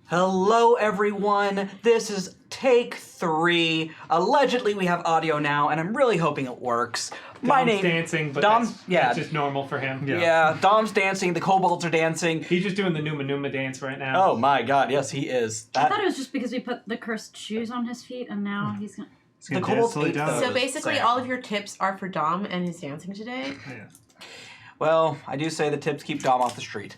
Hello, everyone. This is take 3. Allegedly, we have audio now, and I'm really hoping it works. Dom's dancing, but that's just normal for him. Yeah, Dom's dancing, the kobolds are dancing. He's just doing the Numa Numa dance right now. Oh my god, yes, he is. I thought it was just because we put the cursed shoes on his feet, and now he's gonna... The kobolds ate those. So basically, all of your tips are for Dom and his dancing today? Yeah. Well, I do say the tips keep Dom off the street.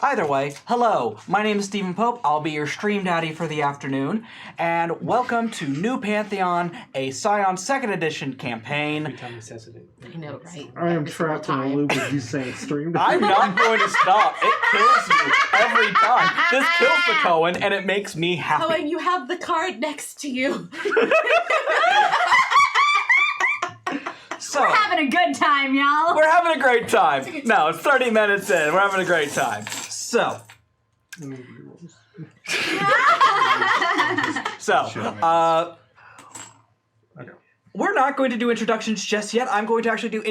Either way, hello, my name is Stephen Pope. I'll be your stream daddy for the afternoon, and welcome to New Pantheon, a Scion 2nd Edition campaign. Every necessity. I know, right? I am trapped in a loop of you saying stream. I'm not going to stop. It kills me every time. This kills the Cohen, and it makes me happy. Cohen, you have the card next to you. So, We're having a good time, y'all. we're having a great time. No, it's 30 minutes in. We're having a great time. So, we're not going to do introductions just yet. I'm going to actually do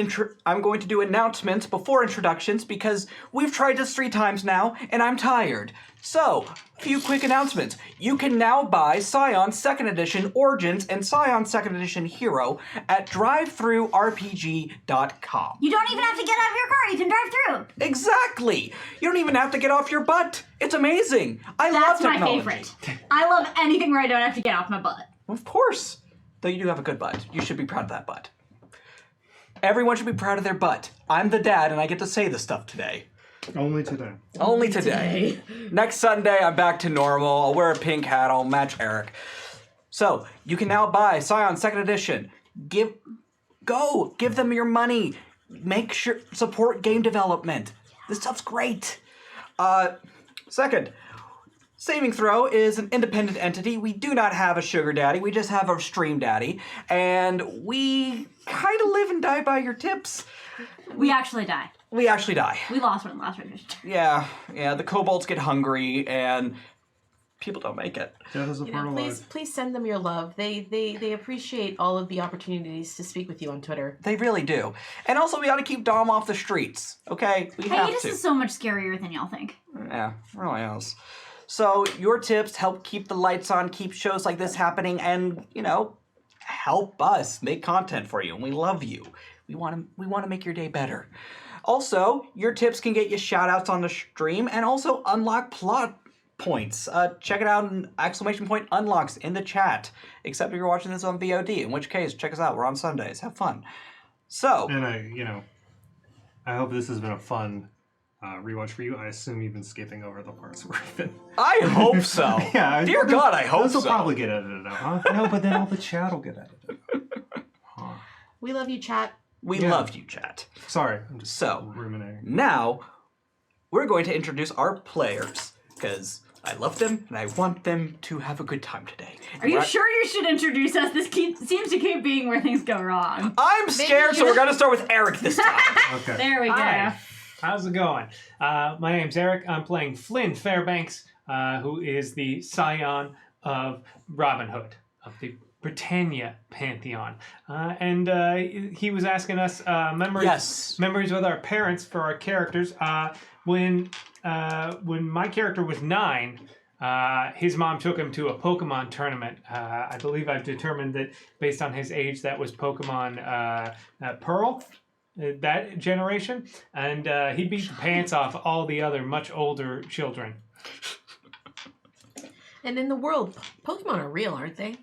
announcements before introductions because we've tried this 3 times now, and I'm tired. So, a few quick announcements. You can now buy Scion 2nd Edition Origins and Scion 2nd Edition Hero at drivethrurpg.com. You don't even have to get out of your car. You can drive through. Exactly! You don't even have to get off your butt. It's amazing. I love That's my technology. favorite. I love anything where I don't have to get off my butt. Of course. Though you do have a good butt. You should be proud of that butt. Everyone should be proud of their butt. I'm the dad, and I get to say this stuff today. Only today. Only today. Next Sunday, I'm back to normal. I'll wear a pink hat. I'll match Eric. So, you can now buy Scion 2nd Edition. Give them your money. Make sure, support game development. This stuff's great. Second, Saving Throw is an independent entity. We do not have a sugar daddy. We just have a stream daddy. And we kind of live and die by your tips. We actually die. We actually die. We lost one last week. Yeah, the kobolds get hungry and people don't make it. Death is a part of life. Please send them your love. They appreciate all of the opportunities to speak with you on Twitter. They really do. And also, we got to keep Dom off the streets, okay? We have Hey, this to. is so much scarier than y'all think. Yeah, it really is. So, your tips help keep the lights on, keep shows like this happening, and, help us make content for you. And we love you. We want to make your day better. Also, your tips can get you shout-outs on the stream and also unlock plot points. Check it out in ! Unlocks in the chat. Except if you're watching this on VOD, in which case, check us out. We're on Sundays. Have fun. So... And I hope this has been a fun rewatch for you. I assume you've been skipping over the parts where I've been... I hope so. Yeah. Dear God, I hope so. Those will probably get edited out, huh? No, but then all the chat will get edited out. Huh. We love you, chat. We love you, chat. Sorry, I'm just So, ruminating. now, we're going to introduce our players, because I love them, and I want them to have a good time today. Are you sure you should introduce us? This seems to keep being where things go wrong. I'm scared, so we're going to start with Eric this time. Okay. There we go. Hi. How's it going? My name's Eric. I'm playing Flynn Fairbanks, who is the Scion of Robin Hood, of the Britannia Pantheon. And he was asking us memories with our parents for our characters. When my character was 9, his mom took him to a Pokemon tournament. I believe I've determined that based on his age, that was Pokemon Pearl, that generation. And he beat the pants off all the other much older children. And in the world, Pokemon are real, aren't they?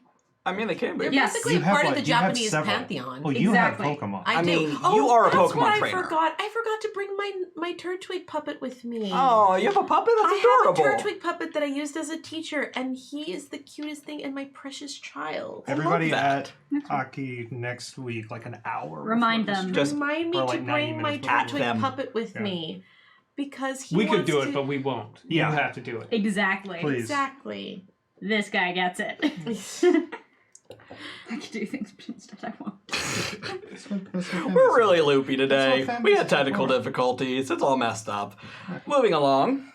I mean, they can be. They're Yes. basically You a have, part of like, the you have Japanese several. pantheon. Well, you Exactly. have Pokemon. I do. mean, you are a that's Pokemon what trainer. I forgot to bring my Turtwig puppet with me. Oh, you have a puppet? That's I adorable. have a Turtwig puppet that I used as a teacher, and he is the cutest thing and my precious child. Everybody that. at Aki next week, like an hour. Remind before them. Just Remind me or to like 90 bring my minutes before. At Turtwig them. puppet with Yeah. me. Because he We could wants do it, to... but we won't. Yeah. You have to do it. Exactly. Please. Exactly. This guy gets it. I can do things, but instead I won't. We're really loopy today. That's what We had families are technical for. difficulties. It's all messed up. Moving along.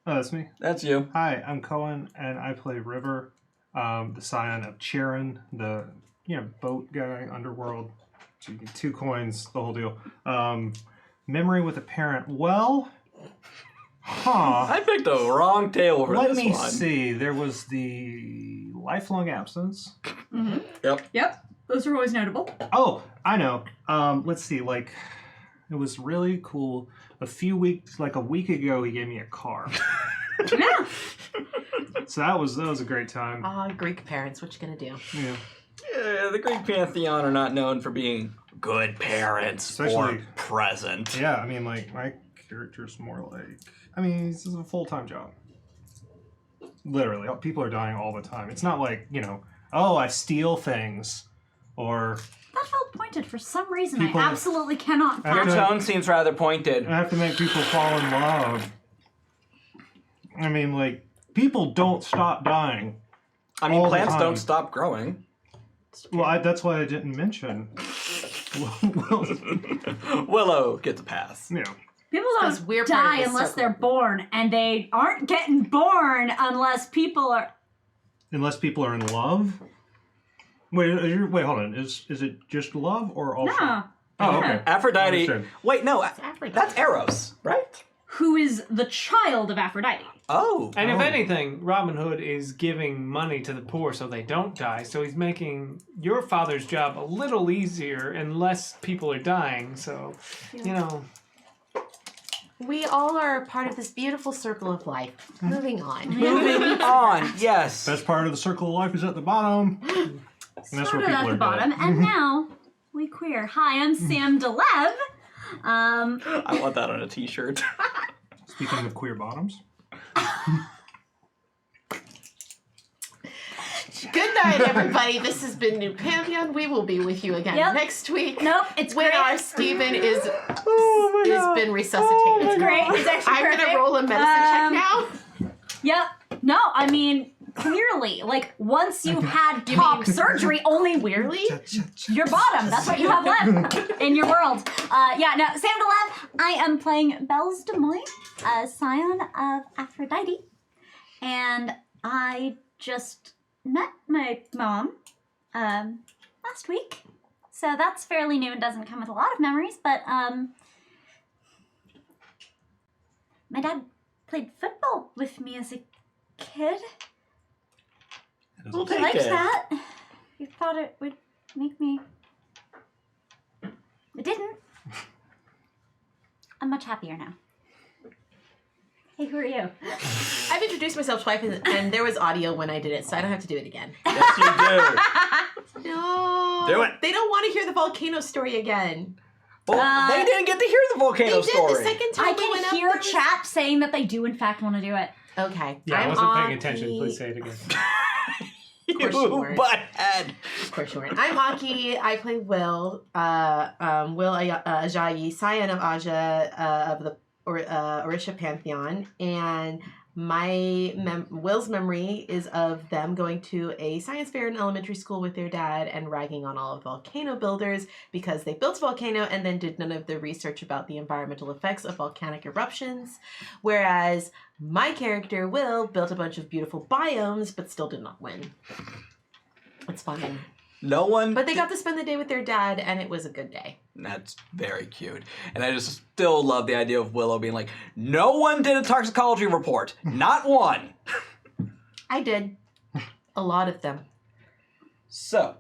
Oh, that's me. That's you. Hi, I'm Cohen, and I play River, the Scion of Charon, the boat guy, underworld. 2 coins, the whole deal. Memory with a parent. Well, Huh. I picked the wrong table for Let this me one. see. There was the lifelong absence. Yep. Those are always notable. Oh, I know. Let's see. Like, it was really cool. A week ago, he gave me a car. Yeah. So that was a great time. Greek parents, what you gonna do? Yeah. Yeah, the Greek Pantheon are not known for being good parents or Especially- present. Yeah, I mean, like, my character's more like... I mean, this is a full-time job. Literally. People are dying all the time. It's not like, I steal things. Or That felt pointed for some reason. People- I absolutely cannot Your fathom. tone seems rather pointed. I have to make people fall in love. I mean, like, people don't stop dying. I mean, all the plants time. don't stop growing. Well, that's why I didn't mention. Willow gets a pass. Yeah. People Because don't we're part of die this unless circle. they're born, and they aren't getting born unless people are. Unless people are in love. Wait, hold on. Is it just love or also? No. Oh, okay. Aphrodite. Understood. Wait, no, Aphrodite. that's Eros, right? Who is the child of Aphrodite? Oh. And if Oh. anything, Robin Hood is giving money to the poor so they don't die. So he's making your father's job a little easier and less people are dying. So, We all are a part of this beautiful circle of life. Moving on. Moving on, yes. Best part of the circle of life is at the bottom. And that's where Started people at are the bottom, dead. and now we queer. Hi, I'm Sam DeLeve. I want that on a t-shirt. Speaking of queer bottoms. Good night, everybody. This has been New Pantheon. We will be with you again Yep. next week. Nope, it's When great. our Steven is Oh been resuscitated. It's great. It's actually I'm perfect. gonna roll a medicine check now. Yep. No, I mean, clearly, like, once you've had top surgery, only Weirdly, your bottom. That's what you have left in your world. Sam DeLeve, I am playing Bells Des Moines, Scion of Aphrodite. And I just met my mom last week. So that's fairly new and doesn't come with a lot of memories, but my dad played football with me as a kid. We'll I take liked it. that. You thought it would make me... It didn't. I'm much happier now. Hey, who are you? I've introduced myself twice, and there was audio when I did it, so I don't have to do it again. Yes, you do. No. Do it. They don't want to hear the volcano story again. Well, they didn't get to hear the volcano They did story. the second time I we went can up. hear there was- chat saying that they do in fact want to do it. Okay. Yeah, I I'm wasn't paying Aki. attention. Please say it again. You course you weren't. butthead. Of course you weren't. I'm Aki. I play Will. Will Ajayi, Scion of Aja of the Orisha Pantheon, and Will's memory is of them going to a science fair in elementary school with their dad and ragging on all of volcano builders because they built a volcano and then did none of the research about the environmental effects of volcanic eruptions. Whereas my character, Will, built a bunch of beautiful biomes but still did not win. It's fine. No one. But they got to spend the day with their dad and it was a good day. That's very cute. And I just still love the idea of Willow being like, no one did a toxicology report. Not one. I did. A lot of them. So,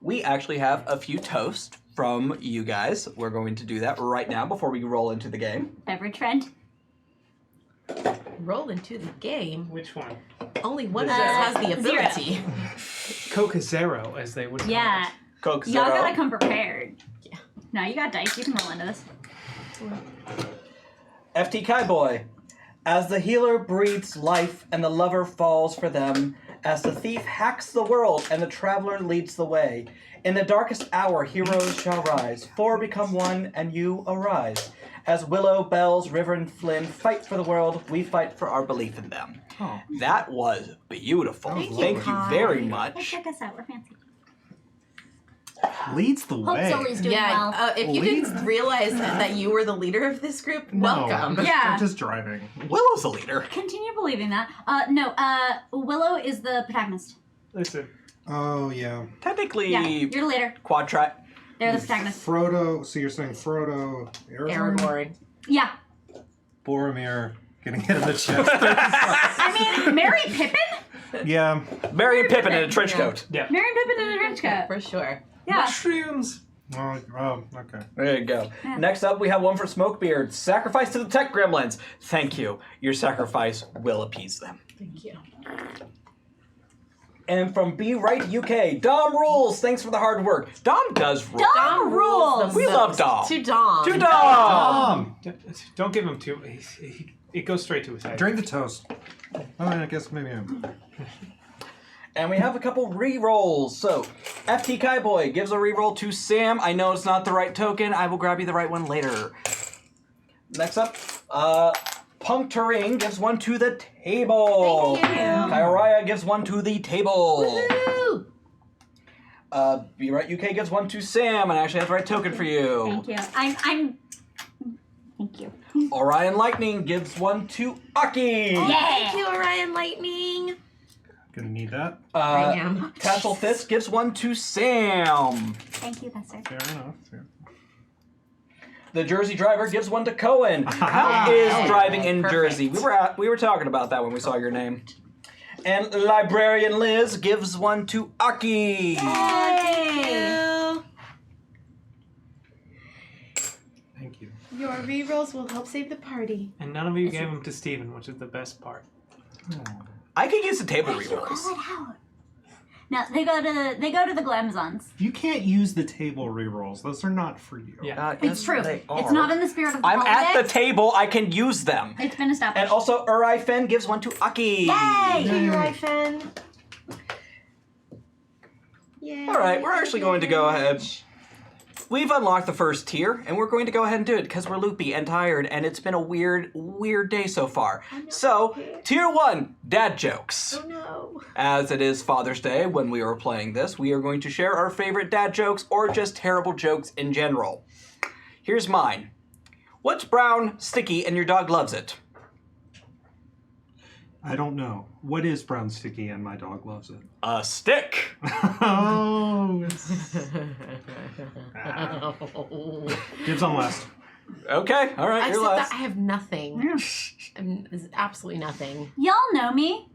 we actually have a few toasts from you guys. We're going to do that right now before we roll into the game. Beverage trend. Roll into the game. Which one? Only one of us has the zero. ability. Coca Zero, as they would call Yeah. it. Coke Y'all Zero. gotta come prepared. Yeah. No, you got dice. You can roll into this. FT Kaiboy. As the healer breathes life and the lover falls for them, as the thief hacks the world and the traveler leads the way, in the darkest hour heroes shall rise, four become one and you arise. As Willow, Bells, River, and Flynn fight for the world, we fight for our belief in them. Oh. That was beautiful. That was Thank you lovely. very Hey, much. check us out. We're fancy. Leads the Hope way. Zoe's doing Yeah, well. if you didn't realize that you were the leader of this group, No, welcome. that's- Yeah. that's just driving. Willow's the leader. Continue believing that. Willow is the protagonist. Listen, Oh, yeah. Technically, Yeah, you're the leader. quad track. They're the protagonist. Frodo, so you're saying Frodo, Aragorn, Aragorn. Yeah. Boromir, getting hit in the chest. I mean, Mary Pippin? Yeah. Mary and Pippin in a trench coat. Yeah. Mary Pippin in a trench Yeah, coat. for sure. Yeah. Mushrooms. Oh, okay. There you go. Yeah. Next up, we have one for Smokebeard. Sacrifice to the tech gremlins. Thank you. Your sacrifice will appease them. Thank you. And from Be Right UK, Dom rules. Thanks for the hard work. Dom does rule. Dom rules. the We love most. Dom. To Dom. To Dom. Don't give him too. It goes straight to his head. Drink the toast. Oh, I guess maybe I'm... And we have a couple re-rolls. So, FT Kaiboy gives a re-roll to Sam. I know it's not the right token. I will grab you the right one later. Next up, Puncturing gives one to the table. Thank you. Kyraya gives one to the table. Woohoo! Be Right UK gives one to Sam, and I actually have the right token for you. Thank you. I'm. Thank you. Orion Lightning gives one to Aki. Thank you, Orion Lightning. Gonna need that. I am. Tassel Fist gives one to Sam. Thank you, Pastor. Fair enough. Fair. The Jersey Driver gives one to Cohen. How Ah, is hell yeah. driving in Perfect. Jersey? We were talking about that when we saw your name. And Librarian Liz gives one to Aki. Thank Thank you. you. Your rerolls will help save the party. And none of you gave them to Steven, which is the best part. I could use the table Call rerolls. it out. No, they go to the Glamzons. You can't use the table rerolls. Those are not for you. Yeah. It's true. It's not in the spirit of the I'm at holiday. the table. I can use them. It's been established. And also, Uri Fen gives one to Aki. Yay! Thank you, Ryfen. Yay. All right, we're actually going to go ahead. We've unlocked the first tier, and we're going to go ahead and do it because we're loopy and tired, and it's been a weird day so far. So, tier 1, dad jokes. Oh no. As it is Father's Day when we are playing this, we are going to share our favorite dad jokes or just terrible jokes in general. Here's mine. What's brown, sticky, and your dog loves it? I don't know. What is brown sticky and my dog loves it? A stick. Oh, it's... Dibs on last. Okay, all right, I you're said last. that I have nothing. There's absolutely nothing. Y'all know me.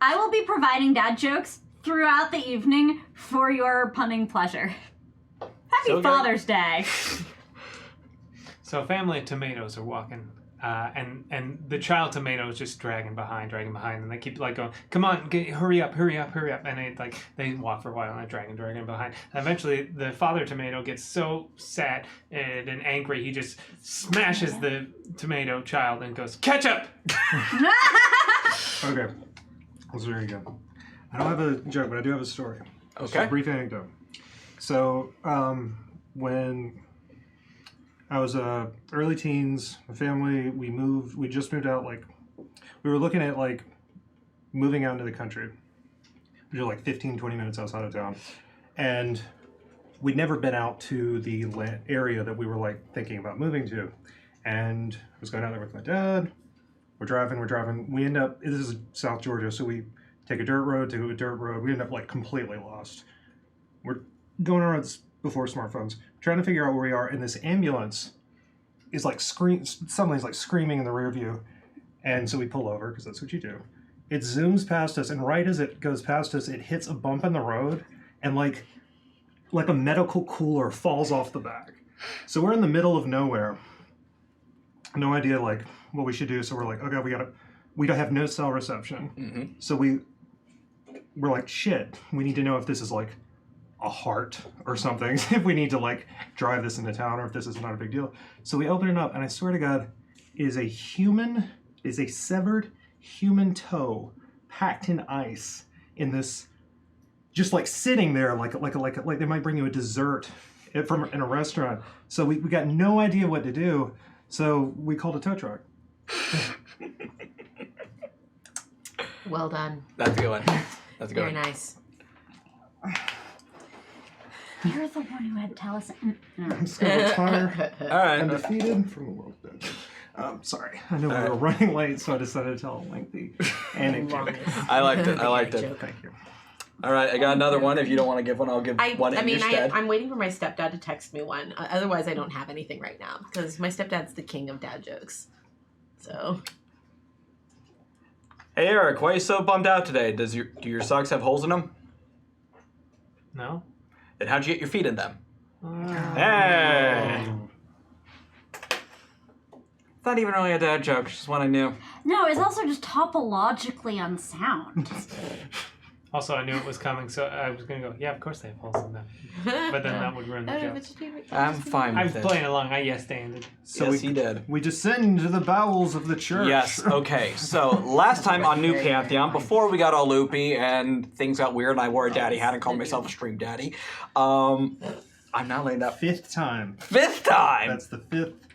I will be providing dad jokes throughout the evening for your punning pleasure. Happy So good. Father's Day. So a family of tomatoes are walking, and the child tomato is just dragging behind, and they keep like going, "Come on, hurry up!" And they walk for a while and they're dragging behind. And eventually, the father tomato gets so sad and angry, he just smashes the tomato child and goes, "Ketchup!" Okay. So there you go. I don't have a joke, but I do have a story. Just Okay. a brief anecdote. So, when I was early teens, my family, we just moved out, we were looking at, moving out into the country. We were 15, 20 minutes outside of town. And we'd never been out to the area that we were, thinking about moving to. And I was going out there with my dad. We're driving. We end up, this is South Georgia, so we take a dirt road to a dirt road. We end up, completely lost. We're going on roads before smartphones, trying to figure out where we are, and this ambulance is suddenly screaming in the rear view. And so we pull over, because that's what you do. It zooms past us, and right as it goes past us, it hits a bump in the road, and like a medical cooler falls off the back. So we're in the middle of nowhere. No idea what we should do. So we're like, okay, we don't have no cell reception. Mm-hmm. So we're like, shit, we need to know if this is a heart or something, if we need to drive this into town or if this is not a big deal. So we open it up, and I swear to God, it is a severed human toe packed in ice in this, just sitting there like they might bring you a dessert in a restaurant. So we got no idea what to do. So we called a tow truck. Well done. That's a good one. That's a good Very one. nice. You're the one who had to tell us. I'm just going to retire All right. undefeated from the world bench. Sorry. I know we were running late, so I decided to tell a lengthy anecdote. I liked it. Joke. Thank you. All right, I got another one. If you don't want to give one, I'll give one in your stead. I'm waiting for my stepdad to text me one. Otherwise, I don't have anything right now because my stepdad's the king of dad jokes. So, Hey, Eric, why are you so bummed out today? Do your socks have holes in them? No? Then how'd you get your feet in them? Hey! It's not even really a dad joke, it's just one I knew. No, it's also just topologically unsound. Also, I knew it was coming, so I was going to go, yeah, of course they have holes in them. But then that would ruin the joke. I'm fine I with was it. playing along. I yes-anded. So yes, he did. We descend to the bowels of the church. Yes, okay. So, last time on New Pantheon, before we got all loopy and things got weird and I wore a daddy hat and called myself a stream daddy, I'm not laying that Fifth time. fifth time! That's the fifth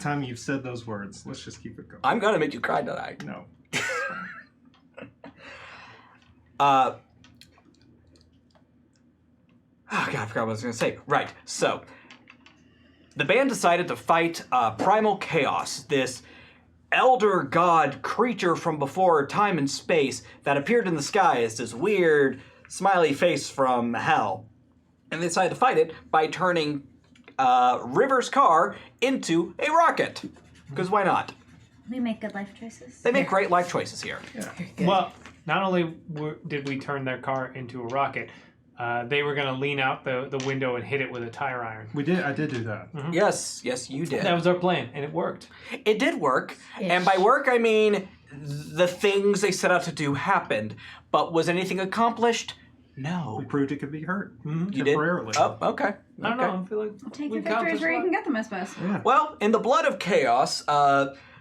time you've said those words. Let's just keep it going. I'm gonna make you cry tonight. No. Oh God, I forgot what I was going to say. Right, so the band decided to fight Primal Chaos, this elder god creature from before time and space that appeared in the sky as this weird smiley face from hell. And they decided to fight it by turning River's car into a rocket. Because why not? We make good life choices. They make great life choices here. Well, not only did we turn their car into a rocket, they were going to lean out the window and hit it with a tire iron. We did. I did do that. Yes, you did. That was our plan, and it worked. It did work, and by work I mean the things they set out to do happened. But was anything accomplished? No. We proved it could be hurt You did? temporarily. Oh, okay. I don't know. I feel like Take we your victories accomplished where you a can lot. get them, I suppose. Yeah. Well, in the blood of chaos,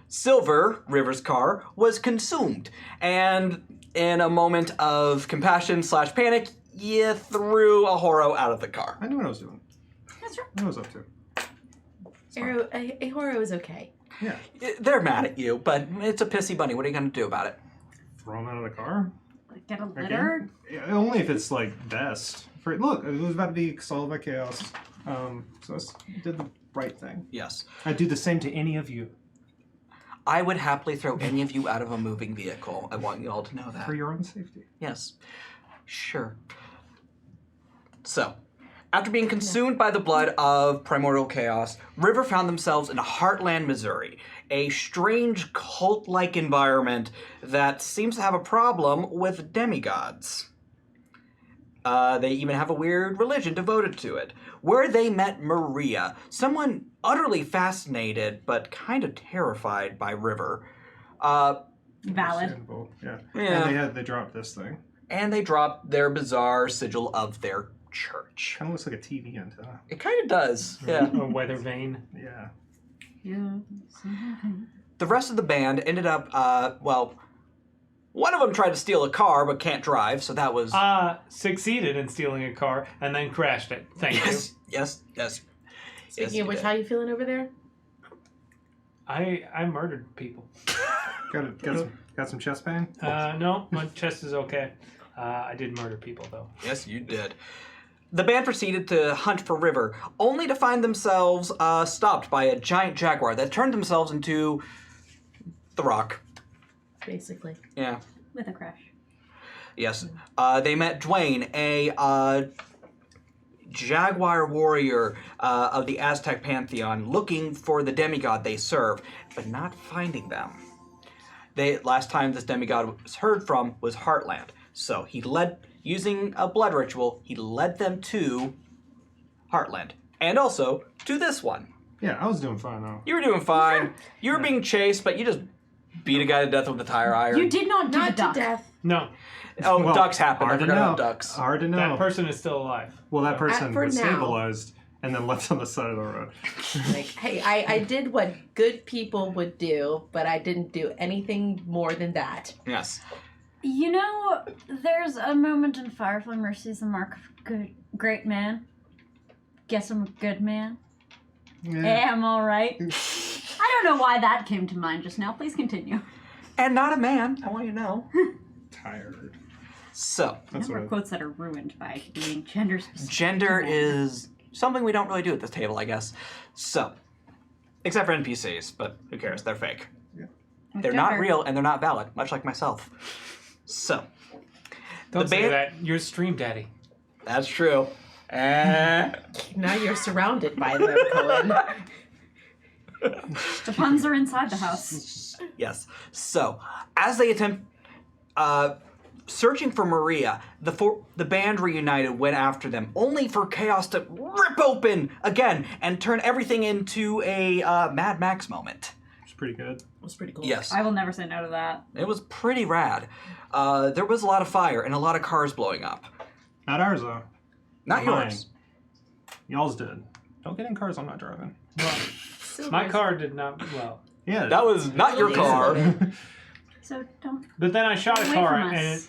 Silver, River's car, was consumed. And in a moment of compassion / panic, you threw a Horo out of the car. I knew what I was doing. That's right. I knew what I was up to. Ahoro is okay. Yeah. They're mad at you, but it's a pissy bunny. What are you going to do about it? Throw him out of the car. Get a litter. Again? Yeah, only if it's like best. Look, it was about to be solved by chaos. So I did the right thing. Yes. I'd do the same to any of you I would happily throw any of you out of a moving vehicle. I want you all to know that. for your own safety. Yes. Sure. So, after being consumed by the blood of primordial chaos, River found themselves in Heartland, Missouri, a strange cult-like environment that seems to have a problem with demigods. They even have a weird religion devoted to it, where they met Maria, someone utterly fascinated but kind of terrified by River. Valid. Understandable. Yeah. Yeah. And they dropped this thing. And they dropped their bizarre sigil of their church. Kind of looks like a TV antenna. It kind of does, yeah. A weather vane. Yeah. Yeah. The rest of the band ended up, one of them tried to steal a car but can't drive, so that was... Succeeded in stealing a car and then crashed it. Thank yes. Speaking of which, how you feeling over there? you. I murdered people. Got some chest pain? No, my chest is okay. I did murder people, though. Yes, you did. The band proceeded to hunt for River, only to find themselves stopped by a giant jaguar that turned themselves into the Rock. Basically. Yeah. With a crash. Yes. They met Dwayne, a jaguar warrior of the Aztec Pantheon, looking for the demigod they serve, but not finding them. Last time this demigod was heard from was Heartland. So he using a blood ritual, he led them to Heartland. And also to this one. Yeah, I was doing fine though. You were doing fine. You were being chased, but you just beat a guy to death with a tire iron. You did not do Not the duck. to death. No, Oh, Well, ducks happen. I hard to forgot know. about ducks. Hard to know. that person is still alive. Well, that person For was now. stabilized and then left on the side of the road. Like, hey, I did what good people would do, but I didn't do anything more than that. Yes. You know, there's a moment in Firefly Mercy is the mark of good, great man. Guess I'm a good man. Yeah. Am all right. I don't know why that came to mind just now. Please continue. And not a man, I want you to know. Tired. So, That's Number what of quotes that are ruined by being gender specific. gender is something we don't really do at this table, I guess. So, except for NPCs, but who cares? They're fake. They're not real and they're not valid, much like myself. So, Don't The say band- that. You're stream daddy. that's true. Eh. Now you're surrounded by them, Cohen. The puns are inside the house. Yes. So, as they attempt searching for Maria, the band reunited went after them, only for chaos to rip open again and turn everything into a Mad Max moment. It's pretty good. It was pretty cool. Yes. I will never say no to that. It was pretty rad. There was a lot of fire and a lot of cars blowing up. Not ours, though. Not Mine. yours. Y'all's did. Don't get in cars I'm not driving. My car did not. Well, Yeah. That was not your car. So don't. but then I shot a Away car from and us.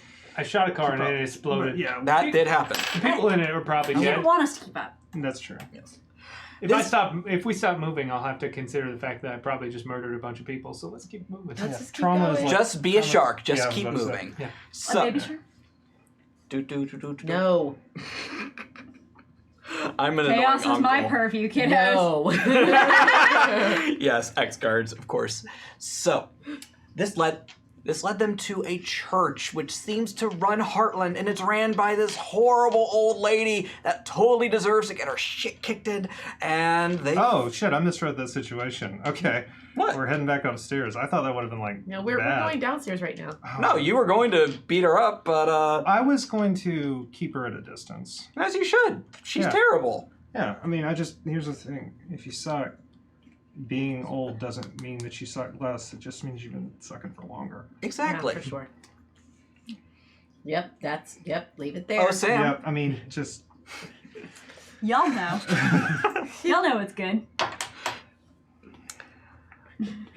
it exploded. Yeah, That did happen. The people in it were probably You dead. didn't want us to keep up. that's true. If we stop moving, I'll have to consider the fact that I probably just murdered a bunch of people. So let's keep moving. Let's just keep Trauma is going. like- Just be a shark. Just Yeah, I was keep about to say. moving. Yeah. A So, baby shark? No. I'm an Chaos annoying is my uncle. purview, kiddos. No. Yes, X guards, of course. So, this led them to a church which seems to run Heartland, and it's ran by this horrible old lady that totally deserves to get her shit kicked in. And they Oh, shit, I misread the situation. Okay. What? We're heading back upstairs. I thought that would have been, like, No, we're bad. going downstairs right now. No, you were going to beat her up, but I was going to keep her at a distance. as you should. She's Yeah. terrible. Yeah, I mean, here's the thing. If you suck, being old doesn't mean that you suck less. It just means you've been sucking for longer. Exactly. Yeah, for sure. Yep, leave it there. Oh, Sam. Yeah, I mean, just... Y'all know. Y'all know it's good.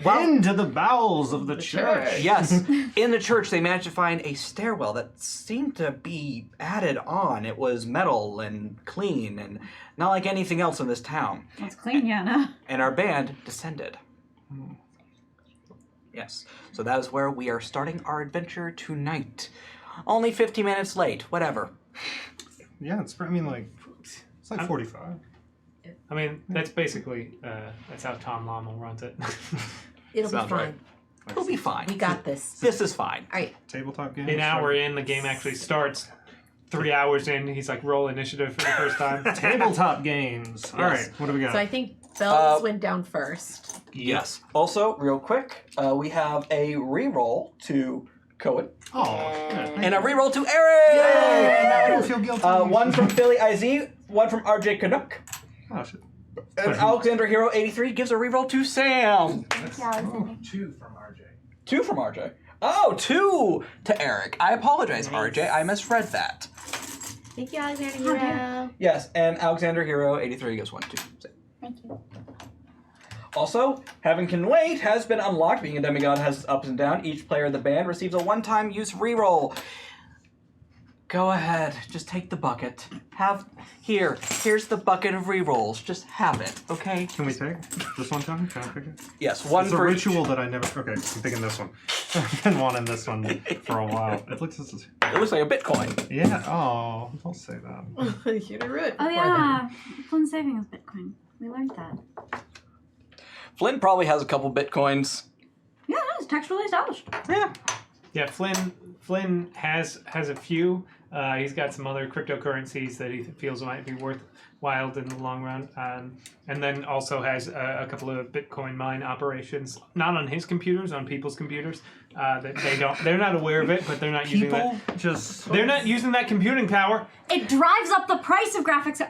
Into the bowels of the church. Yes, in the church they managed to find a stairwell that seemed to be added on. It was metal and clean and not like anything else in this town. It's clean, yeah, no. And our band descended. Yes, so that is where we are starting our adventure tonight. Only 50 minutes late, whatever. Yeah, it's like 45. I mean, that's basically that's how Tom Lommel runs it. It'll Sounds be fine. right. It'll be fine. We got this. This is fine. All right. Tabletop game. An hour in, the game actually starts. 3 hours in, he's like, roll initiative for the first time. Tabletop games. All right, what do we got? So I think Bells went down first. Yes. Also, real quick, we have a reroll to Cohen Oh, good. and a reroll to Eric. I don't feel guilty. One from Philly IZ, one from RJ Canuck, Oh, shit. and Alexander Hero 83 gives a reroll to Sam. Oh, 2 from RJ. 2 from RJ. Oh, 2 to Eric. I apologize, RJ. I misread that. Thank you, Alexander Hero. Yes, and Alexander Hero 83 gives 1 to Sam. Thank you. Also, Heaven Can Wait has been unlocked. Being a demigod has its ups and downs. Each player in the band receives a one-time use reroll. Go ahead, just take the bucket. Here's the bucket of rerolls. Just have it, okay? Can we take this one time? Can I pick it? Yes, one It's a for ritual that I never... Okay, I'm picking this one. I've been wanting this one for a while. It looks... It looks like a Bitcoin. Yeah, oh, don't say that. You're rude. Oh, yeah. Flynn saving is Bitcoin. We learned that. Flynn probably has a couple Bitcoins. Yeah, no, it's textually established. Yeah. Yeah, Flynn has a few. He's got some other cryptocurrencies that he feels might be worthwhile in the long run, and then also has a couple of Bitcoin mine operations, not on his computers, on people's computers. That they're not aware of it, but they're not using that. They're not using that computing power. It drives up the price of graphics.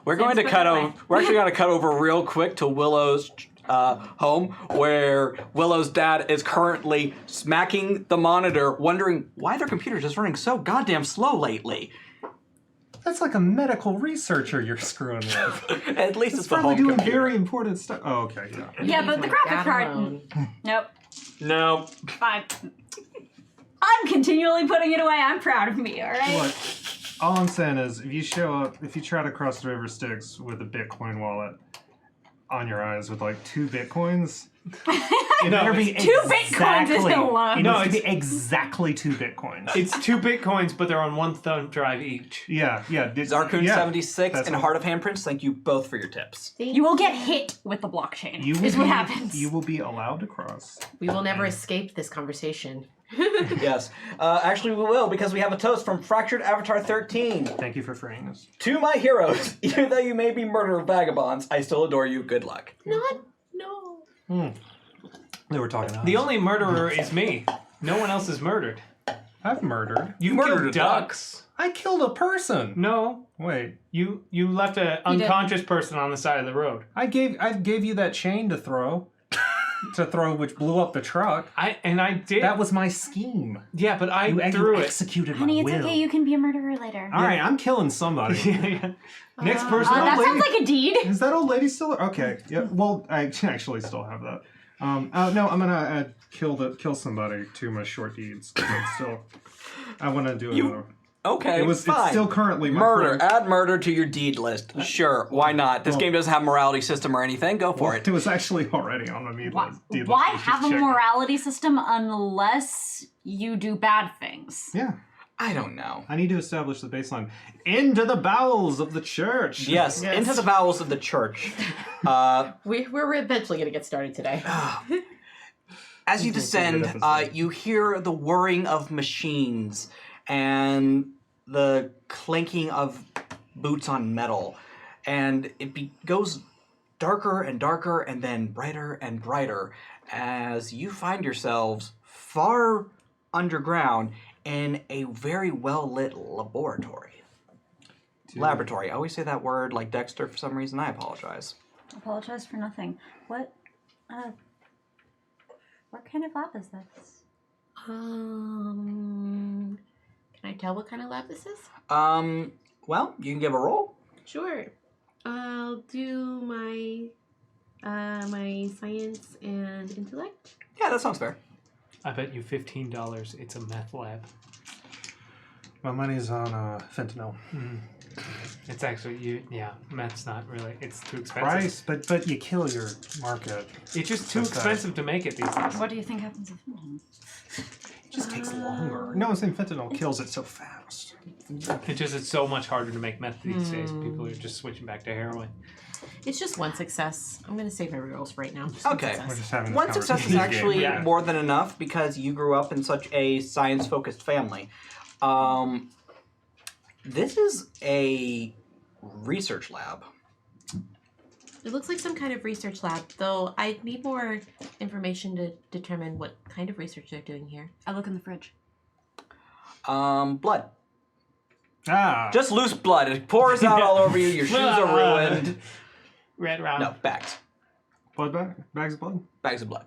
We're going to cut over. We're actually going to cut over real quick to Willow's home, where Willow's dad is currently smacking the monitor, wondering why their computer's just running so goddamn slow lately. That's like a medical researcher you're screwing with. At least it's the Probably home doing computer. very important stuff. Oh, okay, yeah. Yeah, but the graphic card. alone. Nope. No. Fine. I'm continually putting it away. I'm proud of me, alright? Look, all I'm saying is, if you try to cross the river Styx with a Bitcoin wallet on your eyes with like 2 Bitcoins, it better be 2 Bitcoins is the low. It needs to be exactly 2 Bitcoins. It's 2 Bitcoins, but they're on one thumb drive each. Yeah. Zarkoon76 That's and all. Heart of Handprints, thank you both for your tips. You will get hit with the blockchain, is what happens. You will be allowed to cross. We will never escape this conversation. Yes. Actually, we will, because we have a toast from Fractured Avatar 13. Thank you for freeing us. To my heroes, even though you may be murderer vagabonds, I still adore you. Good luck. No. They were talking to us. The only murderer is me. No one else is murdered. I've murdered. You murdered killed a duck. ducks. I killed a person. No, Wait. you left an unconscious person on the side of the road. I gave you that chain to throw. Which blew up the truck. I did. That was my scheme. Yeah, but I You threw it. executed Honey, my it's will. okay. You can be a murderer later. All right, I'm killing somebody. Yeah. Next person. That lady. sounds like a deed. Is that old lady still? Okay. Yeah. Well, I actually still have that. No, I'm gonna kill somebody to my short deeds. I want to do another. Okay, It's fine. still currently my Murder. friend. Add murder to your deed list. Sure, why not? This game doesn't have a morality system or anything. Go for it. It was actually already on my deed list. Why Just have a check it. morality system unless you do bad things? Yeah. I don't know. I need to establish the baseline. Into the bowels of the church. Yes, Yes. into the bowels of the church. We're eventually going to get started today. As you This is a good descend, episode. you hear the whirring of machines and the clinking of boots on metal. And it goes darker and darker and then brighter and brighter as you find yourselves far underground in a very well-lit laboratory. Laboratory. I always say that word like Dexter for some reason. I apologize. Apologize for nothing. What kind of lab is this? Can I tell what kind of lab this is? Well, you can give a roll. Sure. I'll do my my science and intellect. Yeah, that sounds fair. I bet you $15 it's a meth lab. My money's on fentanyl. It's actually meth's not really. It's too expensive. Price, but you kill your market. It's just too expensive to make it these days. What do you think happens if... It just takes longer. No, I'm saying fentanyl kills it so fast. It's so much harder to make meth these days. People are just switching back to heroin. It's just one success. I'm going to save my rolls right now. Just Okay. One We're success. just having this One success is conversation. actually Yeah. more than enough because you grew up in such a science-focused family. This is a research lab. It looks like some kind of research lab, though I need more information to determine what kind of research they're doing here. I look in the fridge. Blood. Just Just loose blood. It pours out all over you. Your shoes are ruined. Red round. No, bags. blood bags of blood. Bags of blood.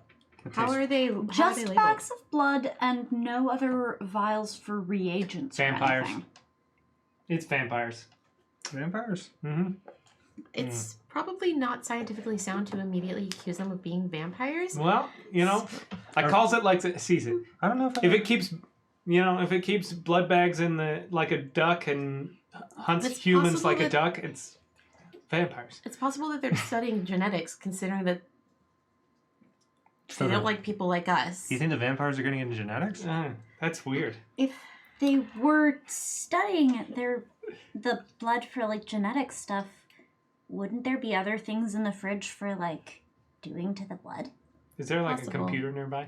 How are they? Just labeled? bags of blood and no other vials for reagents. Vampires. Or anything. It's vampires. Vampires. Mm-hmm. It's probably not scientifically sound to immediately accuse them of being vampires. Well, I calls it like it sees it. I don't know If it keeps, if it keeps blood bags in like a duck and hunts It's humans possible like a that- duck, it's vampires. It's possible that they're studying genetics, considering that they don't like people like us. Do you think the vampires are getting into genetics? That's weird. If they were studying the blood for like genetic stuff, wouldn't there be other things in the fridge for like doing to the blood? Is there like Possible. a computer nearby?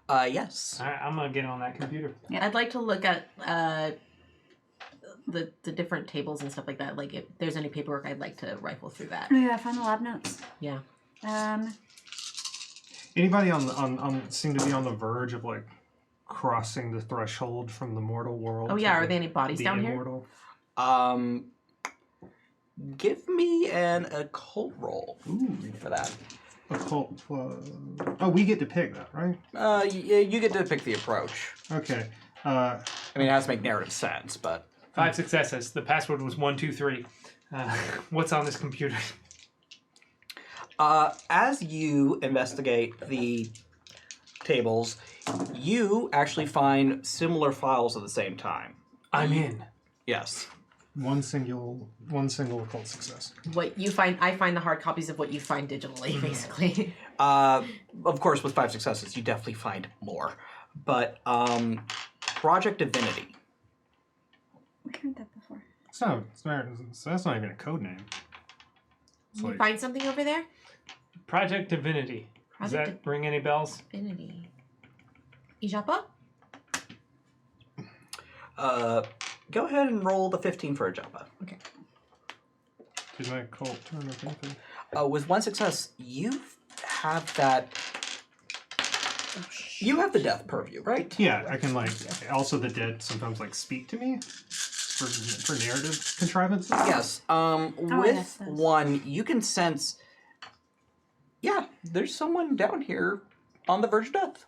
Yes. All right, I'm gonna get on that computer. I'd like to look at the different tables and stuff like that. Like if there's any paperwork, I'd like to rifle through that. Oh yeah, I found the lab notes. Yeah. Anybody on seem to be on the verge of like crossing the threshold from the mortal world? Oh to yeah, are the- there any bodies the down here? immortal? Give me an occult roll for that. Occult. Oh, we get to pick that, right? You get to pick the approach. Okay. I mean, it has to make narrative sense, but 5 successes. The password was 123. What's on this computer? as you investigate the tables, you actually find similar files at the same time. I'm in. Yes. One single occult success. What you find, I find the hard copies of what you find digitally, basically. Of course, with 5 successes, you definitely find more. But Project Divinity. We heard that before. That's not even a code name. It's You like, find something over there? Project Divinity. Does Project that ring any bells? Infinity. Ijapa? Go ahead and roll the 15 for a Japa. Okay. did my occult turn up anything? With 1 success, you have that You have the death purview, right? Yeah, I can like. Also, the dead sometimes like speak to me for narrative contrivances. Yes. I With missed those. one, you can sense. Yeah, there's someone down here on the verge of death.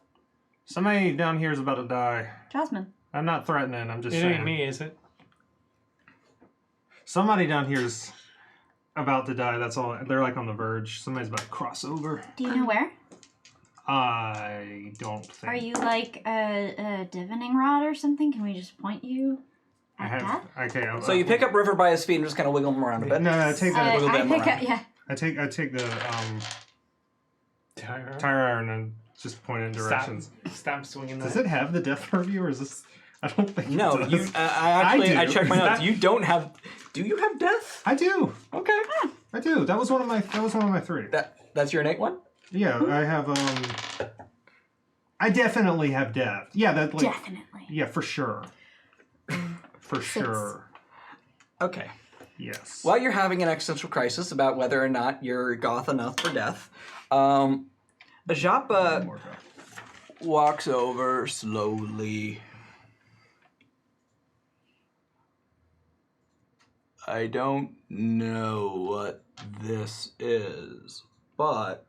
Somebody down here is about to die. Jasmine. I'm not threatening. I'm just It saying. ain't me, is it? Somebody down here is about to die. That's all. They're like on the verge. Somebody's about to cross over. Do you know where? I don't think. Are you like a divining rod or something? Can we just point you I at have. that? Okay. So you pick up River by his feet and just kind of wiggle him around a bit. No, I take that. wiggle I them pick around. up, yeah. I take the Tyra. tire iron and just point in directions. Stop swinging that. Does it have the death purview, or is this? I don't think. No, it you. does. I do. checked my Is notes. that- You don't have. Do you have death? I do. Okay. I do. That was one of my 3. That's your innate one. Yeah, I have. I definitely have death. Yeah, that like. Definitely. Yeah, for sure. For sure. Okay. Yes. While you're having an existential crisis about whether or not you're goth enough for death, Ajapa More death. walks over slowly. I don't know what this is, but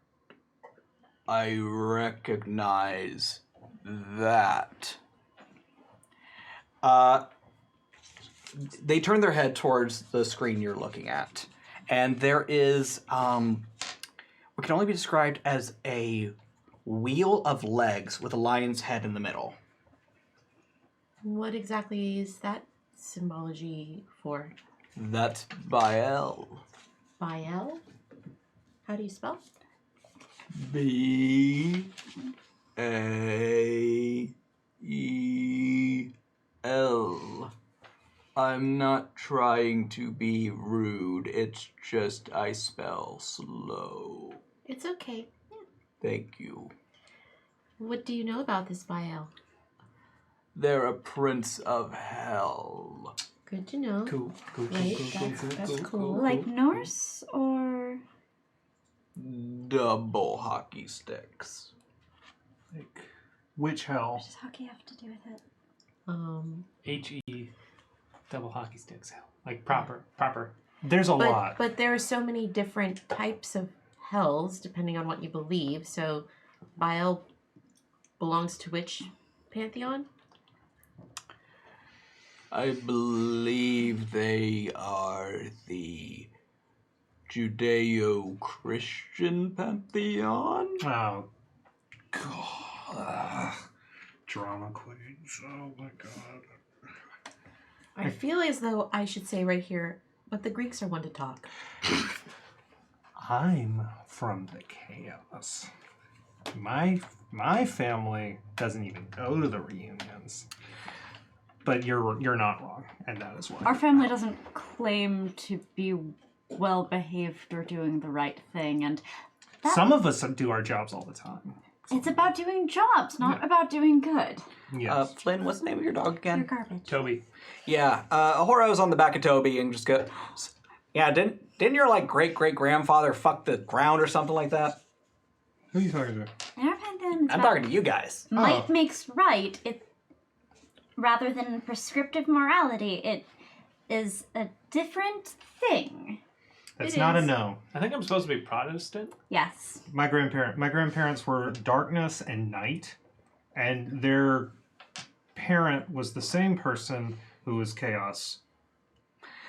I recognize that. They turn their head towards the screen you're looking at, and there is what can only be described as a wheel of legs with a lion's head in the middle. What exactly is that symbology for? That's Bael. Bael? How do you spell? B-A-E-L. I'm not trying to be rude. It's just I spell slow. It's okay. Thank you. What do you know about this Bael? They're a prince of hell. Good to know. Cool. Right, that's cool. Like Norse or Double hockey sticks. Like, which hell? what does hockey have to do with it? H-E, double hockey sticks. Like proper. There's a lot. But there are so many different types of hells depending on what you believe. So Bael belongs to which pantheon? I believe they are the Judeo-Christian pantheon. Oh, God. Drama queens. Oh, my God. I feel as though I should say right here, but the Greeks are one to talk. I'm from the chaos. My family doesn't even go to the reunions. But you're not wrong, and that is why. Our family doesn't claim to be well behaved or doing the right thing, and Some of us do our jobs all the time. it's about doing jobs, not about doing good. Yes. Flynn, what's the name of your dog again? You're garbage. Toby. Yeah, Ahoro's on the back of Toby and just go, yeah, didn't your like great-great-grandfather fuck the ground or something like that? Who are you talking to? In our pantheon, it's I'm about talking to you guys. might Oh. makes right. It rather than prescriptive morality, it is a different thing. That's It not a is. no. I think I'm supposed to be Protestant. Yes. My grandparents were darkness and night, and their parent was the same person who was chaos.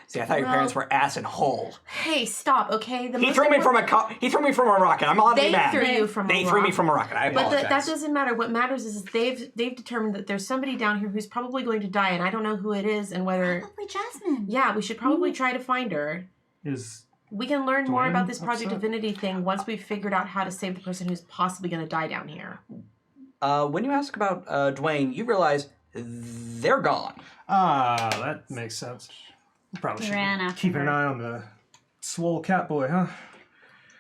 See, I thought your Well- parents were ass and hole. Hey, stop, okay? The He most threw me from important- he threw me from a rocket. I'm allowed to be They mad. threw you from They a threw me rock. from a rocket. I But apologize. that doesn't matter. What matters is they've determined that there's somebody down here who's probably going to die, and I don't know who it is and whether. Probably Jasmine. Yeah, we should probably try to find her. Is We can learn more Dwayne about this Project upset? Divinity thing once we've figured out how to save the person who's possibly going to die down here. When you ask about Dwayne, you realize they're gone. that makes sense. Probably He should ran be after keeping an her. eye on the swole cat boy, huh?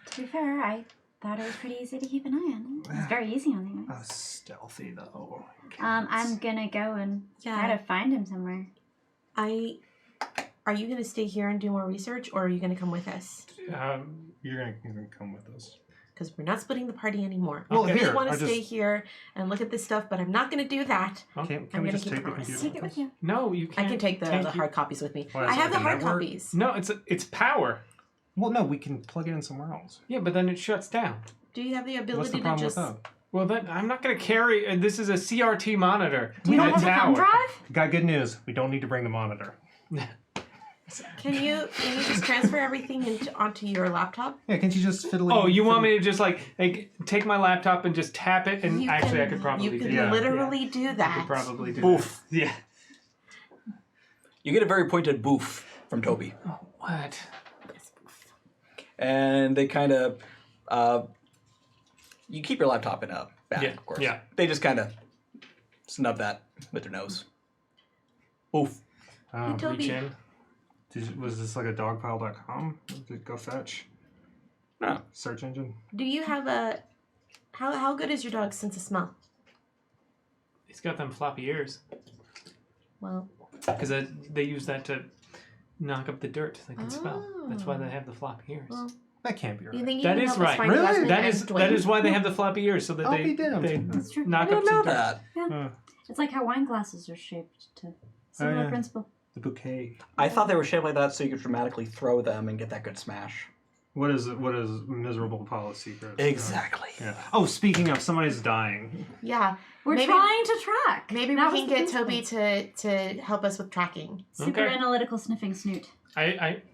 To be fair, I thought it was pretty easy to keep an eye on. It was very easy on the eyes. Stealthy though. I'm gonna go and Yeah. try to find him somewhere. Are you going to stay here and do more research, or are you going to come with us? You're gonna come with us. because we're not splitting the party anymore. Well, I really here, want I to stay here and look at this stuff, but I'm not going to do that. Can I'm we gonna just keep take the it. computer? Take it with you. No, you I can't. can take the your- hard copies with me. What, I is it have the like a hard network? copies. No, it's power. Well, no, we can plug it in somewhere else. Yeah, but then it shuts down. Do you have the What's ability the to problem just... with that? Well, then I'm not going to carry. This is a CRT monitor. You don't in have a thumb tower. drive? Got good news. We don't need to bring the monitor. Can you just transfer everything onto your laptop? Yeah, can't you just fiddle? Oh, you want me to just like take my laptop and just tap it? And You actually, can- I could probably You do could that. literally do I that. could probably do Boof. that. Yeah. You get a very pointed boof from Toby. What? And they kind of, you keep your laptop in a bag, Yeah, of course. yeah. They just kind of snub that with their nose. Oof. Hey, Toby. Reach in. Was this like a dogpile.com? Did it go fetch? No. Search engine? Do you have a... How good is your dog's sense of smell? He's got them floppy ears Well, because they use that to knock up the dirt. They can smell. That's why they have the floppy ears. well, That can't be right. do you think you That can is help right. us find Really? Jasmine That and is Dwayne? why they have the floppy ears so that I'll be they damned. That's true. knock I up didn't know some dirt. that. It's like how wine glasses are shaped to similar yeah. principle. The bouquet. I thought they were shaped like that so you could dramatically throw them and get that good smash. What is miserable policy? Chris? Exactly. Yeah. Oh, speaking of, somebody's dying. Yeah. We're Maybe- trying to track. Maybe That we was can the get principle. Toby to help us with tracking. Super Okay. analytical sniffing snoot.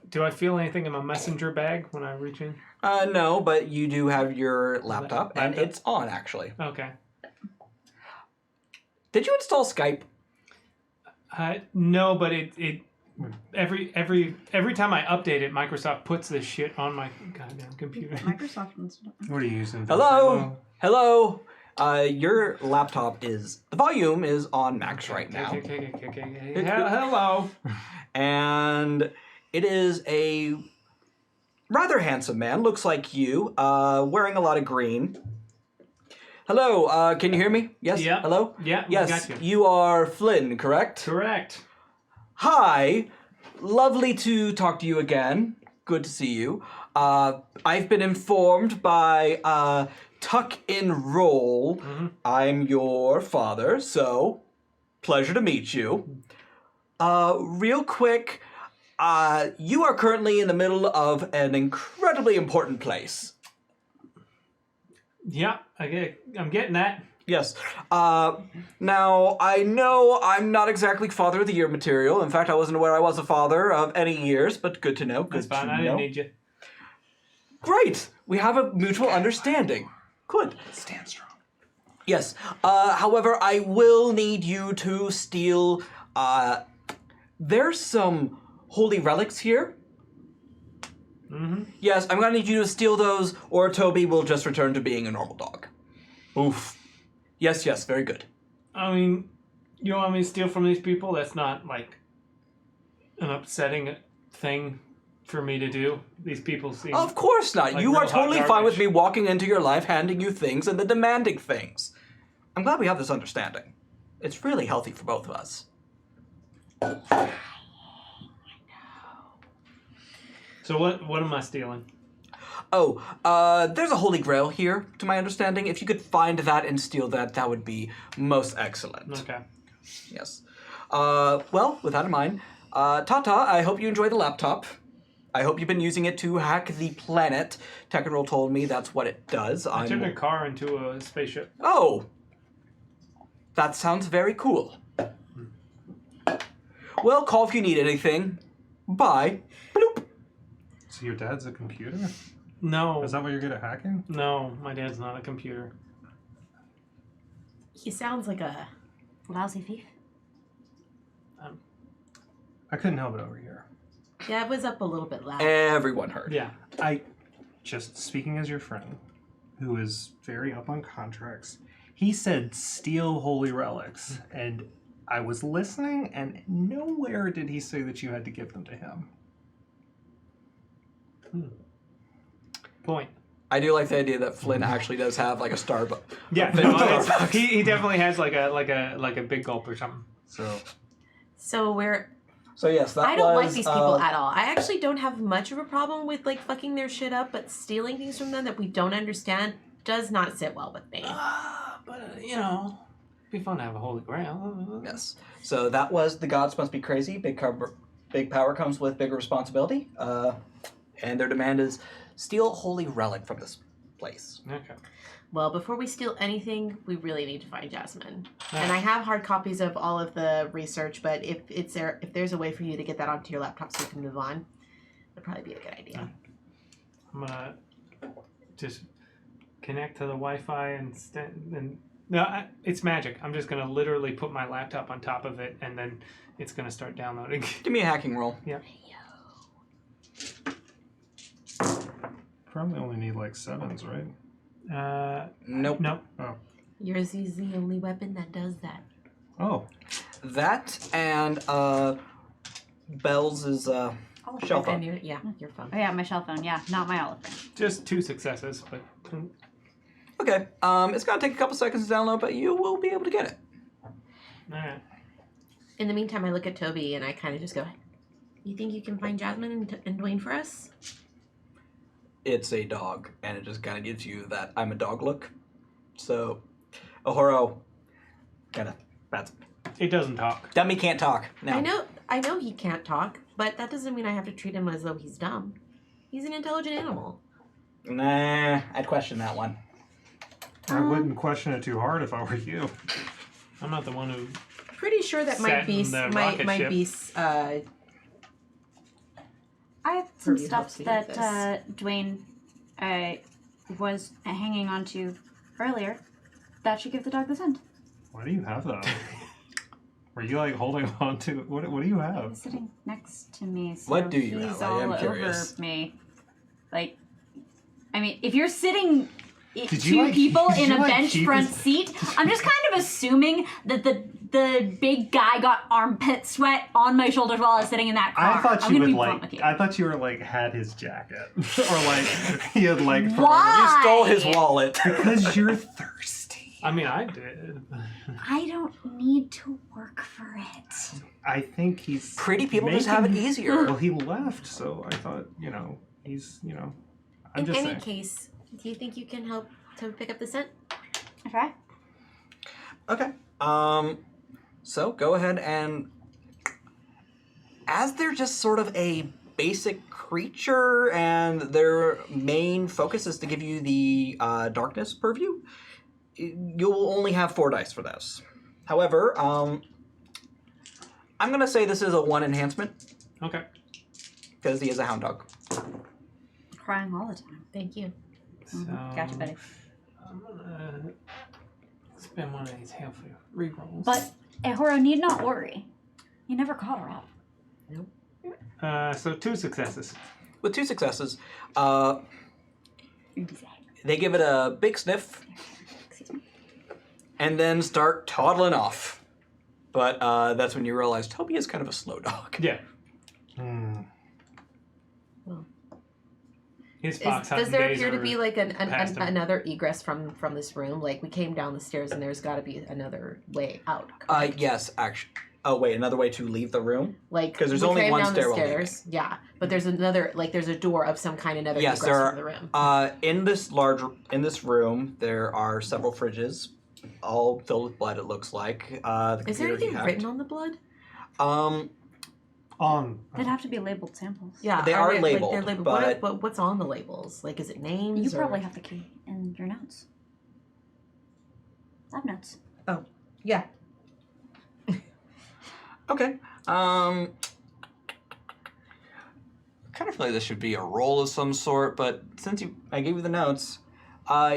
Do I feel anything in my messenger bag when I reach in? No, but you do have your laptop, and Laptop? it's on, actually. Okay. Did you install Skype? No, but it every time I update it, Microsoft puts this shit on my goddamn computer. Microsoft ones. What are you using? Hello? Hello? Your laptop is... The volume is on max right now. Okay. Hello. And it is a rather handsome man, looks like you, wearing a lot of green. Hello, can you hear me? Yes? Yeah. Hello? Yeah. Yes, Got you. you are Flynn, correct? Correct. Hi, lovely to talk to you again. Good to see you. I've been informed by Tuck in Roll. I'm your father, so pleasure to meet you. Real quick, you are currently in the middle of an incredibly important place. Yeah, I'm getting that. Yes. Now, I know I'm not exactly Father of the Year material. In fact, I wasn't aware I was a father of any years, but good to know. Good That's fine. to I know. didn't need you. Great. We have a mutual understanding. Good. Stand strong. Yes. However, I will need you to steal... there's some holy relics here. Yes, I'm going to need you to steal those, or Toby will just return to being a normal dog. Oof. Yes, very good. I mean, you want me to steal from these people? That's not like an upsetting thing for me to do. These people seem Of course not. Like You are real hot totally fine with garbage. me walking into your life, handing you things, and then demanding things. I'm glad we have this understanding. It's really healthy for both of us. So what am I stealing? Oh, there's a holy grail here, to my understanding. If you could find that and steal that, that would be most excellent. Okay. Yes. Well, with that in mind, Tata, I hope you enjoy the laptop. I hope you've been using it to hack the planet. Technical told me that's what it does. I turned a car into a spaceship. Oh! That sounds very cool. Well, call if you need anything. Bye. Bloop. So your dad's a computer? No. Is that what you're good at hacking? No, my dad's not a computer. He sounds like a... Lousy thief. I couldn't help it over here. Yeah, it was up a little bit loud. Everyone heard. Yeah. I, just speaking as your friend, who is very up on contracts, he said steal holy relics, and I was listening, and nowhere did he say that you had to give them to him. Point. I do like the idea that Flynn actually does have like a Starbucks. Yeah. a No, Starbucks. he definitely has like a big gulp or something. So, So we're... So yes, that I don't was, like these people at all. I actually don't have much of a problem with like fucking their shit up, but stealing things from them that we don't understand does not sit well with me. But you know, it'd be fun to have a holy grail. Yes. So that was The Gods Must Be Crazy. Big power comes with big responsibility. And their demand is steal a holy relic from this place. Okay. Well, before we steal anything, we really need to find Jasmine. And I have hard copies of all of the research, but if there's a way for you to get that onto your laptop so you can move on, that'd probably be a good idea. I'm gonna just connect to the Wi-Fi and no, it's magic. I'm just gonna literally put my laptop on top of it, and then it's gonna start downloading. Give me a hacking roll. Yeah. Probably only need like 7s, right? Nope. Nope. Oh. Yours is the only weapon that does that. Oh. That and Bell's is shell phone. And your phone. Oh yeah, my cell phone. Yeah, not my olive. Just 2 successes, but Okay. It's gonna take a couple seconds to download, but you will be able to get it. all right. In the meantime, I look at Toby and I kind of just go, "You think you can find Jasmine and Dwayne for us?" It's a dog, and it just kind of gives you that I'm a dog look. So, Ahoro kind of bats. It doesn't talk. Dummy can't talk. No. I know he can't talk, but that doesn't mean I have to treat him as though he's dumb. He's an intelligent animal. Nah, I'd question that one. I wouldn't question it too hard if I were you. I'm not the one who. Pretty sure that Set in the rocket ship. I have some Kirby stuff helps me with that Dwayne was hanging on to earlier that should give the dog the scent. Why do you have that? Were you like holding on to what do you He have? was sitting next to me, so What do you he's have? I all am over curious. me. Like, I mean, if you're sitting Did two you, like, people did in you, a like, bench keep front his- seat, I'm just kind of assuming that the big guy got armpit sweat on my shoulders while I was sitting in that car. I thought I'm you gonna would be blunt like. with you. I thought you were like had his jacket, or like he had like. Why? You stole his wallet. Because you're thirsty. I mean, I did. I don't need to work for it. I think he's Pretty people just have it making- easier. Well, he left, so I thought he's I'm In just any saying. case, do you think you can help to pick up the scent? Okay. Okay. So go ahead and, as they're just sort of a basic creature and their main focus is to give you the darkness purview, you'll only have 4 dice for this. However, I'm going to say this is a 1 enhancement Okay. because he is a hound dog. Crying all the time. Thank you. So, Gotcha, buddy. I'm gonna spend one of these healthy rerolls. But Ehoro need not worry. You never caught her up. So 2 successes. With 2 successes, they give it a big sniff Excuse me. and then start toddling off. But that's when you realize Toby is kind of a slow dog. Yeah. His fox hunting Does there days appear to are be like past him. another egress from this room? Like we came down the stairs and there's got to be another way out. correct? Yes, actually. Oh, wait, another way to leave the room? Like 'Cause there's we only came one down the stairwell stairs. Yeah, but there's another there's a door of some kind, another Yes, egress there from the room. are. In this room, there are several fridges, all filled with blood. It looks like. The Is there computer anything you written hacked. on the blood? On. They'd have to be labeled samples. Yeah, They are like, labeled, they're labeled. but- But what's on the labels? Like, is it names? You or- probably have the key in your notes. Lab notes. Yeah. Okay. Kind of feel like this should be a roll of some sort, but since I gave you the notes,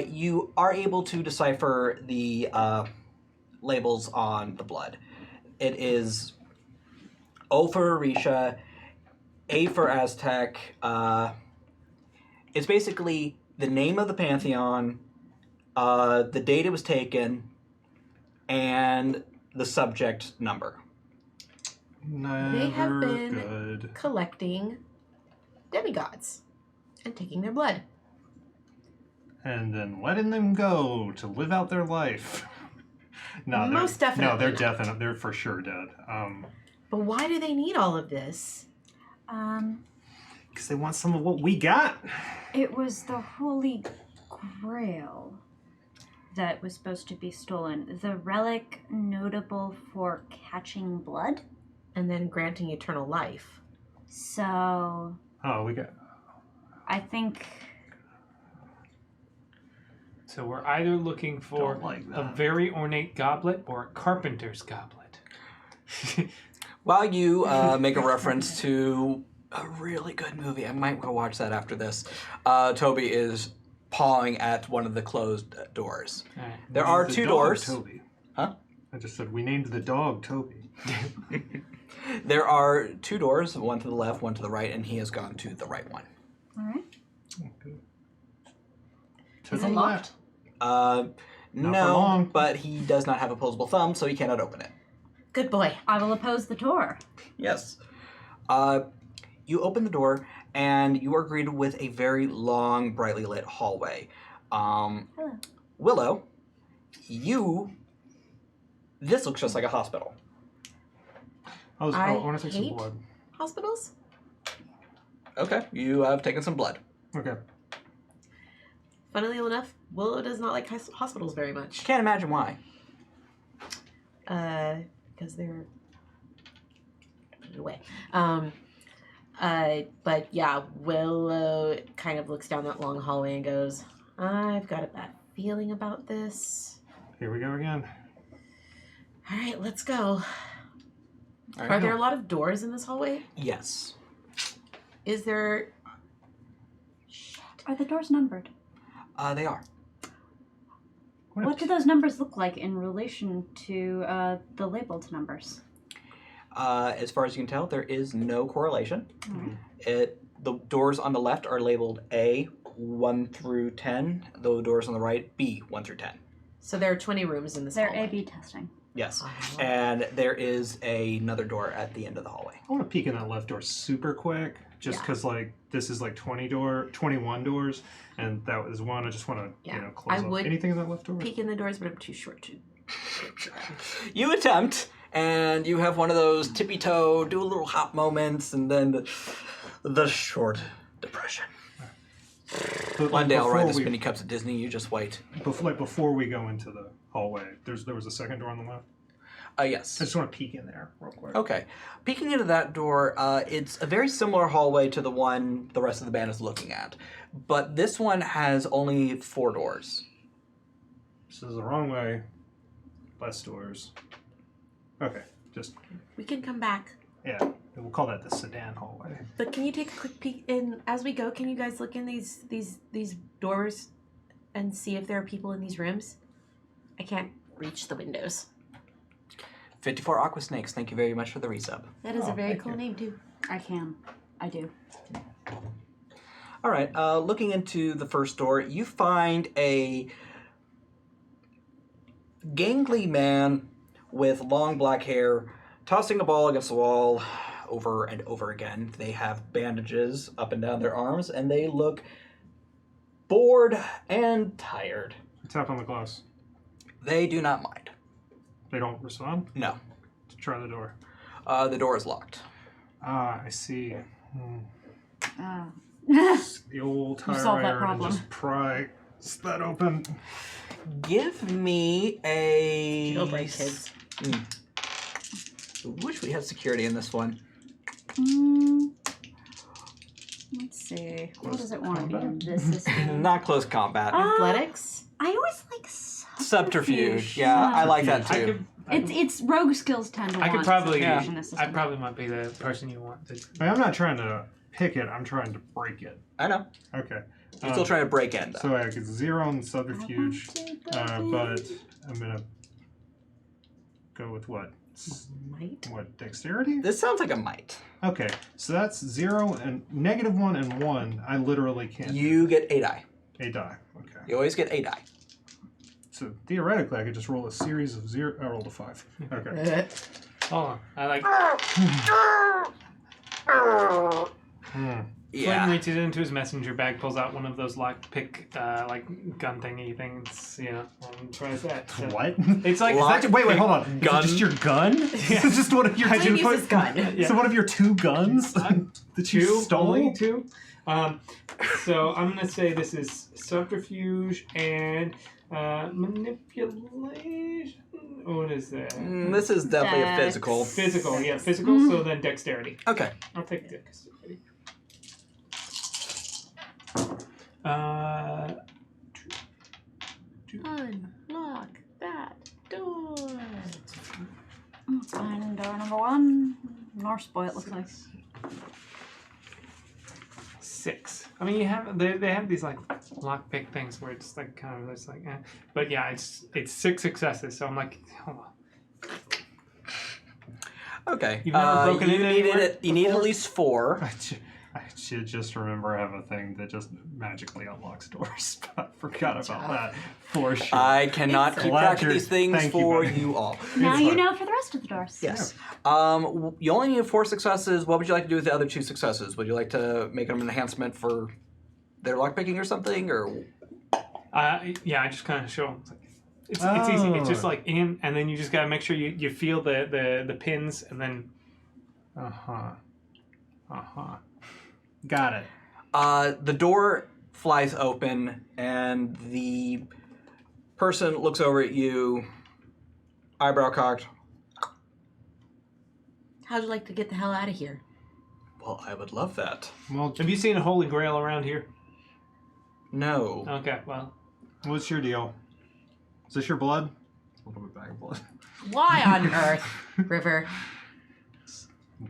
you are able to decipher the labels on the blood. It is O for Orisha, A for Aztec. It's basically the name of the Pantheon, the date it was taken, and the subject number. Never They have been good. collecting demigods and taking their blood. And then letting them go to live out their life. No, Most they're, definitely No, they're not. definitely. They're for sure dead. But why do they need all of this? Because they want some of what we got. It was the Holy Grail that was supposed to be stolen. The relic notable for catching blood. And then granting eternal life. So Oh, we got... I think So we're either looking for Don't like a that. very ornate goblet or a carpenter's goblet. While you make a reference to a really good movie, I might go watch that after this. Toby is pawing at one of the closed doors. All right. There are The two dog doors. Toby. Huh? I just said we named the dog Toby. There are two doors, one to the left, one to the right, and he has gone to the right one. all right. Okay. To Is the it locked? Not for No, long. but he does not have opposable thumb, so he cannot open it. Good boy. I will oppose the door. Yes. You open the door, and you are greeted with a very long, brightly lit hallway. Hello. Willow, this looks just like a hospital. I I want to take some hate- blood. Hospitals? Okay, you have taken some blood. Okay. Funnily enough, Willow does not like hospitals very much. Can't imagine why. Because they're away. But yeah, Willow kind of looks down that long hallway and goes, I've got a bad feeling about this. Here we go again. All right, let's go. All right. Are there a lot of doors in this hallway? Yes. Is there... Are the doors numbered? They are. What do those numbers look like in relation to the labeled numbers? As far as you can tell, there is no correlation. Alright. The doors on the left are labeled A, 1 through 10. The doors on the right, B, 1 through 10. So there are 20 rooms in this They're hallway. A/B testing. Yes. Oh. And there is another door at the end of the hallway. I want to peek in that left door super quick, just Yeah. because like this is like 21 doors, and that was one. I just want to Yeah. close I up would anything in that left door. Peek in the doors, but I'm too short to... You attempt, and you have one of those tippy toe, do a little hop moments, and then the short depression. But, One day I'll ride the we, spinny cups at Disney. You just wait. before we go into the hallway, there was a second door on the left. Yes. I just want to peek in there real quick. Okay. Peeking into that door, it's a very similar hallway to the one the rest of the band is looking at. But this one has only 4 doors. This is the wrong way. Less doors. Okay, just We can come back. yeah. We'll call that the sedan hallway. But can you take a quick peek in as we go? Can you guys look in these doors and see if there are people in these rooms? I can't reach the windows. 54 Aqua Snakes, thank you very much for the resub. That is Oh, a very thank cool you. name too. I do. All right, looking into the first door, you find a gangly man with long black hair tossing a ball against the wall over and over again. They have bandages up and down their arms, and they look bored and tired. Tap on the glass. They do not mind. They don't respond. No. Try the door. The door is locked. Ah, I see. Uh, The old tire solved that iron and problem. just pry that open. Give me a... Jailbreak kids. Wish we had security in this one. let's see. What does it want to be combat? in this system? Not close combat. Athletics? I always like Subterfuge. Yeah, I like that I too. could, It's rogue skills tend to I could want probably, subterfuge in this I system. probably might be the person you want. To, I'm not trying to pick it. I'm trying to break it. I know. Okay. You're still trying to break in, though. So I get 0 on the subterfuge, but I'm gonna go with what? Might? What, dexterity? This sounds like a might. Okay, so that's 0 and -1 and 1. I literally can't. You get a die. A die. Okay. You always get a die. So theoretically, I could just roll a series of 0. I rolled a 5. Okay. hold on. I like. Yeah. Flynn reaches into his messenger bag, pulls out one of those lockpick, like gun thingy things. You know, and tries that. So What? It's like Lock- Wait, hold on. Gun. Is it just your gun? Is it just one of your Flynn uses gun. Yeah. So one of your 2 guns that you two, stole? only 2. So I'm gonna say this is subterfuge and manipulation. What is that? This is definitely a Dex. physical. Physical, yeah, physical. So then dexterity. Okay. I'll take dexterity. Unlock that door. And door number 1. Norse boy, it looks like. 6. I mean, you have they have these like lockpick things where it's like kind of it's like, but yeah, it's 6 successes. So I'm like, hold on. Okay. You've never broken you in needed anywhere it. You need at least 4. I should just remember I have a thing that just magically unlocks doors. I forgot about that for sure. I cannot It's keep glad track of you're- these things thank you, for buddy. you all. Now It's you fine. know for the rest of the doors. Yes. You only need 4 successes. What would you like to do with the other 2 successes? Would you like to make them an enhancement for their lockpicking or something, or? Yeah, I just kind of show them. It's easy. It's just Oh. like in, and then you just gotta make sure you feel the pins, and then Got it. The door flies open, and the person looks over at you, eyebrow cocked. How'd you like to get the hell out of here? Well, I would love that. Well, have you seen a holy grail around here? No. Okay, well, what's your deal? Is this your blood? A little bit bag of blood. Why on earth, River?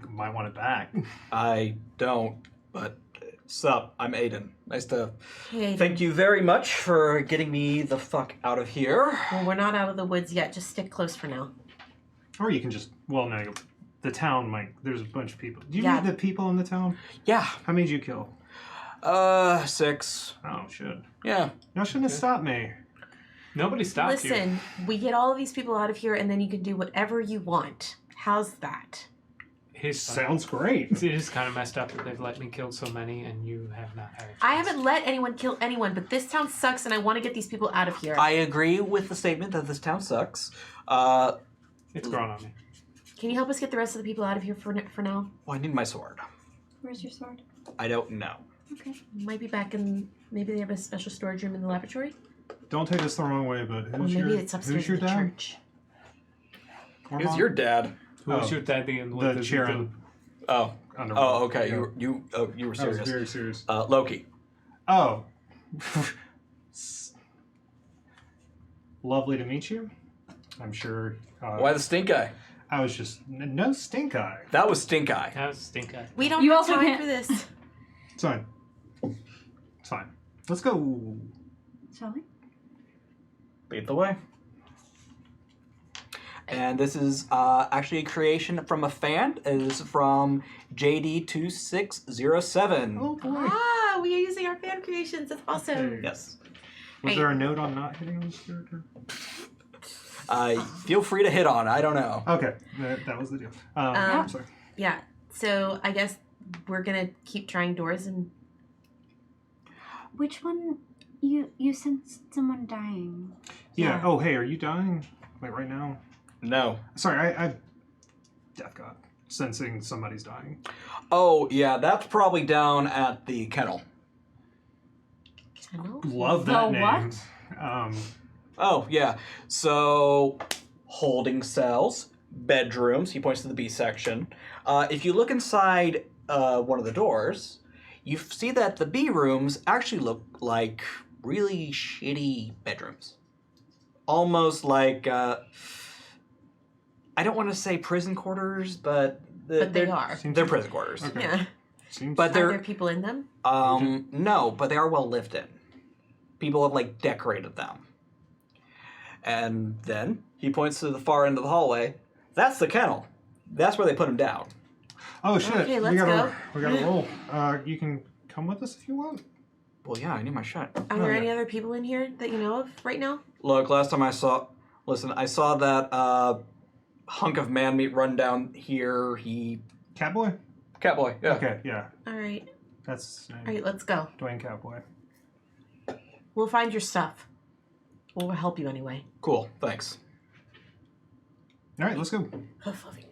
Might want it back. I don't, but sup, I'm Aiden. Nice to Hey, thank you very much for getting me the fuck out of here. well, we're not out of the woods yet. Just stick close for now. Or you can just, well, no, the town might, there's a bunch of people. Do you Yeah. need the people in the town? Yeah. How many did you kill? 6. Oh, shit. Yeah. Y'all shouldn't have stopped me. nobody stopped you. Listen, we get all of these people out of here, and then you can do whatever you want. How's that? His Sounds great. It is kind of messed up that they've let me kill so many, and you have not had. I haven't let anyone kill anyone, but this town sucks, and I want to get these people out of here. I agree with the statement that this town sucks. It's grown on me. Can you help us get the rest of the people out of here for now? Well, I need my sword. Where's your sword? I don't know. Okay. Might be back in. Maybe they have a special storage room in the laboratory, Don't take this the wrong way, but or who's maybe your, it's upstairs who's your in the dad? church. Or Who's mom? your dad? Who was Oh, your daddy and what The does he Charon. Oh. Underworld. Oh, okay. Yeah. You were I was serious. very serious. Loki. Oh. Lovely to meet you. I'm sure. Why the stink eye? I was just no stink eye. That was stink eye. That was stink eye. We don't You have also time can't- for this. It's fine. It's fine. Let's go. Shall we? Lead the way. And this is actually a creation from a fan. It is from JD2607. Oh boy. Ah, we are using our fan creations. That's awesome. Okay. Yes. Was Hey. there a note on not hitting on this character? Feel free to hit on. I don't know. Okay, that was the deal. I'm sorry. Yeah. So I guess we're gonna keep trying doors and. Which one? You sensed someone dying. Yeah. Yeah. Oh, hey, are you dying? Like right now? No. Sorry, I Death God. Sensing somebody's dying. Oh, yeah. That's probably down at the kennel. Kennel? Love The that name. what? Oh, yeah. So, holding cells, bedrooms. He points to the B section. If you look inside one of the doors, you see that the B rooms actually look like really shitty bedrooms. Almost like, I don't want to say prison quarters, but But they are. They're prison quarters. Okay. Yeah. Seems But Are they're there people in them? no, but they are well lived in. People have like decorated them. And then he points to the far end of the hallway. That's the kennel. That's where they put him down. Oh shit. Okay, we let's gotta go. we gotta roll. You can come with us if you want. Well, yeah, I need my shot. Are there Okay. any other people in here that you know of right now? Look, last time I saw that hunk of man meat run down here. Catboy? Catboy, yeah. Okay, yeah. All right. That's his name. All right, let's go. Dwayne Cowboy. We'll find your stuff. We'll help you anyway. Cool. Thanks. All right, let's go. Oh, Fluffy.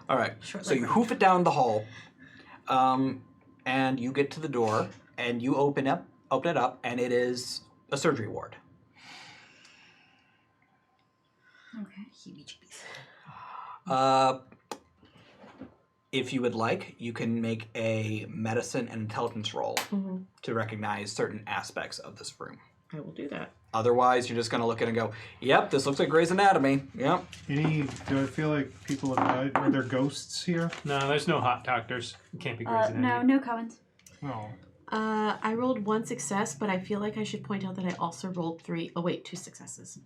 All right. Short So you leg. hoof it down the hall, and you get to the door, and you open it up, and it is a surgery ward. Okay. Heebie-jeebies. If you would like, you can make a medicine and intelligence roll Mm-hmm. to recognize certain aspects of this room. I will do that. Otherwise, you're just going to look at it and go, yep, this looks like Grey's Anatomy. Yep. Do I feel like people have died? Are there ghosts here? No, there's no hot doctors. It can't be Grey's Anatomy. No Cohens. No. I rolled 1 success, but I feel like I should point out that I also rolled 2 successes.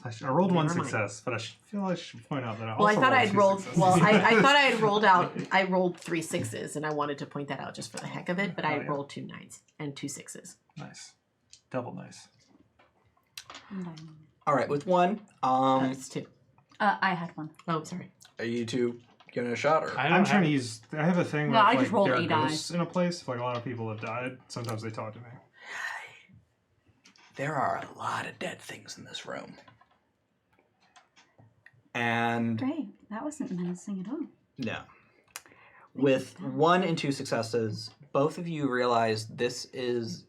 I rolled one Never mind. success, but I feel I should point out that I Well, I also thought I had two rolled. successes. Well, I thought I had rolled out. I rolled 3 6s, and I wanted to point that out just for the heck of it. But I Oh, yeah. rolled 2 9s and 2 6s. Nice. Double nice. All right, with one, That's 2. I had one. Oh, sorry. are you two giving it a shot? Or? I don't I'm trying have- to use. I have a thing No, where I if, just like, rolled there are 8 ghosts in a place. If, like, a lot of people have died, sometimes they talk to me. There are a lot of dead things in this room. And Great. That wasn't menacing at all. no. With 1 and 2 successes, both of you realize this is,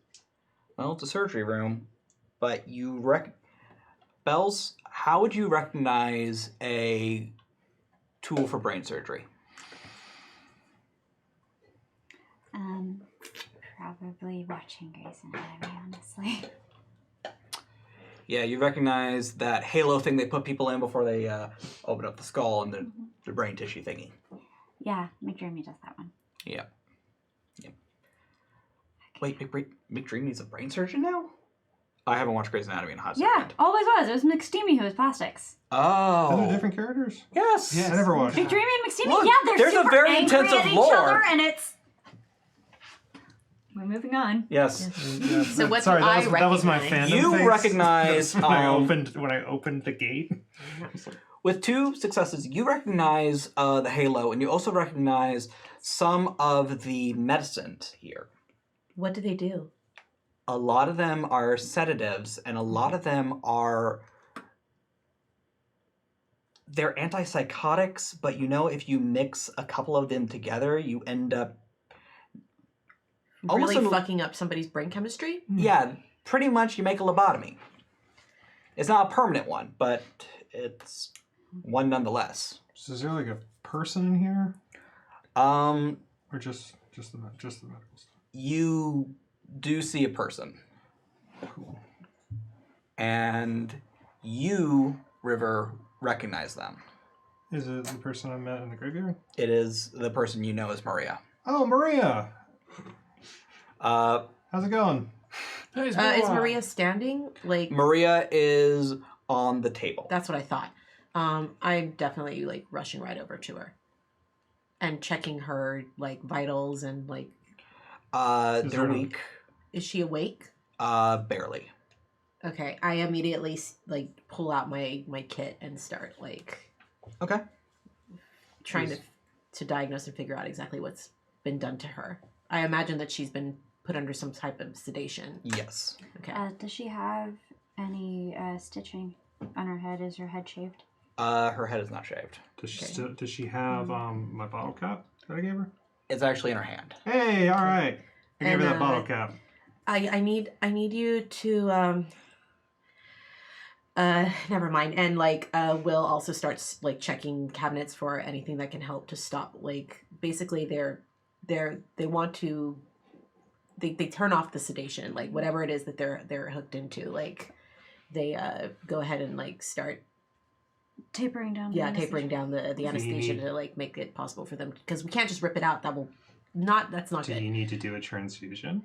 well, it's a surgery room, but you Bells, how would you recognize a tool for brain surgery? Probably watching Grey's Anatomy, honestly. Yeah, you recognize that halo thing they put people in before they open up the skull and the brain tissue thingy. Yeah, McDreamy does that one. Yeah. Yep. Wait, McDreamy's a brain surgeon now? I haven't watched Grey's Anatomy in a hot Yeah, second. always was. It was McSteamy who was plastics. Oh. Are there different characters? Yes. Yes. I never watched it. McDreamy and McSteamy, Look, yeah, they're there's a super very angry intensive at each lore. other, and it's... We're moving on. Yes. Yeah, So what sorry, do I that was my recognize? fandom You face. recognize, when I opened the gate. With 2 successes, you recognize the halo, and you also recognize some of the medicine here. What do they do? A lot of them are sedatives, and a lot of them are... They're antipsychotics, but you know if you mix a couple of them together, you end up... Almost Really a- fucking up somebody's brain chemistry? Yeah, pretty much you make a lobotomy. It's not a permanent one, but it's one nonetheless. So is there like a person in here, Um, or just the medical stuff? you do see a person. Cool. And you, River, recognize them. Is it the person I met in the graveyard? It is the person you know as Maria. Oh, Maria. Uh, How's it going? Hey, Is Maria standing? Like, Maria is on the table. that's what I thought. I'm definitely like rushing right over to her and checking her like vitals and like, Is They're there a- weak. is she awake? Barely. Okay, I immediately like pull out my kit and start like Okay. trying to diagnose and figure out exactly what's been done to her. I imagine that she's been put under some type of sedation. Yes. Okay. Does she have any stitching on her head? Is her head shaved? Her head is not shaved. Does she have my bottle cap that I gave her? It's actually in her hand. Hey, all right. I gave And, her that bottle cap. I need you to never mind. And like Will also starts like checking cabinets for anything that can help to stop like basically they want to they turn off the sedation, like whatever it is that they're hooked into, like they go ahead and like start Tapering down. tapering down the anesthesia need- to like make it possible for them, because we can't just rip it out. That's not Do good. you need to do a transfusion?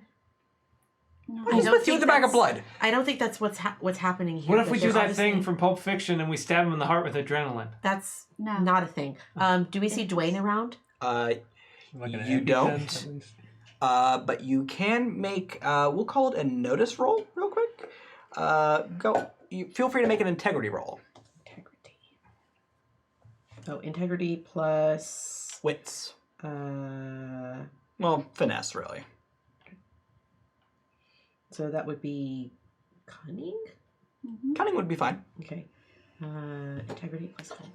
No. I What's don't with you think with the bag of that's- blood? I don't think that's what's happening here. What if but we do there's that thing obviously- from Pulp Fiction and we stab him in the heart with adrenaline? That's No. not a thing. Do we see Dwayne around? Like an You EpiPen, don't. at least? But you can make, we'll call it a notice roll real quick. Feel free to make an integrity roll. Integrity. Oh, integrity plus Wits. Well, finesse, really. So that would be cunning? Cunning would be fine. Okay. Integrity plus cunning.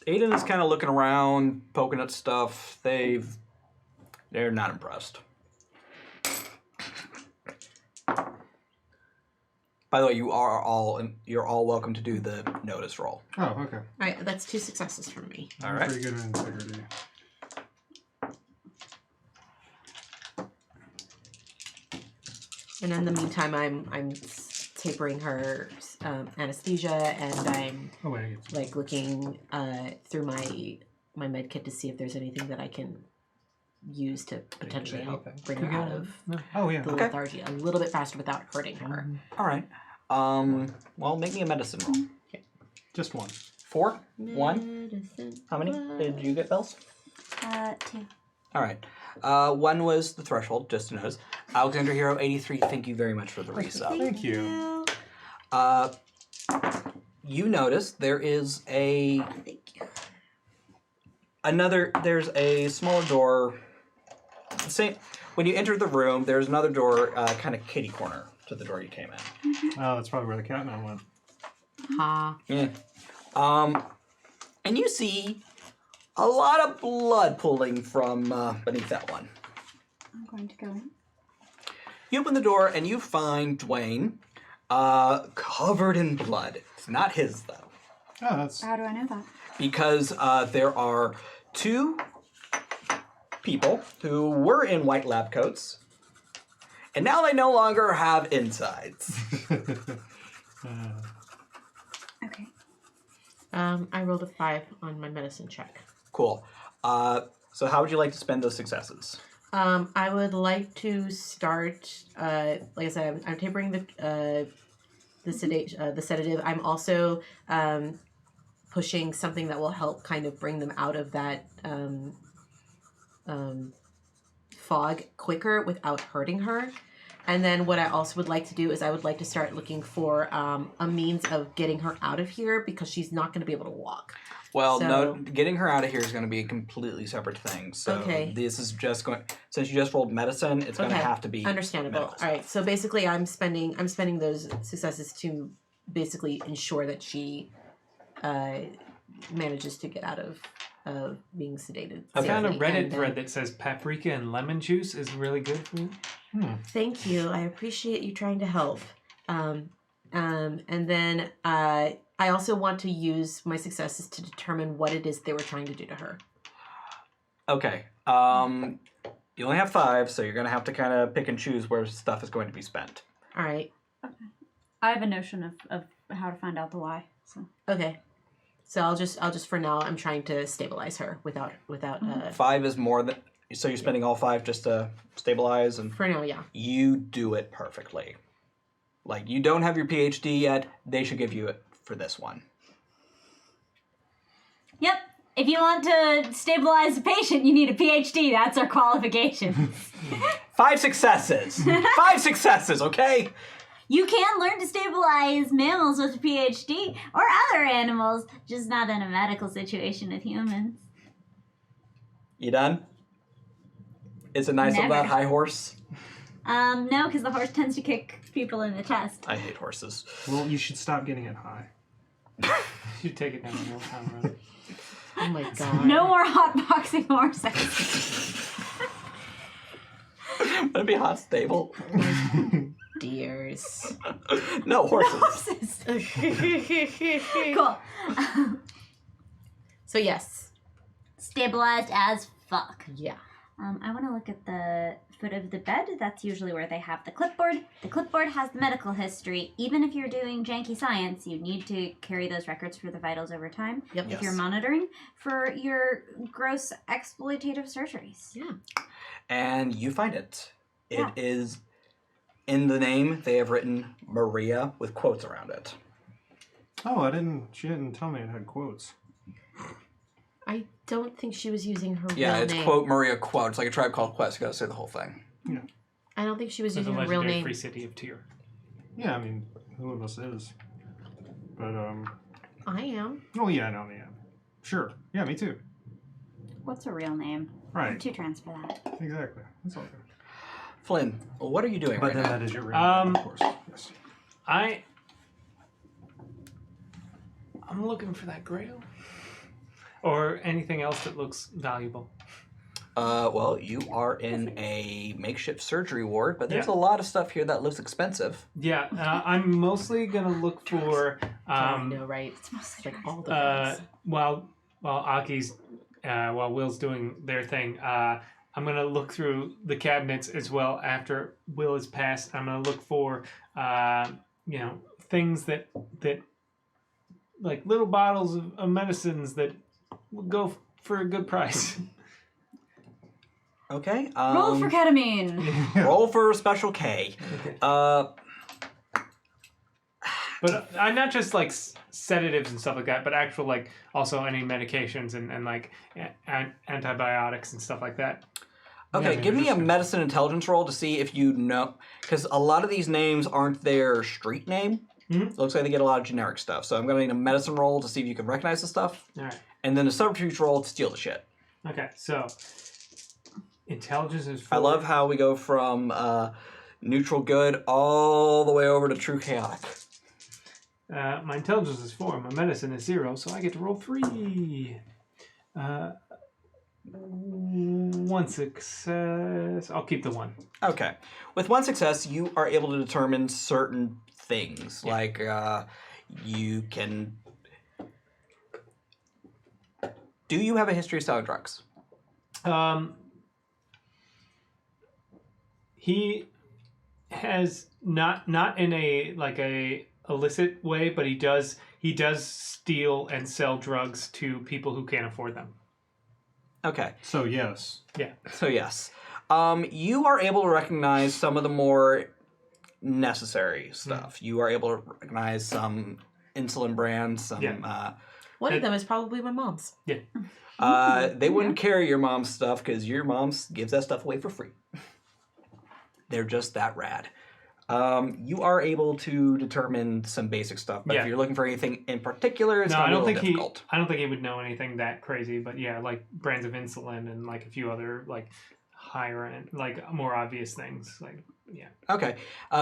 Aiden is kind of looking around, poking at stuff. They're not impressed. By the way, you're all welcome to do the notice roll. Oh, okay. All right, that's 2 successes from me. All I'm right. pretty good at integrity. And in the meantime, I'm tapering her anesthesia, and I'm Oh wait, I get like looking through my med kit to see if there's anything that I can use to potentially help bring her out of Oh yeah. the Okay. lethargy a little bit faster without hurting her. All right. Well, make me a medicine roll. Just one. 4? 1? Medicine. How many did you get, Bells? 2. All right. 1 was the threshold, just to notice. Alexander Hero 83, thank you very much for the resub. Thank you. You notice there is there's a smaller door. Same. When you enter the room, there's another door, kind of kitty corner to the door you came in. Oh, that's probably where the cat man went. Ha. Yeah. And you see a lot of blood pooling from beneath that one. I'm going to go in. You open the door and you find Dwayne covered in blood. It's not his, though. Oh, that's How do I know that? Because there are 2 people who were in white lab coats, and now they no longer have insides. Okay. I rolled a 5 on my medicine check. Cool. So how would you like to spend those successes? I would like to start. Like I said, I'm tapering the sedative. I'm also pushing something that will help kind of bring them out of that fog quicker without hurting her. And then what I also would like to do is I would like to start looking for a means of getting her out of here because she's not going to be able to walk. Well, So- no, getting her out of here is going to be a completely separate thing. So Okay. this is just going. Since you just rolled medicine, it's going to have to be understandable. medical All right, so basically, I'm spending those successes to basically ensure that she manages to get out of being sedated. I found a safely. Reddit And, thread that says paprika and lemon juice is really good for you. Thank you. I appreciate you trying to help. And then I also want to use my successes to determine what it is they were trying to do to her. Okay. You only have 5, so you're going to have to kind of pick and choose where stuff is going to be spent. All right. I have a notion of how to find out the why. So Okay. So I'll just for now I'm trying to stabilize her without 5 is more than. So you're spending all 5 just to stabilize, and for now, yeah. you do it perfectly. Like, you don't have your PhD yet. They should give you it for this one. Yep. If you want to stabilize a patient, you need a PhD. That's our qualification. 5 successes. 5 successes. Okay. You can learn to stabilize mammals with a PhD or other animals, just not in a medical situation with humans. You done? Is it nice on Never. that high horse? No, because the horse tends to kick people in the chest. I hate horses. Well, you should stop getting it high. You should take it down a little time, right? Oh my god. No more hotboxing horses. Would it be hot stable? Dears. No, horses. Cool. So yes. Stabilized as fuck. Yeah. I want to look at the foot of the bed. That's usually where they have the clipboard. The clipboard has the medical history. Even if you're doing janky science, you need to carry those records for the vitals over time. Yep. If you're monitoring for your gross exploitative surgeries. Yeah. And you find it. It Yeah. is in the name. They have written Maria with quotes around it. Oh, she didn't tell me it had quotes. I don't think she was using her Yeah, real it's name. quote Maria quote. It's like a Tribe Called Quest. You gotta say the whole thing. I don't think she was So the using her real legendary name. free city of Tyr. Yeah, I mean, who of us is? But I am. Oh yeah, no, yeah. Sure. Yeah, me too. What's a real name? I'm Right. too trans for that. Exactly. That's all good. Flynn, what are you doing But right then now? that is your real name, of course. Yes. I'm looking for that grail. Or anything else that looks valuable. Well, you are in a makeshift surgery ward, but there's Yeah. a lot of stuff here that looks expensive. Yeah, I'm mostly gonna look for I know, right? It's mostly Like drugs. all the things. while Aki's while Will's doing their thing, I'm gonna look through the cabinets as well after Will is passed. I'm gonna look for things that like little bottles of medicines that will go for a good price. Okay. Roll for ketamine. Roll for special K. Okay. But I'm not just like sedatives and stuff like that, but actual like also any medications and like antibiotics and stuff like that. okay, Yeah, give me a interesting. medicine intelligence roll to see if you know, because a lot of these names aren't their street name. Mhm. It looks like they get a lot of generic stuff. So I'm gonna need a medicine roll to see if you can recognize the stuff, All right. and then a subterfuge roll to steal the shit. Okay. So intelligence is. I 4. love how we go from neutral good all the way over to true chaotic. My intelligence is 4. My medicine is 0, so I get to roll 3. 1 success. I'll keep the 1. Okay. With one success, you are able to determine certain things. Yeah. Like, you can... Do you have a history of selling drugs? He has not in a like a illicit way, but he does steal and sell drugs to people who can't afford them. Okay. So yes. Yeah. So, yes. You are able to recognize some of the more necessary stuff. You are able to recognize some insulin brands, some... Yeah. One of them is probably my mom's. Yeah. They wouldn't carry your mom's stuff because your mom gives that stuff away for free. They're just that rad. You are able to determine some basic stuff, but Yeah. if you're looking for anything in particular, it's No, going I to be a don't little think difficult. I don't think he would know anything that crazy, but yeah, like brands of insulin and like a few other like higher end, like more obvious things. Like yeah. Okay.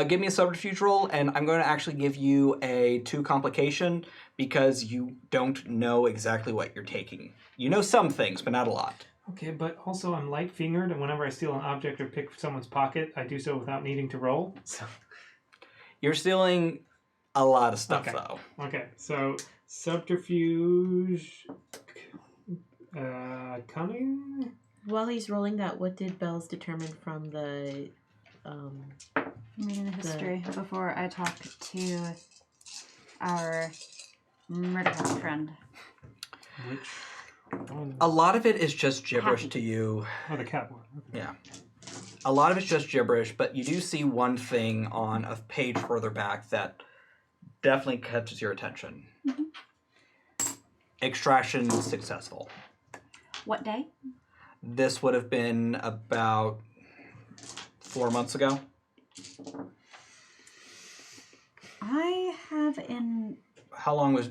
Give me a subterfuge roll, and I'm going to actually give you a 2 complication because you don't know exactly what you're taking. You know some things, but not a lot. Okay, but also I'm light fingered, and whenever I steal an object or pick someone's pocket, I do so without needing to roll. So You're stealing a lot of stuff, Okay. though. okay, so subterfuge, cunning. While he's rolling that, what did Bells determine from the Reading the history before I talk to our murder friend. Which one? A lot of it is just gibberish Happy. to you. Oh, the cat one. Okay. Yeah. A lot of it's just gibberish, but you do see one thing on a page further back that definitely catches your attention. Extraction successful. What day? This would have been about 4 months ago. I have in. How long was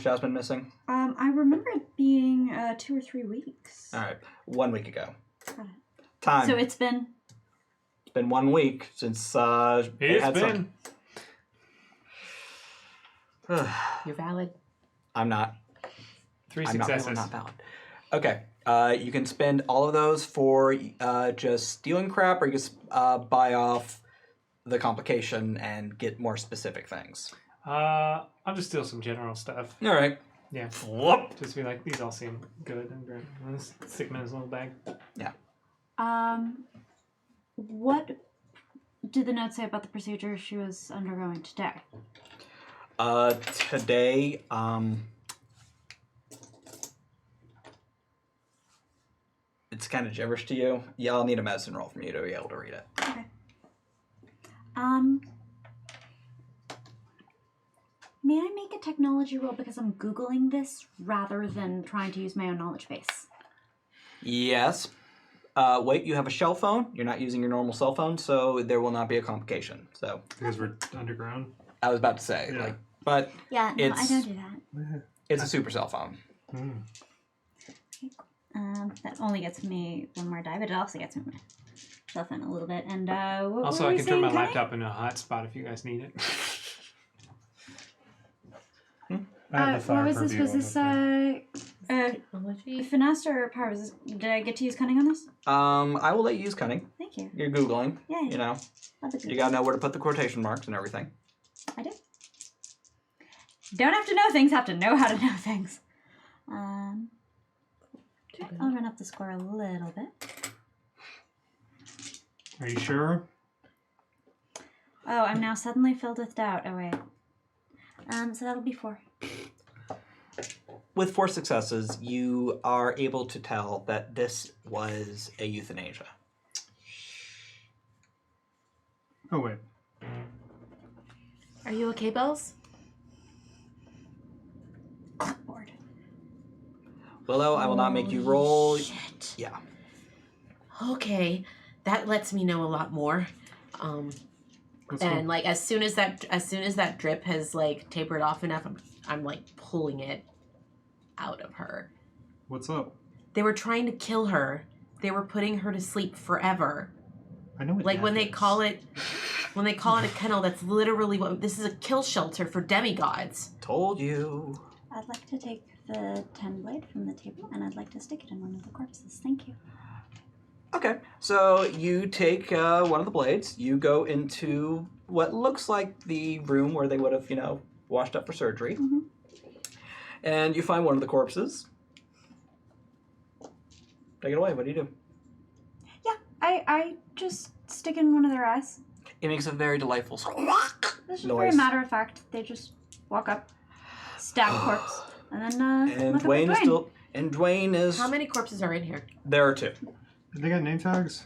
Jasmine missing? I remember it being 2 or 3 weeks. All right, 1 week ago. Got it. Time. So it's been. It's been 1 week since they It's had been. you're valid. I'm not. 3 I'm not, successes. I'm not valid. Okay. You can spend all of those for just stealing crap, or you can buy off the complication and get more specific things. I'll just steal some general stuff. All right. Yeah. Flop. Just be like, these all seem good and great. I'll just stick them in his little bag. What did the note say about the procedure she was undergoing today? Today, it's kind of gibberish to you. Yeah, I'll need a medicine roll from you to be able to read it. Okay. May I make a technology roll because I'm Googling this rather than trying to use my own knowledge base? Yes. Wait, you have a shell phone. You're not using your normal cell phone, so there will not be a complication. So Because we're underground. I was about to say, Yeah. but Yeah, no, I It's- don't do that. It's a super cell phone. That only gets me one more die, but it also gets me my cell phone a little bit. And what Also, were I we can turn my saying, Connie? laptop into a hotspot if you guys need it. I have the fire what was this? purview Was on this Technology. finesse or power? Did I get to use cunning on this? I will let you use cunning. Thank you. You're Googling. Yeah. You know, Love the you gotta know where to put the quotation marks and everything. I do. Don't have to know things, have to know how to know things. Okay, I'll run up the score a little bit. Are you sure? Oh, I'm now suddenly filled with doubt. Oh, wait. So that'll be 4. With 4 successes, you are able to tell that this was a euthanasia. Oh, wait. Are you okay, Bells? Bored. Willow, I will not make you roll. Shit. Yeah. Okay, that lets me know a lot more. Let's And go. like as soon as that drip has like tapered off enough, I'm like pulling it out of her. What's up? They were trying to kill her. They were putting her to sleep forever. I know what Like death when they is. call it a kennel, that's literally what this is, a kill shelter for demigods. Told you. I'd like to take the 10 blade from the table, and I'd like to stick it in one of the corpses. Thank you. Okay, so you take one of the blades. You go into what looks like the room where they would have, washed up for surgery. Mm-hmm. And you find one of the corpses. Take it away. What do you do? Yeah, I just stick in one of their eyes. It makes a very delightful This is noise. very matter of fact. They just walk up, stab corpse, and then And look up Dwayne at is still. And Dwayne is. How many corpses are in here? There are 2. They got name tags?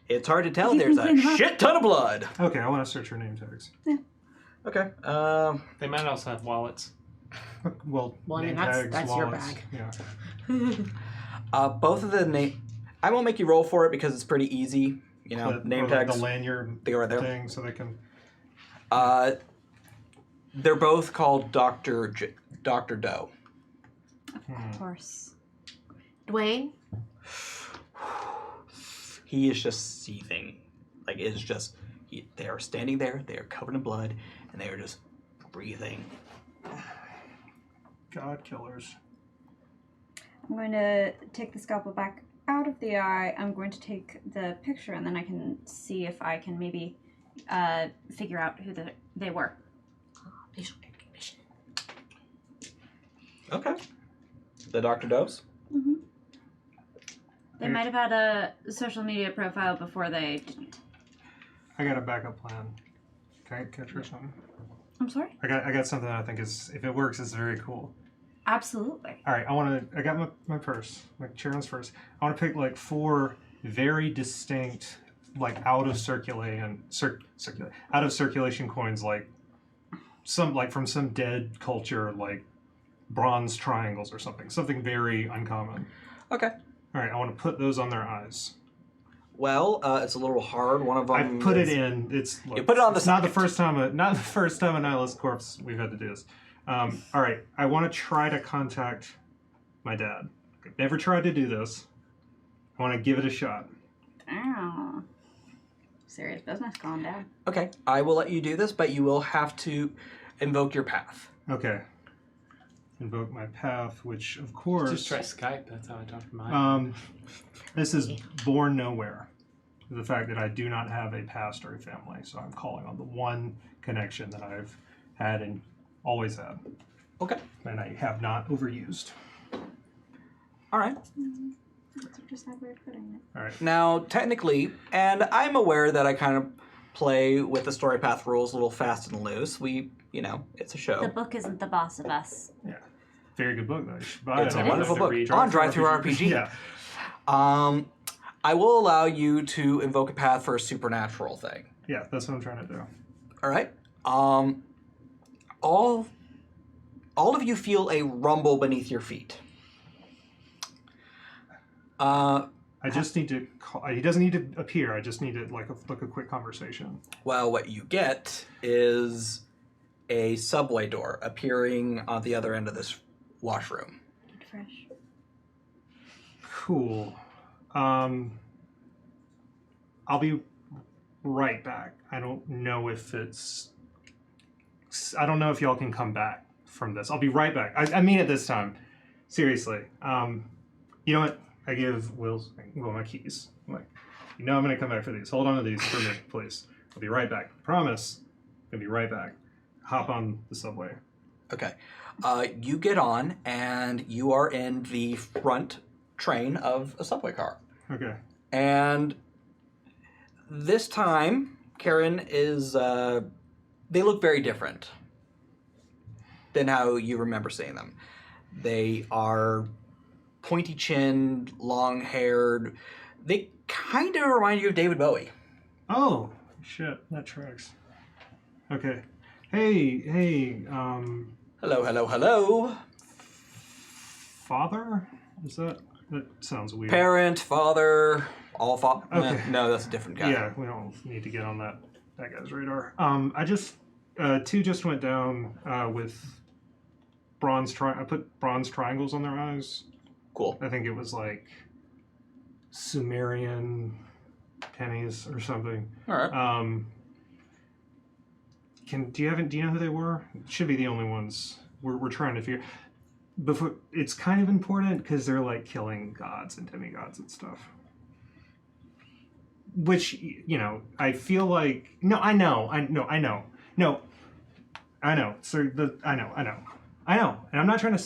It's hard to tell. You There's can clean them a up. shit ton of blood. Okay, I want to search her name tags. Okay. They might also have wallets. Well, Well, I mean, name that's- tags, that's your wallets. bag. Yeah. Both of the name. I won't make you roll for it because it's pretty easy. Name Or tags. The lanyard They go right there. thing, so they can. They're both called Dr. Doe. Of course. Dwayne, He is just seething. Like, it's just. They are standing there, they are covered in blood, and they are just breathing. God killers. I'm going to take the scalpel back out of the eye. I'm going to take the picture, and then I can see if I can maybe figure out who they were. facial recognition. Okay. The Dr. Does? Mm-hmm. They might have had a social media profile before they didn't. I got a backup plan. Can I try something? I'm sorry? I got something that I think is, if it works, it's very cool. Absolutely. All right, I got my purse, my Charon's purse. I want to pick like 4 very distinct, like out of circulation coins, like from some dead culture, like bronze triangles or something very uncommon. Okay. All right, I want to put those on their eyes. Well, it's a little hard. One of them. I put it in. It's look, You put it on the it's not the second. first time. Not the first time a nihilist corpse we've had to do this. All right, I want to try to contact my dad. I've never tried to do this. I want to give it a shot. Oh. Serious business. Calm down. Okay, I will let you do this, but you will have to invoke your path. Okay. Invoke my path, which of course. Just try Skype. That's how I talk to mine. This is born nowhere. The fact that I do not have a past or a family, so I'm calling on the one connection that I've had and always had, Okay. and I have not overused. All right. That's just how we're putting it. All right. Now, technically, and I'm aware that I kind of play with the story path rules a little fast and loose. It's a show. The book isn't the boss of us. Yeah. Very good book, though. You should buy It's it. a wonderful book Read. on Drive-Thru RPG. Yeah. I will allow you to invoke a path for a supernatural thing. Yeah, that's what I'm trying to do. All right. All of you feel a rumble beneath your feet. I just need to call. He doesn't need to appear. I just need to like a quick conversation. Well, what you get is a subway door appearing on the other end of this washroom. Fresh. Cool. I'll be right back. I don't know if y'all can come back from this. I'll be right back. I mean it this time. Seriously. You know what? I give Will my keys. I'm like, I'm gonna come back for these. Hold on to these for me, please. I'll be right back. Promise. I'm gonna be right back. Hop on the subway. Okay. You get on, and you are in the front train of a subway car. Okay. And this time, Karen is... they look very different than how you remember seeing them. They are pointy-chinned, long-haired. They kind of remind you of David Bowie. Oh, shit. That tracks. Okay. Hey, Hello. father? That sounds weird. Parent, father, all Okay. No, that's a different guy. Yeah, we don't need to get on that guy's radar. Two just went down with I put bronze triangles on their eyes. Cool. I think it was like Sumerian pennies or something. All right. Do you know who they were? Should be the only ones we're trying to figure. Before it's kind of important because they're like killing gods and demigods and stuff. Which I feel like I know. So I know, and I'm not trying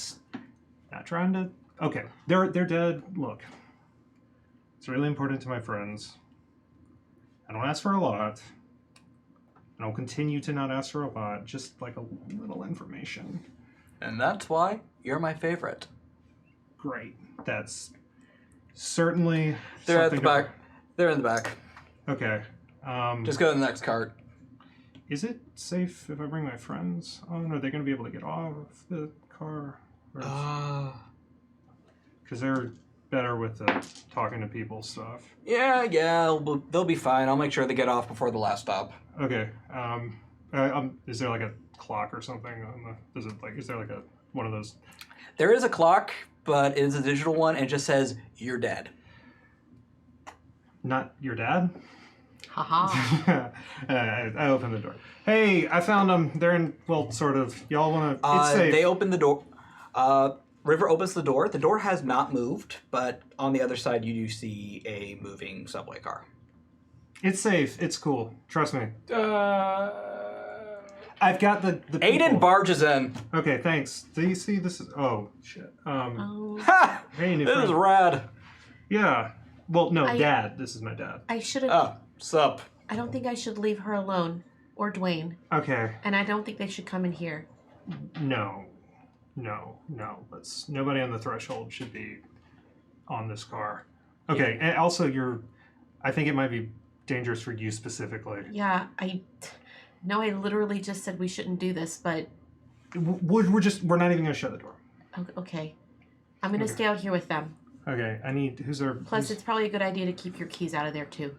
to. Okay, they're dead. Look, it's really important to my friends. I don't ask for a lot. And I'll continue to not ask for a lot, just like a little information. And that's why you're my favorite. Great. That's certainly They're at something the back. They're in the back. Okay. Just go to the next cart. Is it safe if I bring my friends on? Are they going to be able to get off the car? Because they're better with the talking to people stuff. Yeah, they'll be fine. I'll make sure they get off before the last stop. Okay. Is there like a clock or something on the? Is there like one of those? There is a clock, but it is a digital one, and it just says you're dead. Not your dad? Haha. I opened the door. Hey, I found them. They're in, well, sort of. Y'all want to... It's safe. They open the door. River opens the door. The door has not moved, but on the other side you do see a moving subway car. It's safe. It's cool. Trust me. I've got the Aiden people. barges in. Okay, thanks. Do you see this? Oh, shit. Ha! Hey, new This is friend. rad. Yeah. Well, no, Dad. This is my dad. I should have. Oh, sup. I don't think I should leave her alone or Dwayne, Okay. and I don't think they should come in here. No. Nobody on the threshold should be on this car. Okay, and also I think it might be dangerous for you specifically. Yeah, I literally just said we shouldn't do this, but We're not even gonna shut the door. okay. I'm gonna stay out here with them. Okay, who's our... Plus, it's probably a good idea to keep your keys out of there too.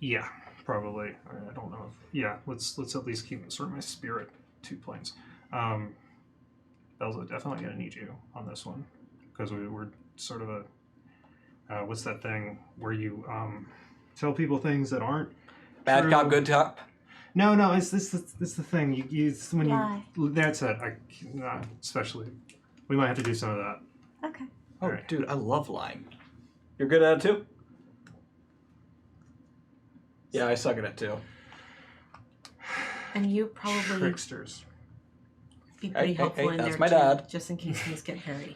Yeah, probably. I don't know. Yeah, let's at least keep sort of my spirit 2 planes. Belza, definitely gonna need you on this one because we're sort of a what's that thing where you tell people things that aren't Bad true. cop, good cop. No, it's this the thing it's when Lie. that's it. Not especially. We might have to do some of that. Okay. Oh, Right. dude, I love lying. You're good at it too? Yeah, I suck at it too. And you probably Tricksters. be pretty helpful in that's there my too, dad. just in case things get hairy.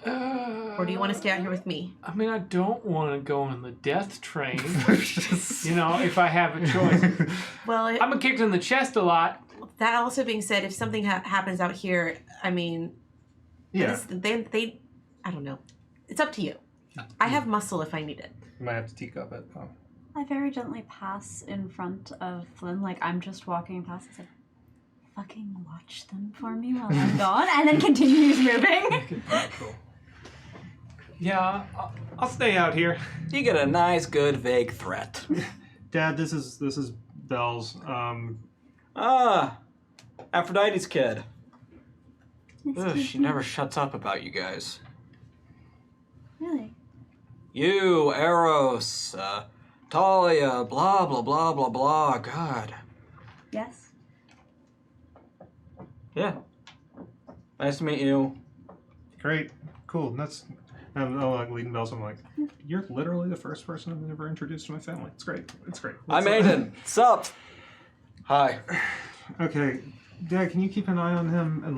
Or do you want to stay out here with me? I mean, I don't want to go on the death train. If I have a choice. Well, I'm kicked in the chest a lot. that also being said, if something happens out here, I mean, Yeah, they I don't know. It's up to you. I have muscle if I need it. you might have to teacup it. Oh. I very gently pass in front of Flynn, like I'm just walking past and say, fucking watch them for me while I'm gone, and then continues moving. Cool. Yeah, I'll stay out here. You get a nice, good, vague threat. Dad, this is Belle's. Aphrodite's kid. Nice to Ugh, she meet never shuts up about you guys. you. Really? You, Eros, Talia, blah, blah, blah, blah, blah. God. Yes. Yeah. Nice to meet you. Great. Cool. That's. I'm like leading bells. I'm like, you're literally the first person I've ever introduced to my family. It's great. It's great. I'm Aiden. Sup? Hi. Okay, Dad, can you keep an eye on him and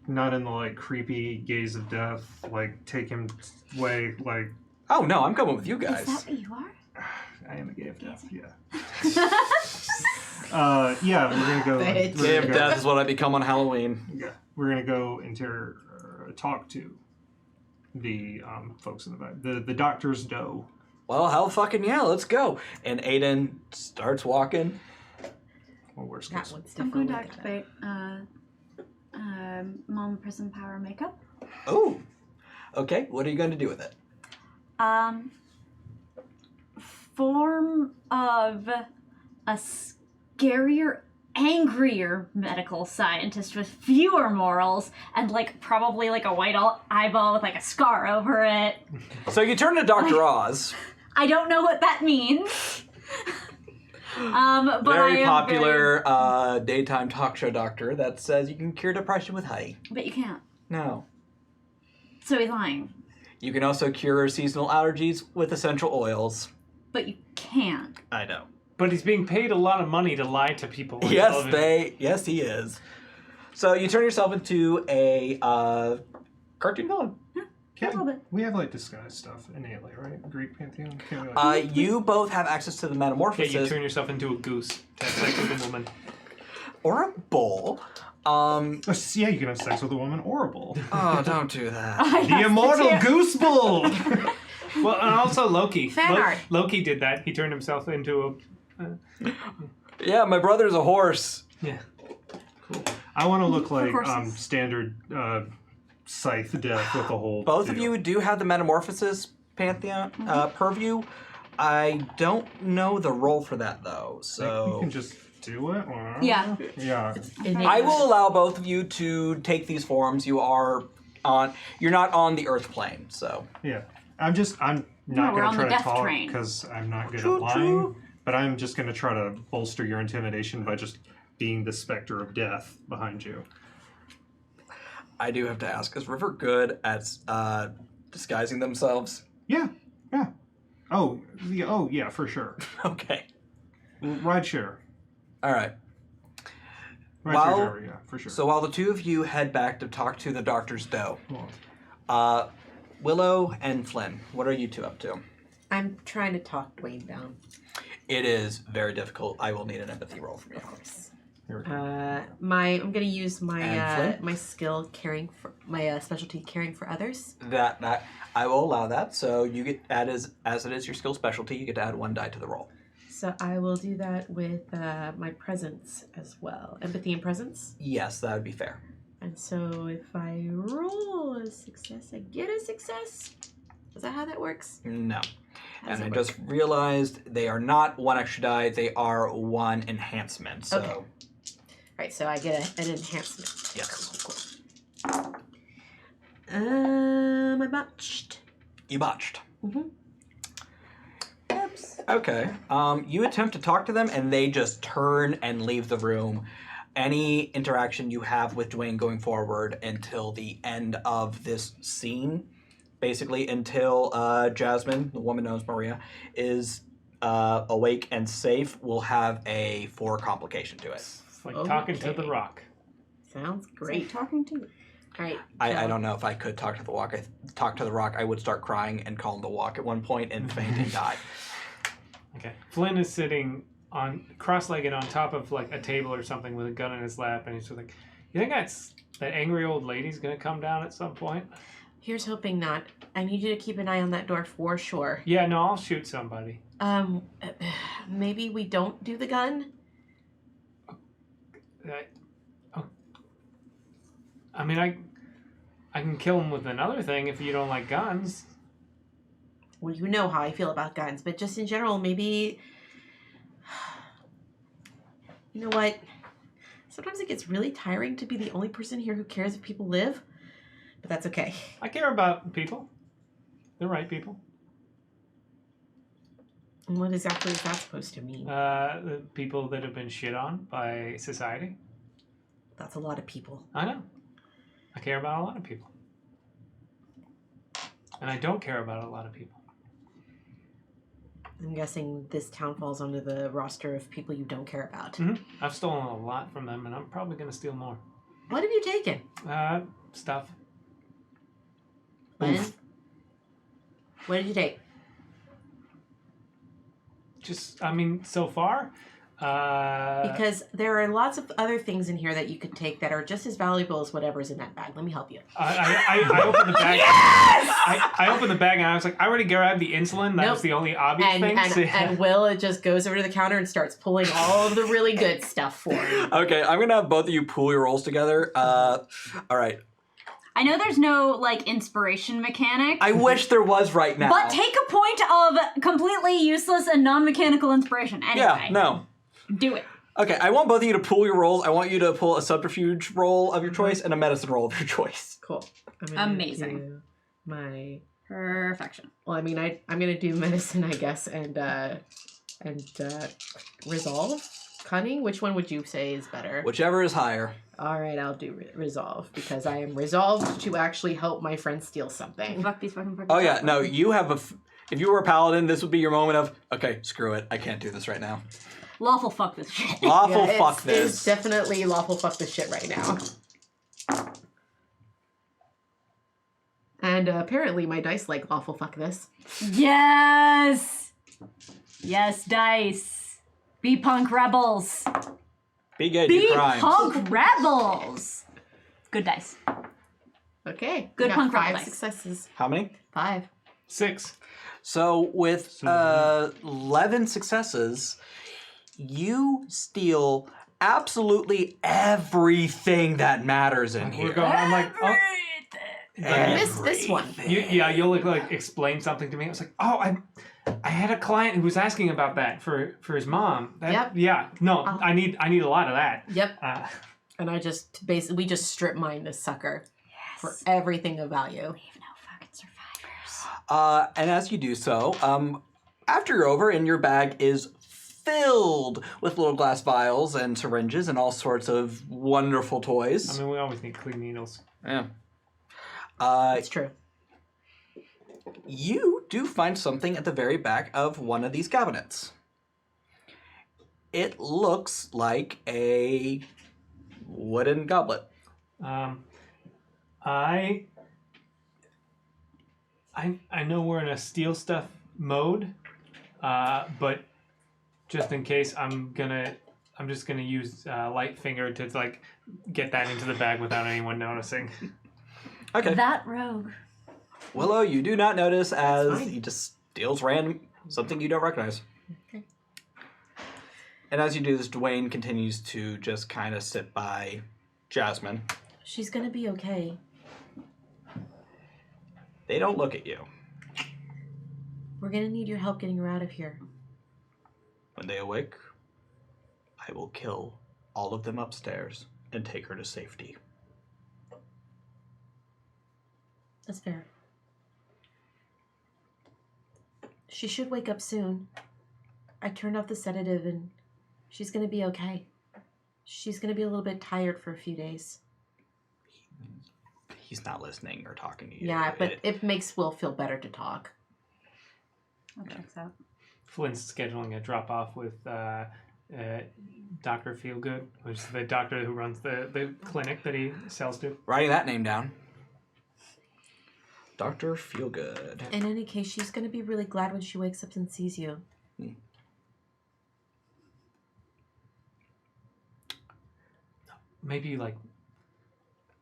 not in the like creepy gaze of death, like take him away, like. Oh, no, I'm coming with you Is guys. that what you are? I am a gay of death. Yeah. Yeah, we're gonna go. Bitch. Day of Death is what I become on Halloween. Yeah, we're gonna go into talk to the folks in the back, the doctor's doe. Well, hell fucking yeah, let's go. And Aiden starts walking. Well, worst That case. one's I'm going to different. activate Mom Prison Power Makeup. Oh. Okay, what are you going to do with it? Form of a scarier, angrier medical scientist with fewer morals and probably a white eyeball with a scar over it. So you turn to Dr. Oz. I don't know what that means. But Very I am popular daytime talk show doctor that says you can cure depression with honey. But you can't. No. So he's lying. You can also cure seasonal allergies with essential oils. But you can't. I know. But he's being paid a lot of money to lie to people. On television. Yes, he is. So you turn yourself into a cartoon villain. A little bit. We have disguise stuff innately, right? Greek Pantheon. Can't we, You both have access to the Yeah, metamorphosis. you turn yourself into a goose to have sex with a woman. Or a bull. yeah, you can have sex with a woman or a bull. Oh, don't do that. The immortal goose bull. Well, and also Loki. Fan art. Loki did that. He turned himself into Yeah, my brother's a horse. yeah. I want to look like horses. standard scythe death with the whole. Both of deal. you do have the metamorphosis Pantheon purview. I don't know the role for that though, You so can just do it. Or... Yeah. Yeah. I will allow both of you to take these forms. You're not on the Earth plane, so Yeah. I'm No, not we're going on to the try to death talk train. because I'm not good Choo at lying. choo. But I'm just going to try to bolster your intimidation by just being the specter of death behind you. I do have to ask: is River good at disguising themselves? Yeah. Oh yeah, for sure. Okay, Ride share. all right. Ride While- share driver, yeah, for sure. So while the two of you head back to talk to the doctor's doe, Hold on. Willow and Flynn, what are you two up to? I'm trying to talk Dwayne down. It is very difficult. I will need an empathy roll from you. Here we go. I'm gonna use And my Flynn? my skill caring for my specialty caring for others. That I will allow that. So you get as it is your skill specialty, you get to add 1 die to the roll. So I will do that with my presence as well, empathy and presence. Yes, that would be fair. And so if I roll a success, I get a success. Is that how that works? No. How does And I it work? just realized they are not 1 extra die, they are 1 enhancement. So Okay. Right, so I get an enhancement. yes. I botched. You botched. Oops. Okay. You attempt to talk to them and they just turn and leave the room. Any interaction you have with Dwayne going forward until the end of this scene, basically until Jasmine, the woman known as Maria, is awake and safe, will have a 4 complication to it. It's like talking to the Okay. rock. Sounds Great great. talking to you. All right. I don't know if I could talk to the rock. Talk to the rock, I would start crying and call him the walk at one point and faint and die. Okay. Flynn is sitting on cross-legged on top of a table or something with a gun in his lap, and he's just like, "You think that angry old lady's gonna come down at some point?" Here's hoping not. I need you to keep an eye on that door for sure. Yeah, no, I'll shoot somebody. Maybe we don't do the gun. I mean, I can kill him with another thing if you don't like guns. Well, you know how I feel about guns, but just in general, maybe. You know what? Sometimes it gets really tiring to be the only person here who cares if people live, but that's okay. I care about people. The right people. And what exactly is that supposed to mean? The people that have been shit on by society. That's a lot of people. I know. I care about a lot of people. And I don't care about a lot of people. I'm guessing this town falls under the roster of people you don't care about. Mm-hmm. I've stolen a lot from them, and I'm probably going to steal more. What have you taken? Stuff. When? What did you take? Just, I mean, so far. Because there are lots of other things in here that you could take that are just as valuable as whatever's in that bag. Let me help you. I opened the bag. Yes! I opened the bag and I was like, I already grabbed the insulin. That was the only obvious thing. And Will it just goes over to the counter and starts pulling all of the really good stuff for you. Okay, I'm gonna have both of you pool your rolls together. All right. I know there's no, like, inspiration mechanic. I wish there was right now. But take a point of completely useless and non-mechanical inspiration. Anyway. Yeah, no. Do it. Okay, I want both of you to pool your rolls. I want you to pull a subterfuge roll of your choice and a medicine roll of your choice. Cool. I'm gonna Amazing. do my Perfection. well, I mean, I'm gonna do medicine, I guess, and resolve, cunning. Which one would you say is better? Whichever is higher. All right, I'll do resolve because I am resolved to actually help my friend steal something. Fuck these fucking Oh yeah, no, you have if you were a paladin, this would be your moment of, okay, screw it, I can't do this right now. Lawful fuck this shit. Lawful Yeah, fuck It's this. definitely lawful fuck this shit right now. And apparently my dice like lawful fuck this. Yes! Yes, dice. Be punk rebels. Be good, Be you crime. punk rebels. Good dice. Okay. Good we got punk rock 5 dice. successes. How many? 5. 6. So with 11 successes, you steal absolutely everything that matters in here. We're going. I'm like, oh, This one. you'll like explain something to me. I was like, oh, I had a client who was asking about that for his mom. Yep. Yeah. No, I need a lot of that. Yep. Uh, And I just we just strip mine this sucker for everything of value. Leave no fucking survivors. And as you do so, after you're over and your bag is filled with little glass vials and syringes and all sorts of wonderful toys. I mean, we always need clean needles. Yeah. It's true. You do find something at the very back of one of these cabinets. It looks like a wooden goblet. I know we're in a steal stuff mode, but just in case, I'm just gonna use light finger to like get that into the bag without anyone noticing. Okay. That rogue. Willow, you do not notice as fine. he just steals random something you don't recognize. Okay. And as you do this, Dwayne continues to just kind of sit by Jasmine. She's gonna be okay. They don't look at you. We're gonna need your help getting her out of here. When they awake, I will kill all of them upstairs and take her to safety. That's fair. She should wake up soon. I turned off the sedative and she's gonna be okay. She's gonna be a little bit tired for a few days. He's not listening or talking to you. Yeah, but it makes Will feel better to talk. That checks out. Flynn's scheduling a drop off with Dr. Feelgood, which is the doctor who runs the clinic that he sells to. Writing that name down. Dr. Feelgood. In any case, she's gonna be really glad when she wakes up and sees you. Maybe like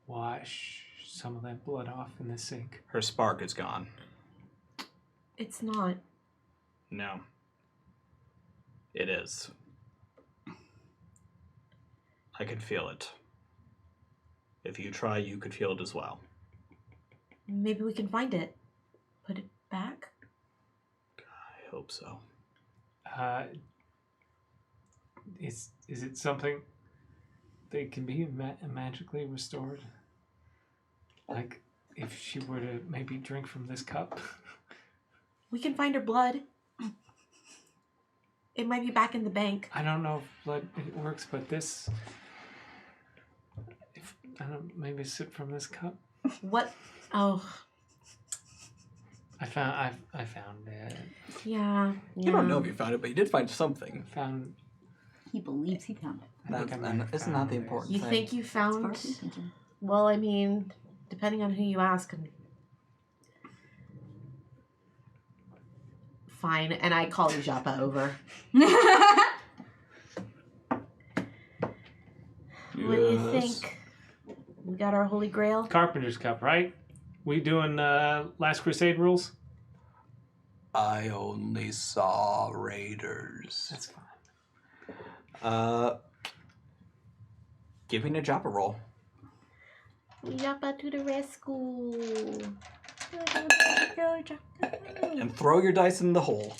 wash some of that blood off in the sink. Her spark is gone. It's not. No. It is. I can feel it. If you try, you could feel it as well. Maybe we can find it. Put it back? I hope so. Is it something? they can be magically restored? Like, if she were to maybe drink from this cup? We can find her blood. It might be back in the bank. I don't know if blood it works, but this... If I don't maybe sip from this cup? What? Oh, I found it. yeah. You don't know if you found it, but you did find something. Found... He believes he found it. I think I might have Isn't that found the this. important You thing? think you As far found? as he's concerned. Well, I mean, depending on who you ask. Fine, and I call Japa over. What do you Yes. think? We got our holy grail? Carpenter's cup, right? We doing Last Crusade rules? I only saw raiders. That's fine. Give me a Japa roll. Japa to the rescue. And throw your dice in the hole.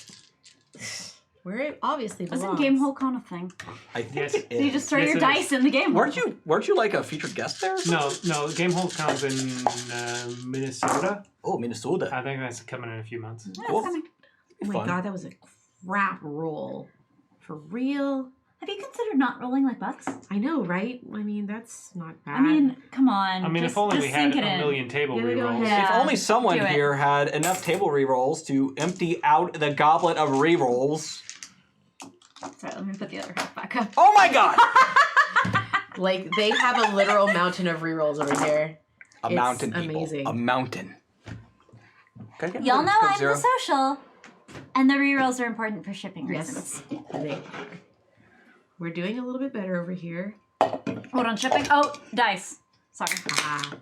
Where it obviously belongs. Isn't game hole con a thing? I think Yes. it So you is. just throw Yes, your it dice in the game hole. Weren't you like a featured guest there? No, Game Hole comes in Minnesota. Oh, Minnesota. I think that's coming in a few months. Yeah, Cool. it's coming. Oh my Fun. god, that was a crap roll. For real? Have you considered not rolling like butts? I know, right? I mean, that's not bad. I mean, come on. I mean, just, if only just we had sink a it in. million table Here we go rerolls. ahead. If only someone do it. here had enough table rerolls to empty out the goblet of rerolls. Sorry, let me put the other half back up. Oh my god! like, they have a literal mountain of rerolls over here. A It's mountain, people. amazing. A mountain. Y'all know I'm the social, and the rerolls are important for shipping reasons. Yes, they are. We're doing a little bit better over here. Hold on, shipping. Oh, dice. Sorry. Ah,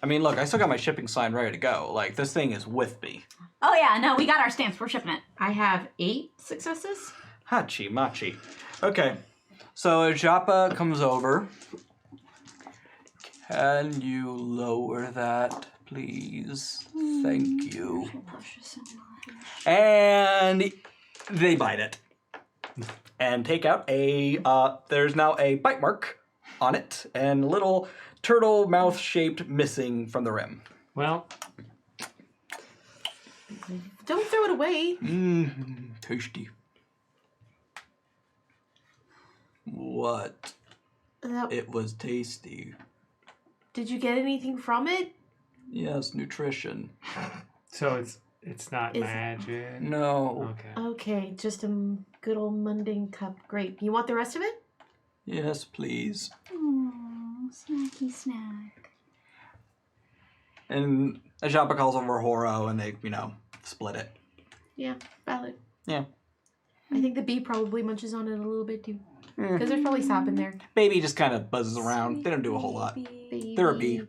I mean, look, I still got my shipping sign ready to go. Like, this thing is with me. Oh yeah, no, we got our stamps. We're shipping it. I have 8 successes. Hachi machi. Okay. So Japa comes over. Can you lower that, please? Thank you. And they bite it. And take out a, there's now a bite mark on it, and a little turtle mouth shaped missing from the rim. Well, Don't throw it away. Mmm, tasty. What? It was tasty. Did you get anything from it? Yes, nutrition. so it's not Is- magic. No. Okay. Okay, just a good old mundane cup. Great. You want the rest of it? Yes, please. Oh, snacky snack. And Ajapa calls over Horo, and they, split it. Yeah, valid. Yeah. I think the bee probably munches on it a little bit too. Because there's probably sap in there. Baby just kind of buzzes around. They don't do a whole lot. Baby. They're a bee.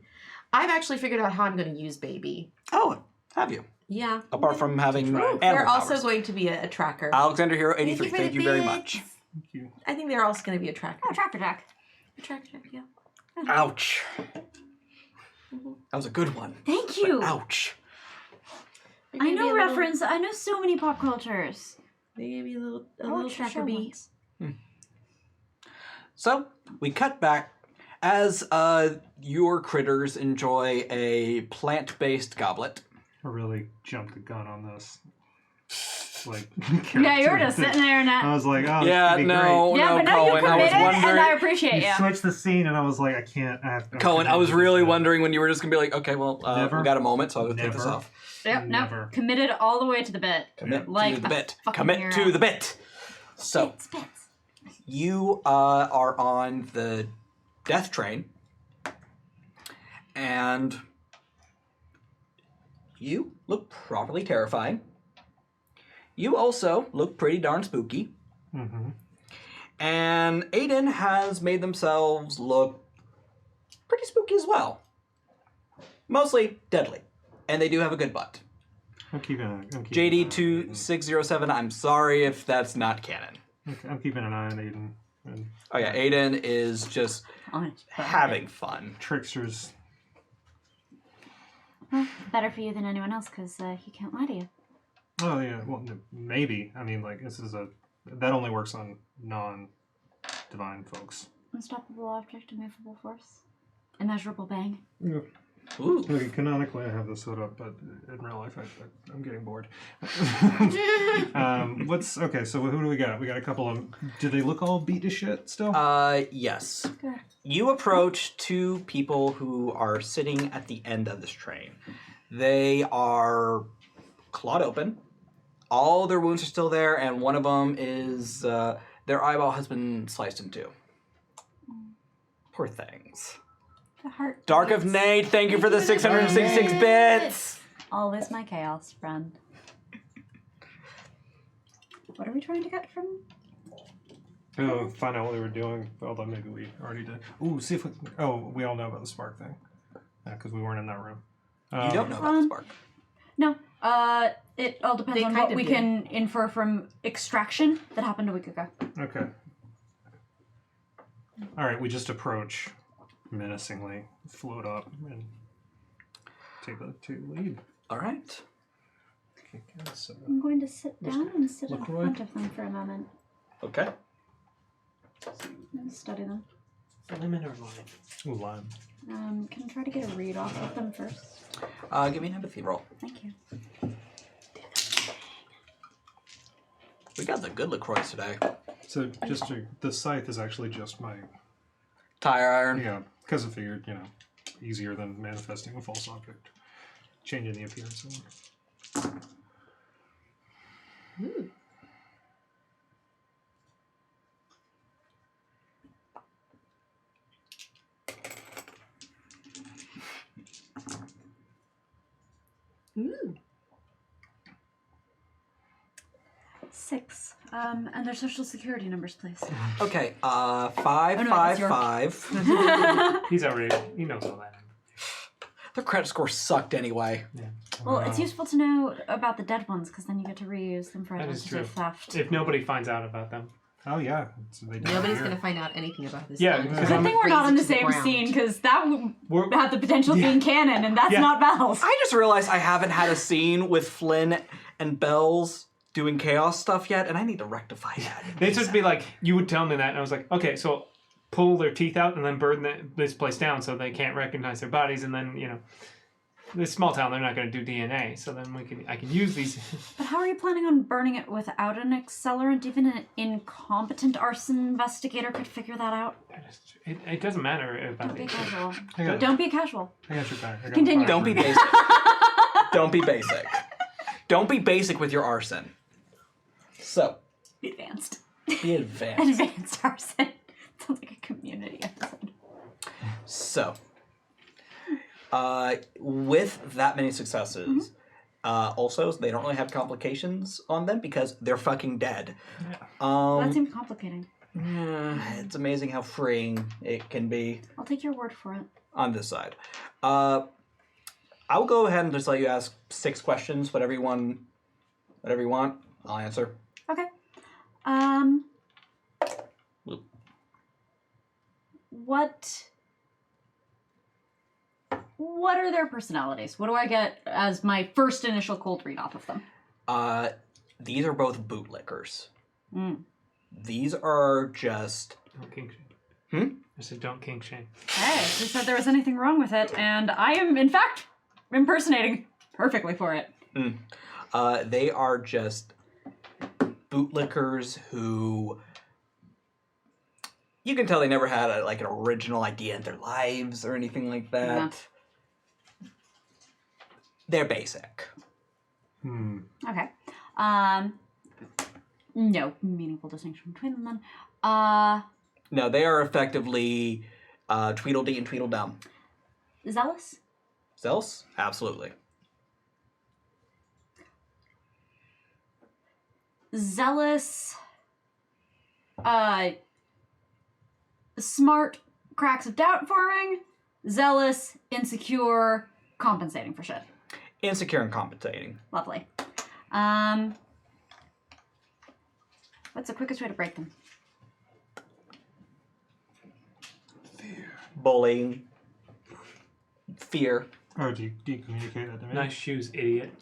I've actually figured out how I'm going to use baby. Oh, have you? Yeah. Apart from having animal They're also powers. going to be a tracker. Alexander Hero 83, for the thank you very bits. much. Thank you. I think they're also going to be a tracker. Oh, Tractor Jack. A tracker, yeah. Ouch. That was a good one. Thank you. Ouch. They I gave me know a little- reference. I know so many pop cultures. They gave me a little Oh, tracker sure bee. ones. So, we cut back as your critters enjoy a plant-based goblet. I really jumped the gun on this. Like, Yeah, you were just character. sitting there and I was like, oh, this Yeah, could be no, yeah, no, but now you Cohen. I was committed, and I wondering. appreciate great. you. You switched the scene, and I was like, I can't. Cohen, I was couldn't really do that. wondering when you were just gonna be like, okay, well, Never. we got a moment, so I'll take this Never. off. Yep, Never. nope. Committed all the way to the bit. Commit Like to the a bit. fucking Commit hero. to the bit. So, Spits. you are on the death train, and you look properly terrifying. You also look pretty darn spooky. Mm-hmm. And Aiden has made themselves look pretty spooky as well. Mostly deadly. And they do have a good butt. I'm keeping an eye on JD2607, I'm sorry if that's not canon. Aiden. I'm keeping an eye on Aiden. And Oh yeah, Aiden is just having fun. tricksters. Well, better for you than anyone else, because he can't lie to you. Oh yeah, well maybe. I mean, like this is that only works on non-divine folks. Unstoppable object, immovable force. Immeasurable bang. Yeah. Ooh. Okay, canonically, I have this set up, but in real life, I'm getting bored. Okay, so who do we got? We got a couple of... Do they look all beat to shit still? Yes. Good. You approach two people who are sitting at the end of this train. They are clawed open. All their wounds are still there, and one of them is... their eyeball has been sliced in two. Poor things. The heart. Dark of beats. Nate, thank you for the 666 bits! Always my chaos friend. What are we trying to get from? Oh, find out what they were doing. Although maybe we already did. Ooh, see if we... Oh, we all know about the spark thing. Yeah, because we weren't in that room. You don't know about the spark. No. It all depends They on kind what of we did. can infer from extraction that happened a week ago. Okay. Alright, we just approach menacingly, float up, and take the lead. All right. Okay, so, I'm going to sit down and sit in LaCroix? front of them for a moment Okay. and study them. Lemon or lime? ooh, lime. Can try to get a read off of them first. Give me an empathy roll. Thank you. We got the good LaCroix today. So the scythe is actually just my... Tire iron. Yeah, because I figured, easier than manifesting a false object. Changing the appearance of one. Ooh. 6. And their social security numbers, please. Okay, 5, Oh, no, 5, that's yours. 5. He's already, he knows all that. Their credit score sucked anyway. Well, it's useful to know about the dead ones, because then you get to reuse them for That is identity true. theft. If nobody finds out about them. Oh, yeah. So they Nobody's going to find out anything about this. Yeah, one. because Good I'm thing we're not on the Raise it to same ground. scene, because that We're, had the potential of being canon, and that's Yeah. not Bells. I just realized I haven't had a scene with Flynn and Bells doing chaos stuff yet, and I need to rectify that. they'd just be like, you would tell me that, and I was like, okay, so pull their teeth out and then burn this place down so they can't recognize their bodies, and then, this small town, they're not going to do DNA, so then I can use these. But how are you planning on burning it without an accelerant? Even an incompetent arson investigator could figure that out. It doesn't matter about Don't be the... casual. I got, Don't be casual. I got your back. I got Continue. the Don't be fire. basic. Don't be basic. Don't be basic with your arson. So, Be advanced. be advanced. Advanced arson. Sounds like a community episode. So, with that many successes, also, they don't really have complications on them because they're fucking dead. That seems complicating. It's amazing how freeing it can be I'll take your word for it. on this side. I will go ahead and just let you ask 6 questions, whatever you want. I'll answer. Okay. Whoop. What are their personalities? What do I get as my first initial cold read off of them? These are both bootlickers. Mm. These are just... Don't kink shame. I said don't kink shame. Hey, who said there was anything wrong with it? And I am, in fact, impersonating perfectly for it. They are just bootlickers who... You can tell they never had an original idea in their lives or anything like that. Yeah. They're basic. Okay. No meaningful distinction between them then. No, they are effectively Tweedledee and Tweedledum. Zealous? Zealous? Absolutely. Zealous, smart, cracks of doubt forming. Zealous, insecure, compensating for shit. Insecure and compensating. Lovely. What's the quickest way to break them? Bullying. Fear. Oh, do you communicate that to me? Nice shoes, idiot.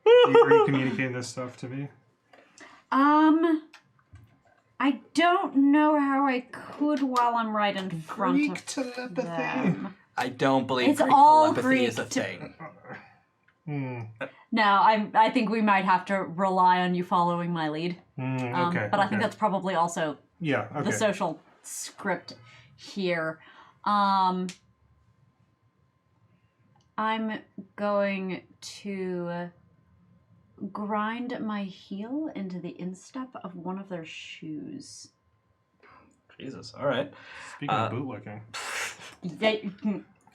Are you communicating this stuff to me? I don't know how I could while I'm right in front Greek of telepathy. them. I don't believe It's Greek all telepathy Greek is a thing. No, I think we might have to rely on you following my lead. Okay. But I think that's probably also yeah. Okay. the social script here. I'm going to grind my heel into the instep of one of their shoes. Jesus. All right. Speaking of bootlicking.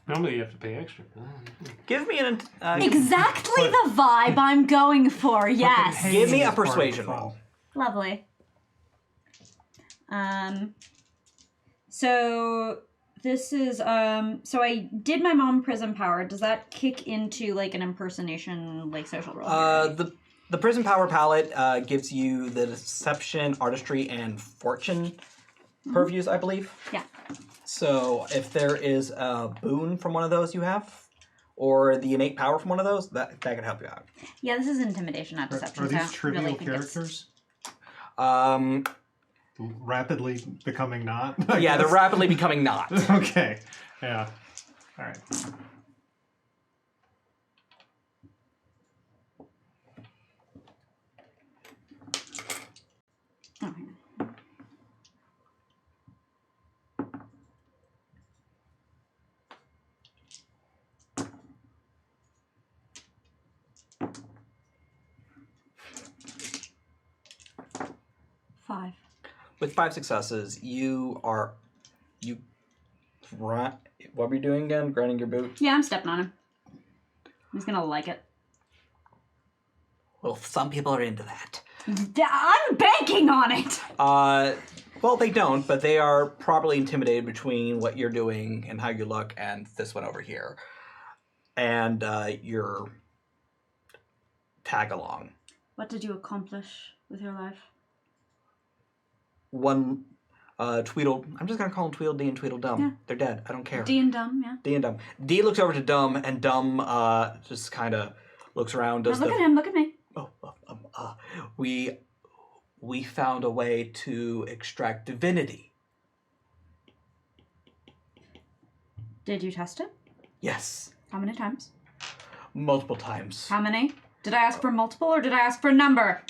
Normally you have to pay extra. Give me an. Exactly the vibe I'm going for, yes. Give me a Is part of the persuasion fun. roll. Lovely. So this is so I did my mom prison power. Does that kick into like an impersonation like social role? The prison power palette gives you the deception, artistry, and fortune purviews, I believe. Yeah. So if there is a boon from one of those you have, or the innate power from one of those, that could help you out. Yeah, this is intimidation, not deception. Are so I these don't trivial really think it's- characters? Rapidly becoming not? Yeah, they're rapidly becoming not. Okay. Yeah. All right. Oh, hang on. Five. With 5 successes, what were you doing again? Grinding your boot? Yeah, I'm stepping on him. He's gonna like it. Well, some people are into that. I'm banking on it! Well, they don't, but they are properly intimidated between what you're doing and how you look and this one over here. And your tag along. What did you accomplish with your life? One, Tweedle, I'm just going to call them Tweedledee and Tweedledum. Yeah. They're dead. I don't care. D and dumb, yeah. D and Dumb. D looks over to Dumb, and Dumb just kind of looks around. Now Does look at him, look at me. We found a way to extract divinity. Did you test it? Yes. How many times? Multiple times. How many? Did I ask for multiple or did I ask for a number?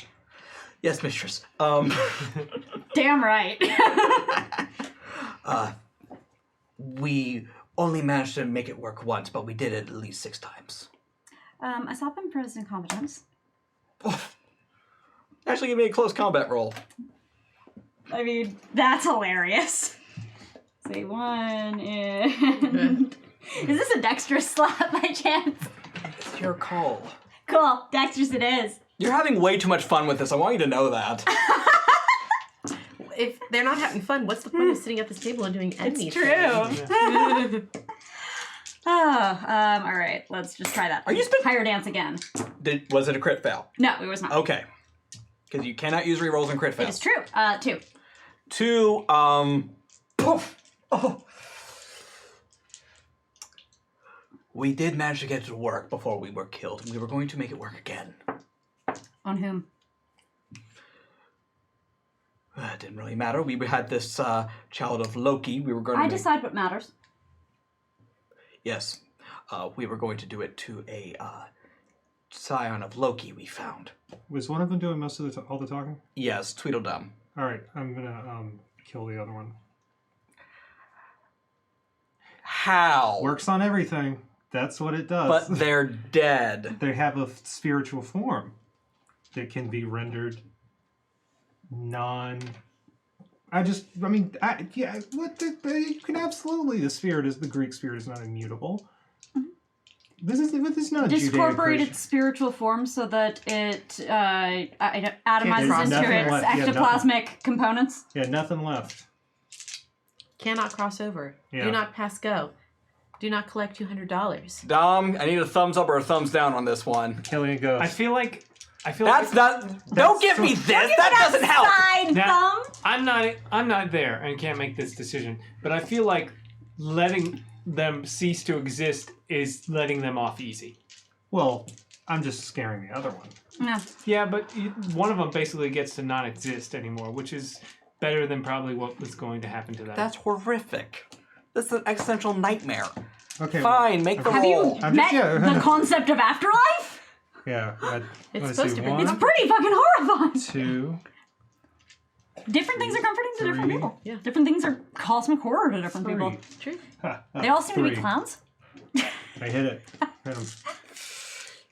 Yes, mistress. Damn right. We only managed to make it work once, but we did it at least 6 times. I saw him for his incompetence. Actually, give me a close combat roll. I mean, that's hilarious. Say one and... Is this a dexterous slap by chance? It's your call. Cool, dexterous it is. You're having way too much fun with this. I want you to know that. If they're not having fun, what's the point of sitting at this table and doing anything? It's true. All right, let's just try that. Are you higher dance again? Was it a crit fail? No, it was not. Okay. Because you cannot use rerolls and crit It fails. is true. 2. 2, poof. Oh. We did manage to get it to work before we were killed, and we were going to make it work again. On whom? It didn't really matter. We had this child of Loki. We were going to decide what matters. Yes. We were going to do it to a Scion of Loki we found. Was one of them doing most of all the talking? Yes, Tweedledum. All right, I'm gonna kill the other one. How? Works on everything. That's what it does. But they're dead. They have a spiritual form that can be rendered non. You can absolutely. The Greek spirit is not immutable. This is not Discorporate its Judeo-Christian. spiritual form so that it There's atomizes into nothing its left. Yeah, ectoplasmic components. Yeah, nothing left. Cannot cross over. Yeah. Do not pass go. Do not collect $200. Dom, I need a thumbs up or a thumbs down on this one. Killing a ghost. I feel like That's not. Don't give me this. That doesn't help. Side Now, thumb. I'm not there and can't make this decision, but I feel like letting them cease to exist is letting them off easy. Well, I'm just scaring the other one. No. Yeah, but one of them basically gets to not exist anymore, which is better than probably what was going to happen to them. That's horrific. This is an existential nightmare. Okay. Fine, make the Have you roll. met the concept of afterlife? Yeah. It's let's supposed see, to be. one, It's pretty fucking horrifying. 2. Different things are comforting to different 3. people. Yeah. Different things are cosmic horror to different people. 3. True. They all seem to be 3. clowns. I hit it. Hit him.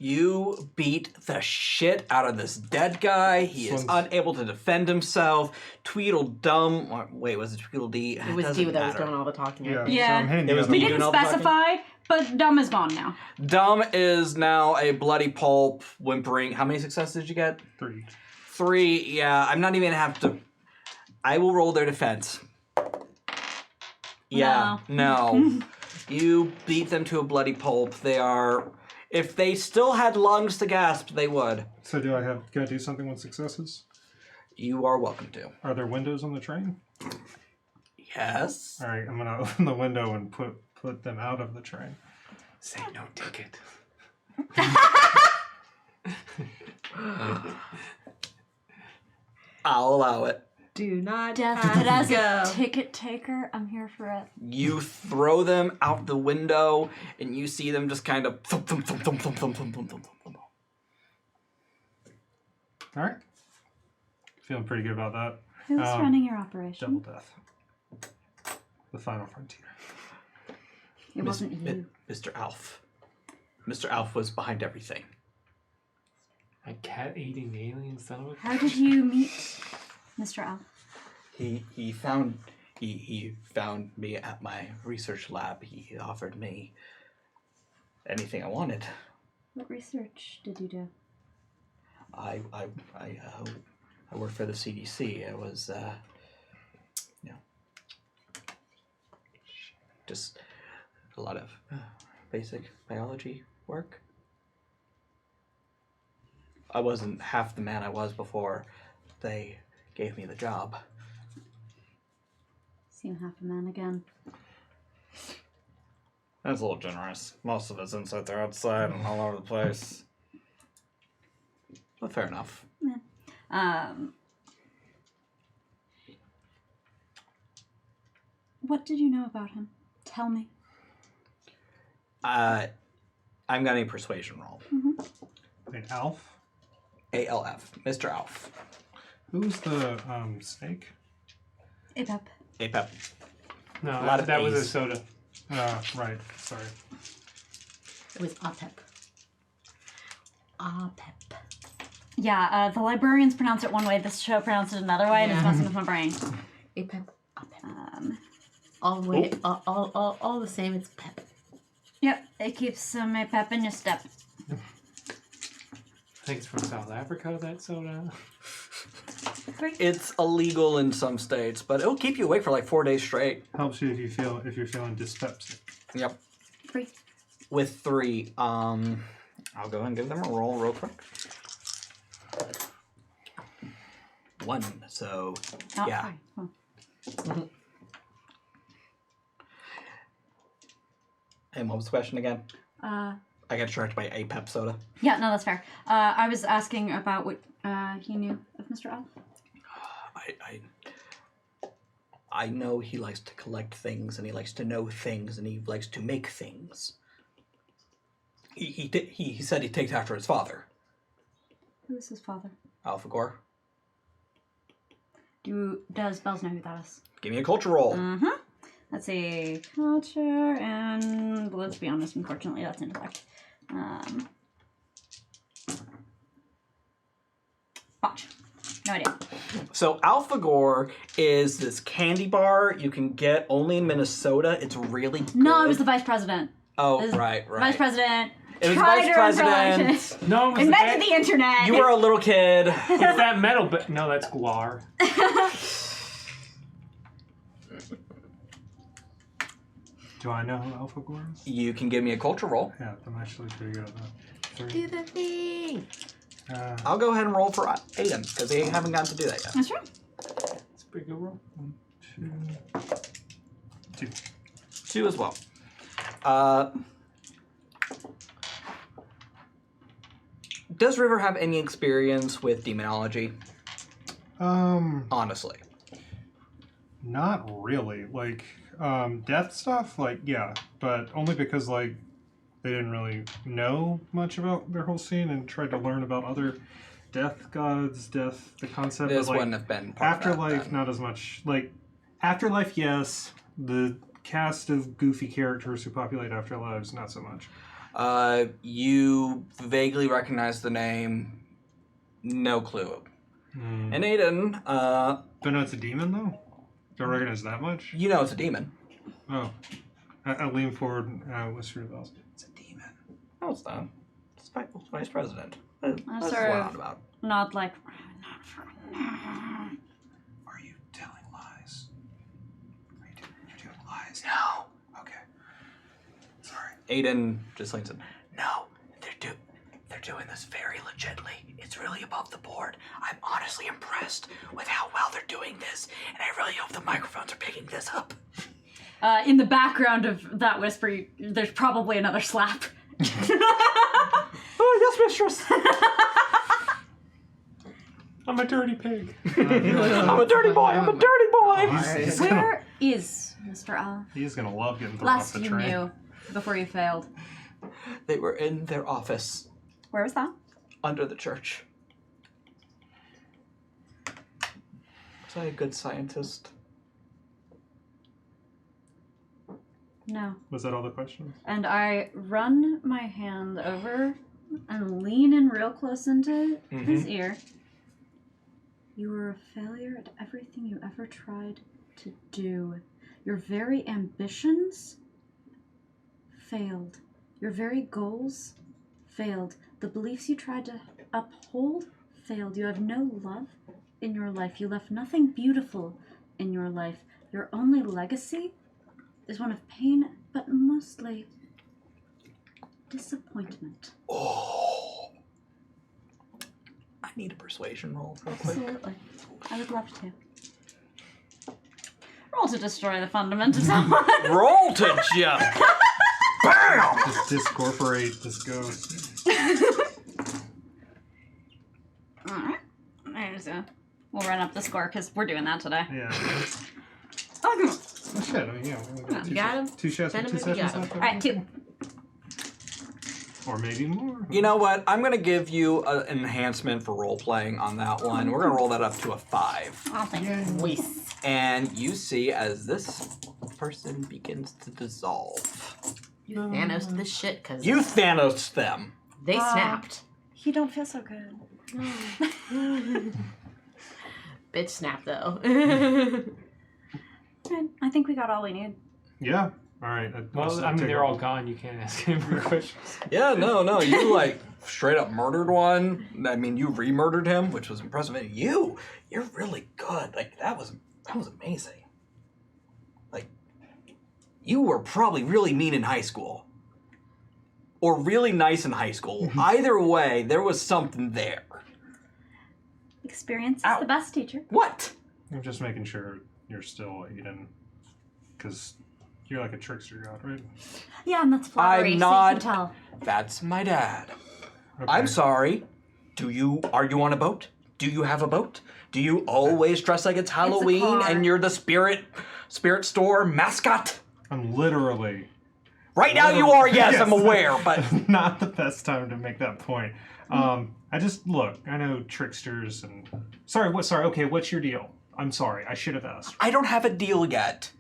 You beat the shit out of this dead guy. He is Swings. unable to defend himself. Tweedledum. Wait, was it Tweedledee? It was D that was doing all the talking. Yeah. Yeah. So I'm hitting It the was other We me one. doing didn't all the talking? specify, but dumb is gone now. Dumb is now a bloody pulp, whimpering. How many successes did you get? 3. 3. Yeah, I'm not even gonna have to. I will roll their defense. Yeah, no. You beat them to a bloody pulp. They are. If they still had lungs to gasp, they would. So can I do something with successes? You are welcome to. Are there windows on the train? Yes. All right, I'm gonna open the window and put them out of the train. Say no ticket. I'll allow it. Do not Death, have but as to a go. ticket taker, I'm here for it. You throw them out the window, and you see them just kind of thump, thump, thump, thump, thump, thump, thump, thump, thump, thump. All right. Feeling pretty good about that. Who's Um, running your operation? Double death. The final frontier. It wasn't you. Mr. Alf. Mr. Alf was behind everything. A cat-eating alien son of a... How did you meet Mr. Alf? He found me at my research lab. He offered me anything I wanted. What research did you do? I worked for the CDC. It was just a lot of basic biology work. I wasn't half the man I was before they gave me the job. Seem half a man again. That's a little generous. Most of it's inside, they're outside and all over the place. But fair enough. What did you know about him? Tell me. I'm gonna need a persuasion roll. Wait, Alf? ALF. Mr. Alf. Who's the snake? Apep. APEP. No, A lot of that was a A's. soda. Right. Sorry. It was Apep. Apep. Yeah, the librarians pronounce it one way, this show pronounced it another way, and it's Yeah. messing with my brain. Apep. Apep. Um, All the way, all the same. It's pep. yep, it keeps some Apep in your step. I think it's from South Africa, that soda. It's illegal in some states, but it'll keep you awake for like 4 days straight. Helps you if you're feeling dyspeptic. Yep. 3. With 3, I'll go ahead and give them a roll real quick. 1, so Not yeah. 3. Huh. And what was the question again? Uh, I got charged by APEP soda. yeah, no, that's fair. I was asking about what he knew of Mr. Alf. I know he likes to collect things, and he likes to know things, and he likes to make things. He said he takes after his father, Who is his father? Alphagor. Does Bells know who that is? Give me a culture roll. Mm-hmm. Let's see. Culture and let's be honest, unfortunately that's intellect. Watch. No idea. So Alphagor is this candy bar you can get only in Minnesota. It's really good. No, it was the vice president. Oh, It was right. Vice president. It was the tried vice to president. relaunch it. No, it was Invented the internet. You were a little kid. It's that metal, but no, that's guar. Do I know who Alpha Gore is? You can give me a culture roll. Yeah, I'm actually pretty good at that. 3. Do the thing. I'll go ahead and roll for Aiden, because they haven't gotten to do that yet. That's true. It's a pretty good roll. 2. 2 as well. Does River have any experience with demonology? Honestly. Not really. Like, death stuff, like, yeah. But only because, like, they didn't really know much about their whole scene and tried to learn about other death gods, the concept This of, like, wouldn't have been part of that, Afterlife, then. not as much. Like, Afterlife, yes. The cast of goofy characters who populate Afterlives, not so much. You vaguely recognize the name. No clue. And Aiden, But no, it's a demon, though? Don't recognize that much? you know it's a demon. Oh. I lean forward and whisper to Bells. It's a demon. No, it's not. It's vice president. That's what sort I'm of- on about. Not like. Are you telling lies? You're doing lies? No. Okay. Sorry. Aiden just leans in. No, they're doing this very legitly. It's really above the board. I'm honestly impressed with how well they're doing this, and I really hope the microphones are picking this up. In the background of that whisper, there's probably another slap. Oh, yes, mistress. I'm a dirty pig. I'm a dirty boy. I'm a dirty boy. Where is Mr. Ah? He's gonna love getting thrown Last off the you train. knew, before you failed. They were in their office Where was that? under the church. Was I a good scientist? No. Was that all the questions? And I run my hand over and lean in real close into his ear. You were a failure at everything you ever tried to do. Your very ambitions failed. Your very goals failed. The beliefs you tried to uphold failed. You have no love in your life. You left nothing beautiful in your life. Your only legacy is one of pain, but mostly disappointment. Oh. I need a persuasion roll real quick. Absolutely. I would love to. Roll to destroy the fundamentals. Roll to jump. Bam! Just discorporate this ghost. Alright. We'll run up the score because we're doing that today. Yeah. Okay. Oh, shit. I mean, yeah. We got You got him? two shots and two Benefit, you sessions got left. Alright, 2. Or maybe more. You know what? I'm going to give you an enhancement for role playing on that one. We're going to roll that up to a 5. Oh, thanks. Waste. And you see as this person begins to dissolve. You Thanos this shit because You Thanos them. they snapped. You don't feel so good. Bitch snap though. Good. I think we got all we need. Yeah. All right. Well, I mean, they're all gone. You can't ask any more questions. Yeah, no. You like straight up murdered one. I mean, you re-murdered him, which was impressive. And you're really good. Like that was amazing. Like you were probably really mean in high school. Or really nice in high school. Either way, there was something there. Experience is Ow. the best teacher. What? I'm just making sure you're still Eden. Because you're like a trickster god, right? Yeah, and that's flattery, I'm so not. you can tell. That's my dad. Okay. I'm sorry. Are you on a boat? Do you have a boat? Do you always dress like it's Halloween car. and you're the spirit store mascot? I'm literally Right now you are, yes, I'm aware, but not the best time to make that point. I just look. I know tricksters and sorry. Okay, what's your deal? I'm sorry. I should have asked. I don't have a deal yet.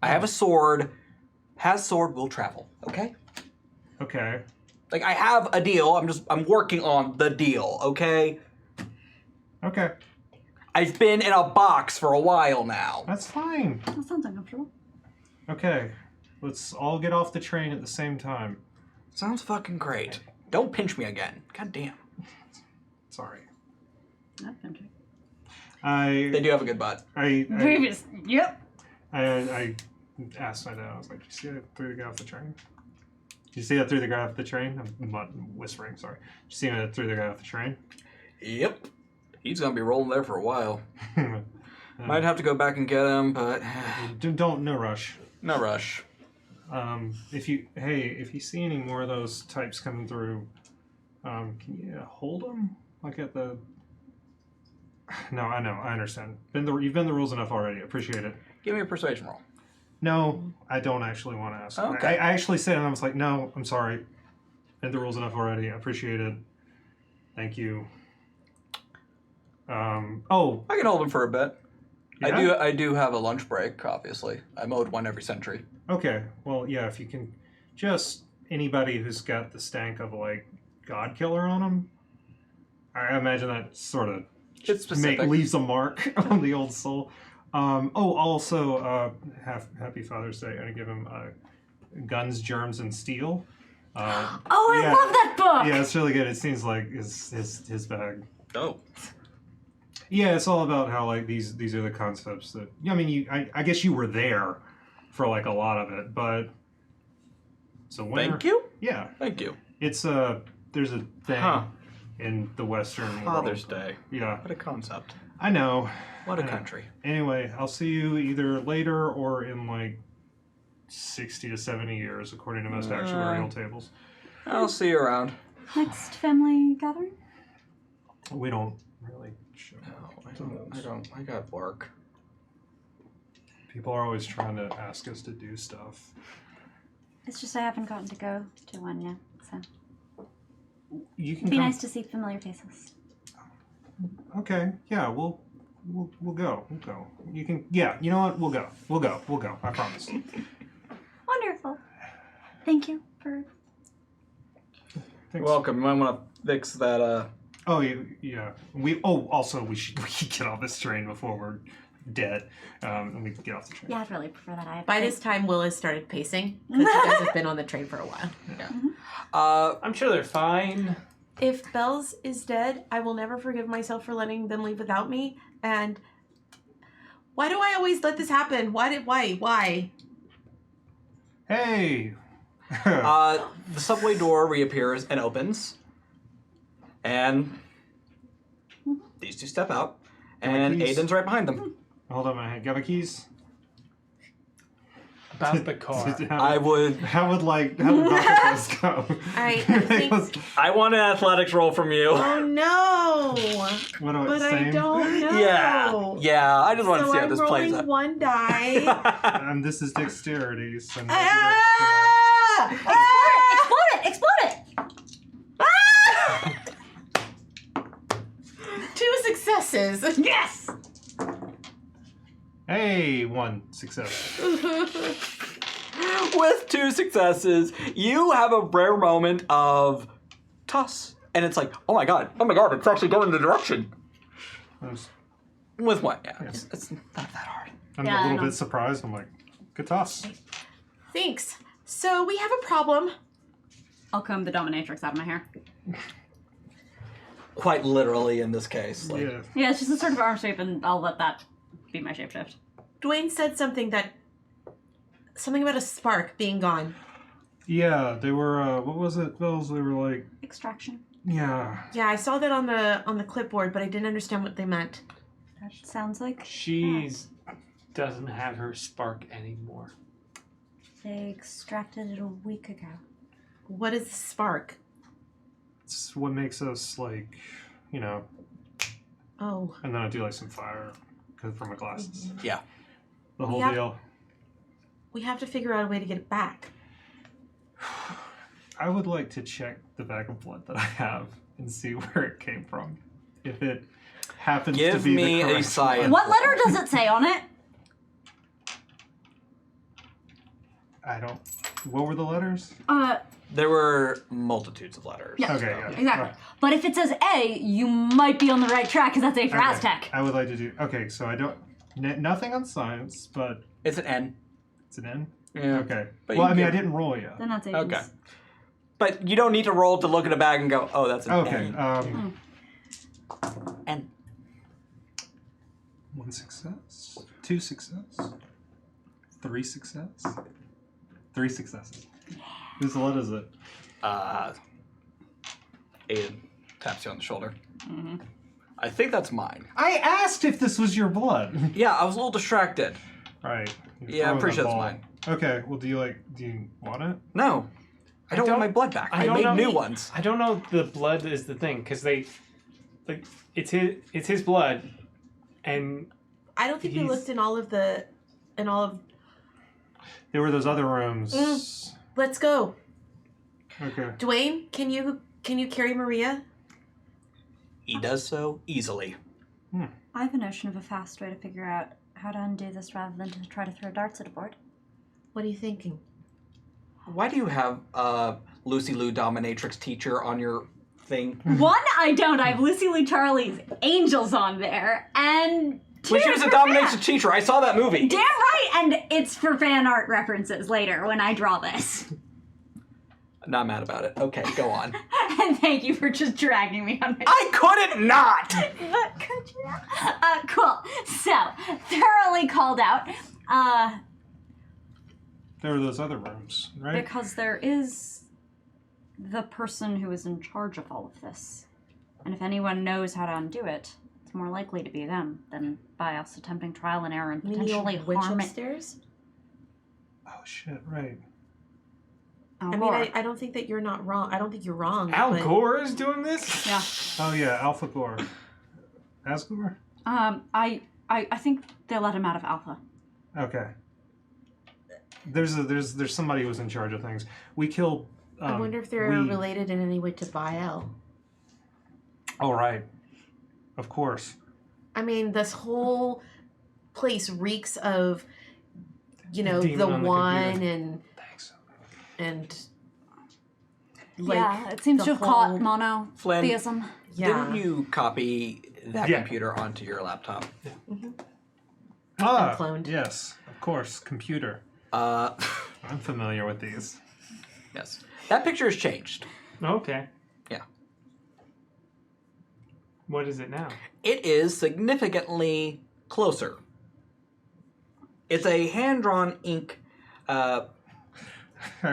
I have a sword. Has sword, will travel. Okay? Okay. Like I have a deal. I'm working on the deal. Okay? Okay. I've been in a box for a while now. That's fine. That sounds uncomfortable. Okay. Let's all get off the train at the same time. Sounds fucking great. Don't pinch me again. God damn. Sorry. That country. They do have a good butt. Previous. Yep. I asked my dad. I was like, "Did you see that through the guy off the train? Did you see that through the guy off the train?" I'm whispering. Sorry. Did you see that through the guy off the train? Yep. He's gonna be rolling there for a while. Might have to go back and get him, but No rush. no rush. If you see any more of those types coming through, can you hold them like at the No, I know. I understand. You've been the rules enough already. Appreciate it. Give me a persuasion roll. No, I don't actually want to ask. Okay. I actually said, and I was like, no, I'm sorry. Been the rules enough already. I appreciate it. Thank you. Oh, I can hold him for a bit. yeah? I do have a lunch break, obviously. I mowed one every century. Okay. Well, yeah, if you can just anybody who's got the stank of like God Killer on them, I imagine that sort of It's specific. leaves a mark on the old soul. Also, happy Father's Day. I'm gonna give him Guns, Germs, and Steel. Oh, I love that book! Yeah, it's really good. It seems like his bag. Oh. Yeah, it's all about how like these are the concepts that I mean I guess you were there for like a lot of it, but it's a winner. Thank you? Yeah. Thank you. It's there's a thing in the Western Father's world. Day. Yeah. What a concept. I know. What a I know. country. Anyway, I'll see you either later or in like 60 to 70 years, according to most actuarial tables. I'll see you around. Next family gathering? We don't really show No, I don't. I got work. People are always trying to ask us to do stuff. It's just I haven't gotten to go to one yet, so You can it'd be come. nice to see familiar faces. Okay, yeah, we'll go. We'll go. You can. Yeah, you know what? We'll go. We'll go. I promise. Wonderful. Thank you for. You're Thanks. welcome. You might want to fix that. Oh yeah. Also we should get off this train before we're dead. And we can get off the train. Yeah, I'd really prefer that. By this time, Will has started pacing because you guys have been on the train for a while. I'm sure they're fine. If Bells is dead, I will never forgive myself for letting them leave without me. And why do I always let this happen? Why? Hey. The subway door reappears and opens, and these two step out, and keys. Aiden's right behind them. Hold on, man. Got my keys? About the car. I would. How would Bucketless go? I think. I want an athletics roll from you. Oh no! What do But same? I don't know. Yeah. I just want to So see how I'm this plays rolling out. one die. This is dexterity. So maybe Explode it! Ah! 2 successes. Yes! Hey, 1 success. With 2 successes, you have a rare moment of toss, and it's like, oh my god, it's actually going in the direction. With what? Yeah, it's not that hard. I'm Yeah, I a little know. bit surprised. I'm like, good toss. Thanks. So we have a problem. I'll comb the dominatrix out of my hair. Quite literally in this case. Like, Yeah. Yeah, it's just a sort of arm shape, and I'll let that be my shapeshift. Dwayne said something about a spark being gone. Yeah, they were, what was it, Bells? They were like, Extraction. yeah. Yeah, I saw that on the clipboard, but I didn't understand what they meant. That sounds like She's doesn't have her spark anymore. they extracted it a week ago. What is the spark? It's what makes us, like, you know, Oh. and then I do, like, some fire from my glasses. yeah. The whole Yeah. deal. We have to figure out a way to get it back. I would like to check the bag of blood that I have and see where it came from. If it happens to Give be me the a correct science. one. What letter does it say on it? I don't... What were the letters? There were multitudes of letters. Yeah. Okay, yeah. Exactly. But if it says A, you might be on the right track, because that's A for Okay. Aztec. I would like to do... Okay, so I don't... nothing on science, but It's an N. it's an N? Yeah. Okay. But Well, you I mean, can- I didn't roll yet. Then that's A. Okay. But you don't need to roll to look at a bag and go, oh, that's an Okay, N. N. 1 success, 2 success, 3 success, 3 successes. Whose blood is it? Aiden taps you on the shoulder. I think that's mine. I asked if this was your blood. Yeah, I was a little distracted. Right. You're Yeah, I'm throwing pretty that sure that's ball. mine. Okay, well, do you want it? No. I don't want my blood back. I don't made know. new ones. I don't know if the blood is the thing, because they like it's his blood, and I don't think we looked in all of. There were those other rooms. Let's go. Okay. Dwayne, can you carry Maria? He does so easily. I have a notion of a fast way to figure out how to undo this rather than to try to throw darts at a board. What are you thinking? Why do you have Lucy Lou Dominatrix teacher on your thing? One, I don't. I have Lucy Lou Charlie's Angels on there, and When she was a dominatrix teacher, I saw that movie. damn right, and it's for fan art references later when I draw this. Not mad about it. Okay, go on. And thank you for just dragging me on my. I couldn't not! But could you not? Cool. So, thoroughly called out. There were those other rooms, right? Because there is the person who is in charge of all of this. And if anyone knows how to undo it, it's more likely to be them than by us attempting trial and error and potentially witch harm it. upstairs? Oh shit! Right. Al I Gore. mean, I don't think that you're not wrong. I don't think you're wrong. Al but- Gore is doing this. Yeah. Oh yeah, Alpha Gore. Asgore? I think they let him out of Alpha. Okay. There's somebody who was in charge of things. We killed. I wonder if they're related in any way to Baal. Oh right. Of course. I mean, this whole place reeks of, Demon the on the one computer. Thanks. and yeah, it seems the to have caught whole- monotheism. Yeah. Didn't you copy that Yeah. computer onto your laptop? Ah, cloned. yes, of course, computer. I'm familiar with these. Yes. That picture has changed. Okay. Yeah. What is it now? It is significantly closer. It's a hand-drawn ink. I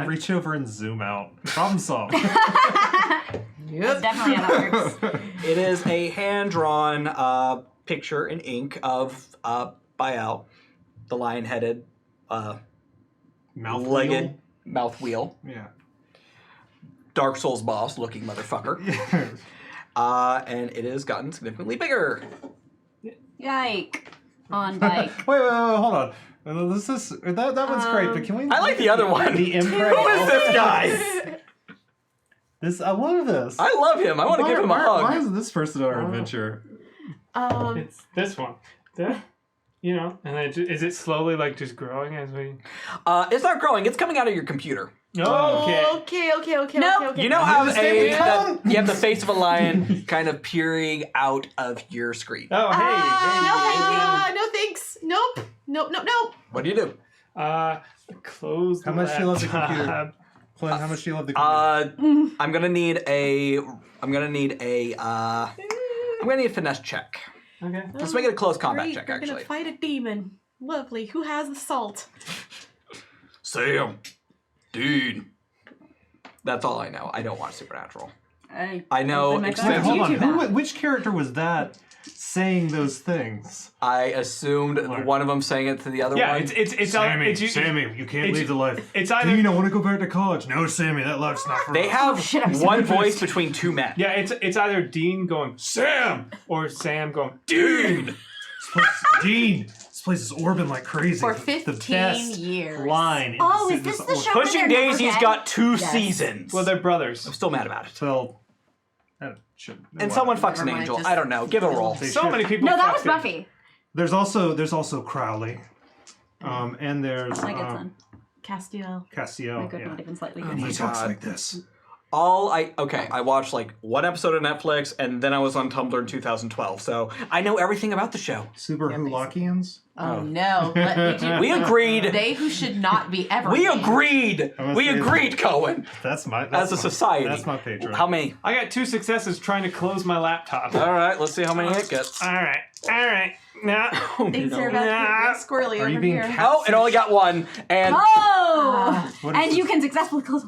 reach over and zoom out. Problem solved. That's definitely how that works. It is a hand-drawn picture in ink of Baal, the lion-headed, Mouth legged wheel? mouth wheel, Yeah. Dark Souls boss looking motherfucker. And it has gotten significantly bigger. Yike. On bike. Wait, hold on. This is that one's great, but can we? I like the other one. The imprint. Who is this guy? I love this. I love him. I want to give him a hug. Why isn't this person on our adventure? It's this one. And then is it slowly just growing as we? It's not growing. It's coming out of your computer. Okay. Okay. Nope. You know how Is this Family you have the face of a lion kind of peering out of your screen. Oh, hey. No thanks. Nope. What do you do? Close the How much do you love the laptop. computer? Flynn, how much do you love the computer? I'm gonna need a finesse check. Okay. Let's make it a close combat Great, check, we're actually. gonna fight a demon. Lovely. Who has the salt? Sam. Dean. That's all I know. I don't want supernatural. I know my Wait, phone. hold on. YouTube app. Which character was that saying those things? I assumed What? one of them saying it to the other Yeah, one. it's Sammy, it's, Sammy, you can't it's- leave the life. it's either- Dean, I want to go back to college. No, Sammy, that life's not for They us. have shit, I'm one so voice between two men. Yeah, it's either Dean going Sam or Sam going Dude! Dean, this place is orbing like crazy. For The 15 best years. line. in Oh, the is this this the show? Pushing They're never Daisy's dead? got 2 Yes. seasons. Well, they're brothers. I'm still mad about it. Well, that should. And someone fucks an Never mind, angel. just- I don't know. Give a roll. They So should. many people. No, that was fucked it. Buffy. There's also Crowley, and there's My good son. Castiel. Castiel. My good, yeah. not even slightly Oh good. my He talks God. like this. I watched one episode of Netflix, and then I was on Tumblr in 2012, so I know everything about the show. Super Hulakians. Oh no. Let me do We agreed. They who should not be ever. We named. agreed. I'm gonna We say agreed, Cohen. That's my. As That's a my- society. That's my patron. How many? I got 2 successes trying to close my laptop. All right, let's see how many it gets. All right. Now, Things No. are about to get real squirrely Are you over being here. cat- Oh, it only got 1, and Oh! What is And this? you can successfully close.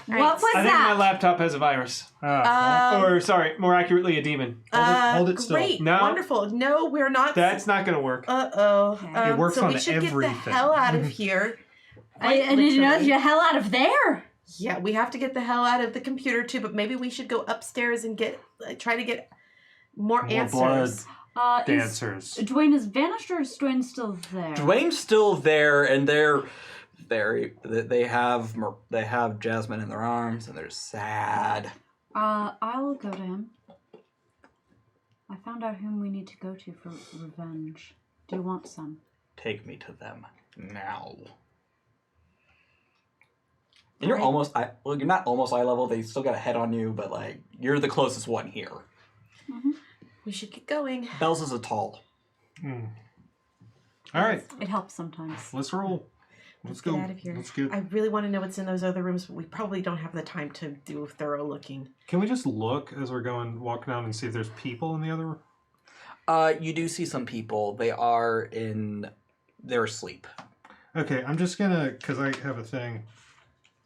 Right. What was I think my that? laptop has a virus, or sorry, more accurately, a demon. Hold it still. Great. No. Wonderful. No, we're not. That's not gonna work. Uh-oh. It works so on we should get everything. the hell out of here. I didn't know Literally. you hell out of there. Yeah, we have to get the hell out of the computer too, but maybe we should go upstairs and try to get More answers. Dancers. Dwayne is vanished or is Dwayne still there? Dwayne's still there, and they have Jasmine in their arms, and they're sad. I'll go to him. I found out whom we need to go to for revenge. Do you want some? Take me to them now. And you're almost, you're not almost eye level. They still got a head on you, but like you're the closest one here. Mm-hmm. We should get going. Bells is a tall. All right. It helps sometimes. Let's roll. Let's go. Get out of here. Let's go. I really want to know what's in those other rooms, but we probably don't have the time to do thorough looking. Can we just look as we're walk down and see if there's people in the other room? You do see some people. They're asleep. Okay, I'm just gonna, because I have a thing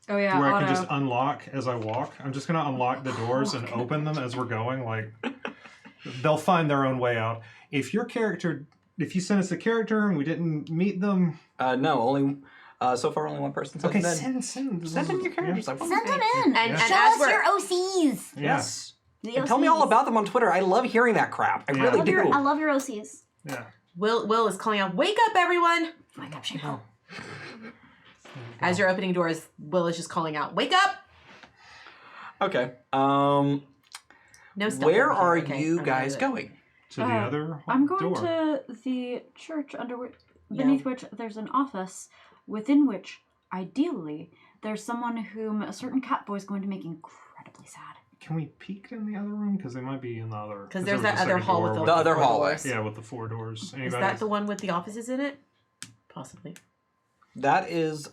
Oh yeah, where I can just unlock as I walk. I'm just gonna unlock the doors and open them as we're going. Like, they'll find their own way out. If you sent us a character and we didn't meet them... No, only... so far, only one person sent Okay, in. send in your characters. Send them in. And Show as us we're your OCs. Yes. The And tell me all about them on Twitter. I love hearing that crap. I really do. I love your OCs. Yeah. Will is calling out, "Wake up, everyone!" Wake up, Shapo. As you're opening doors, Will is just calling out, "Wake up!" Okay. No stuff. Where over are here. Okay, you I'm guys gonna do going? To the other I'm going door. to the church beneath which there's an office, within which, ideally, there's someone whom a certain cat boy is going to make incredibly sad. Can we peek in the other room? Because they might be in the other... Because there there's was that a other second hall door with The the other four hallway. doors. Yeah, with the 4 doors. Is Anybody? that the one with the offices in it? Possibly. That is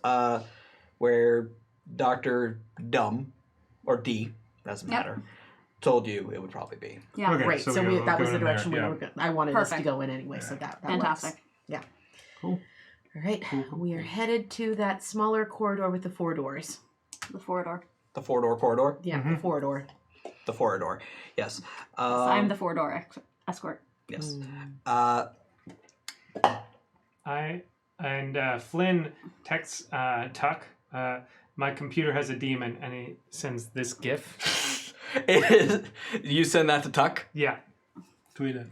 where Dr. Dumb, or D, doesn't matter, told you it would probably be. Yeah, Okay, Great. so So we'll that go was the in there, direction we yeah. were going. I wanted us to Perfect. go in anyway, so that fantastic. works. Yeah. Cool. All right. Cool. We are headed to that smaller corridor with the 4 doors. The 4-door. The 4-door corridor? Yeah, the 4 door. The 4-door, yes. I'm the 4-door escort. Yes. Flynn texts Tuck. My computer has a demon, and he sends this GIF. You send that to Tuck? Yeah. Tweet it.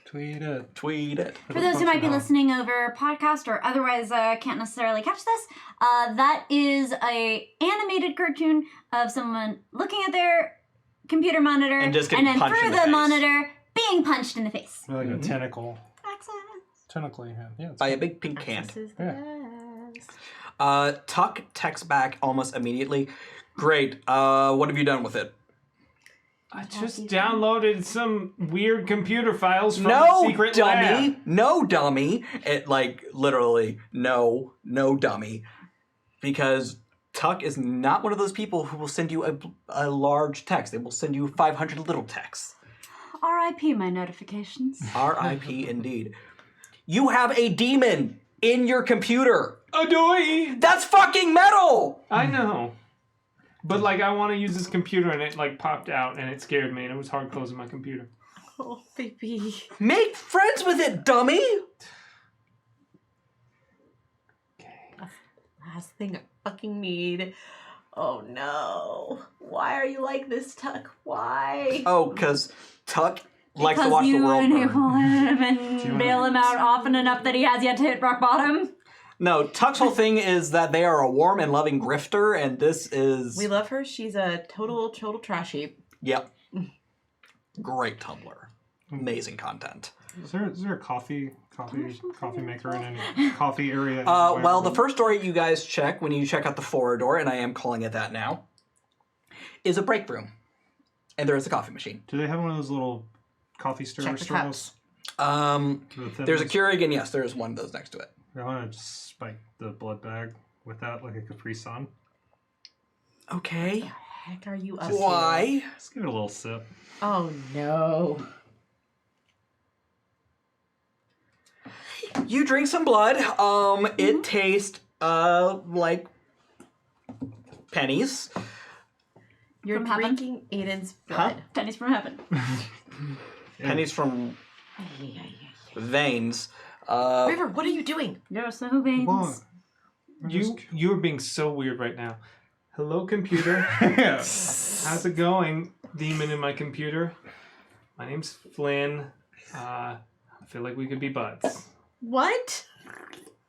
Tweet it. Tweet it. For those who might be listening over podcast or otherwise can't necessarily catch this, that is a animated cartoon of someone looking at their computer monitor And just getting then punched through in the the face. monitor being punched in the face. Like a tentacle. Excellent. Tentacly hand. Yeah. It's By a big pink hand. This is the best. Tuck texts back almost immediately. Great. What have you done with it? I just downloaded some weird computer files from No, the secret dummy. lab. No, dummy. It, like, literally, no dummy. Because Tuck is not one of those people who will send you a large text. They will send you 500 little texts. R.I.P. my notifications. R.I.P. indeed. You have a demon in your computer. Adoy! That's fucking metal! I know. But, like, I want to use this computer, and it, like, popped out, and it scared me, and it was hard closing my computer. Oh, baby. Make friends with it, dummy! Last thing I fucking need. Oh no. Why are you like this, Tuck? Why? Oh, because Tuck likes to watch the world and burn. him and bail him out often enough that he has yet to hit rock bottom. No, Tuck's whole thing is that they are a warm and loving grifter, and this is... We love her. She's a total trash heap. Yep. Great Tumblr. Amazing content. Is there a coffee maker in any coffee area? Well, the first door you guys check when you check out the 4-door, and I am calling it that now, is a break room. And there is a coffee machine. Do they have one of those little coffee stirrer Check the straws? There's a Keurig, and yes, there is one of those next to it. I want to just spike the blood bag with that, like a Capri Sun. Okay. What the heck are you up Why? Let's give it a little sip. to? Oh no. You drink some blood. It tastes like pennies. You're From heaven? drinking Aiden's blood. Pennies from heaven. Pennies from veins. River, what are you doing? There's no veins. What? You're being so weird right now. Hello, computer. Yeah. How's it going, demon in my computer? My name's Flynn. I feel like we could be buds. What?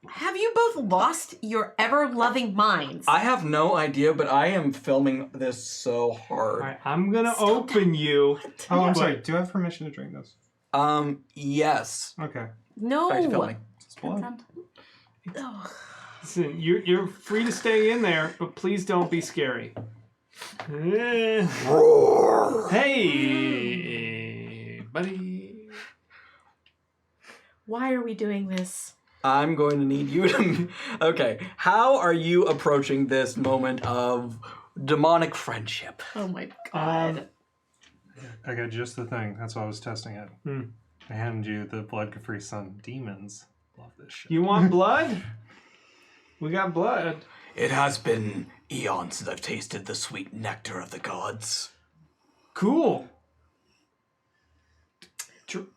Have you both lost your ever-loving minds? I have no idea, but I am filming this so hard. All right, I'm gonna open you. Oh, I'm sorry. Do I have permission to drink this? Yes. Okay. No. Back to filming. It's blood. Consent. Ugh. Listen, you're free to stay in there, but please don't be scary. Hey, buddy. Why are we doing this? I'm going to need you to... Okay, how are you approaching this moment of demonic friendship? Oh my god. I got just the thing. That's why I was testing it. I handed you the Blood Capri Sun demons. Love this shit. You want blood? We got blood. It has been eons since I've tasted the sweet nectar of the gods. Cool.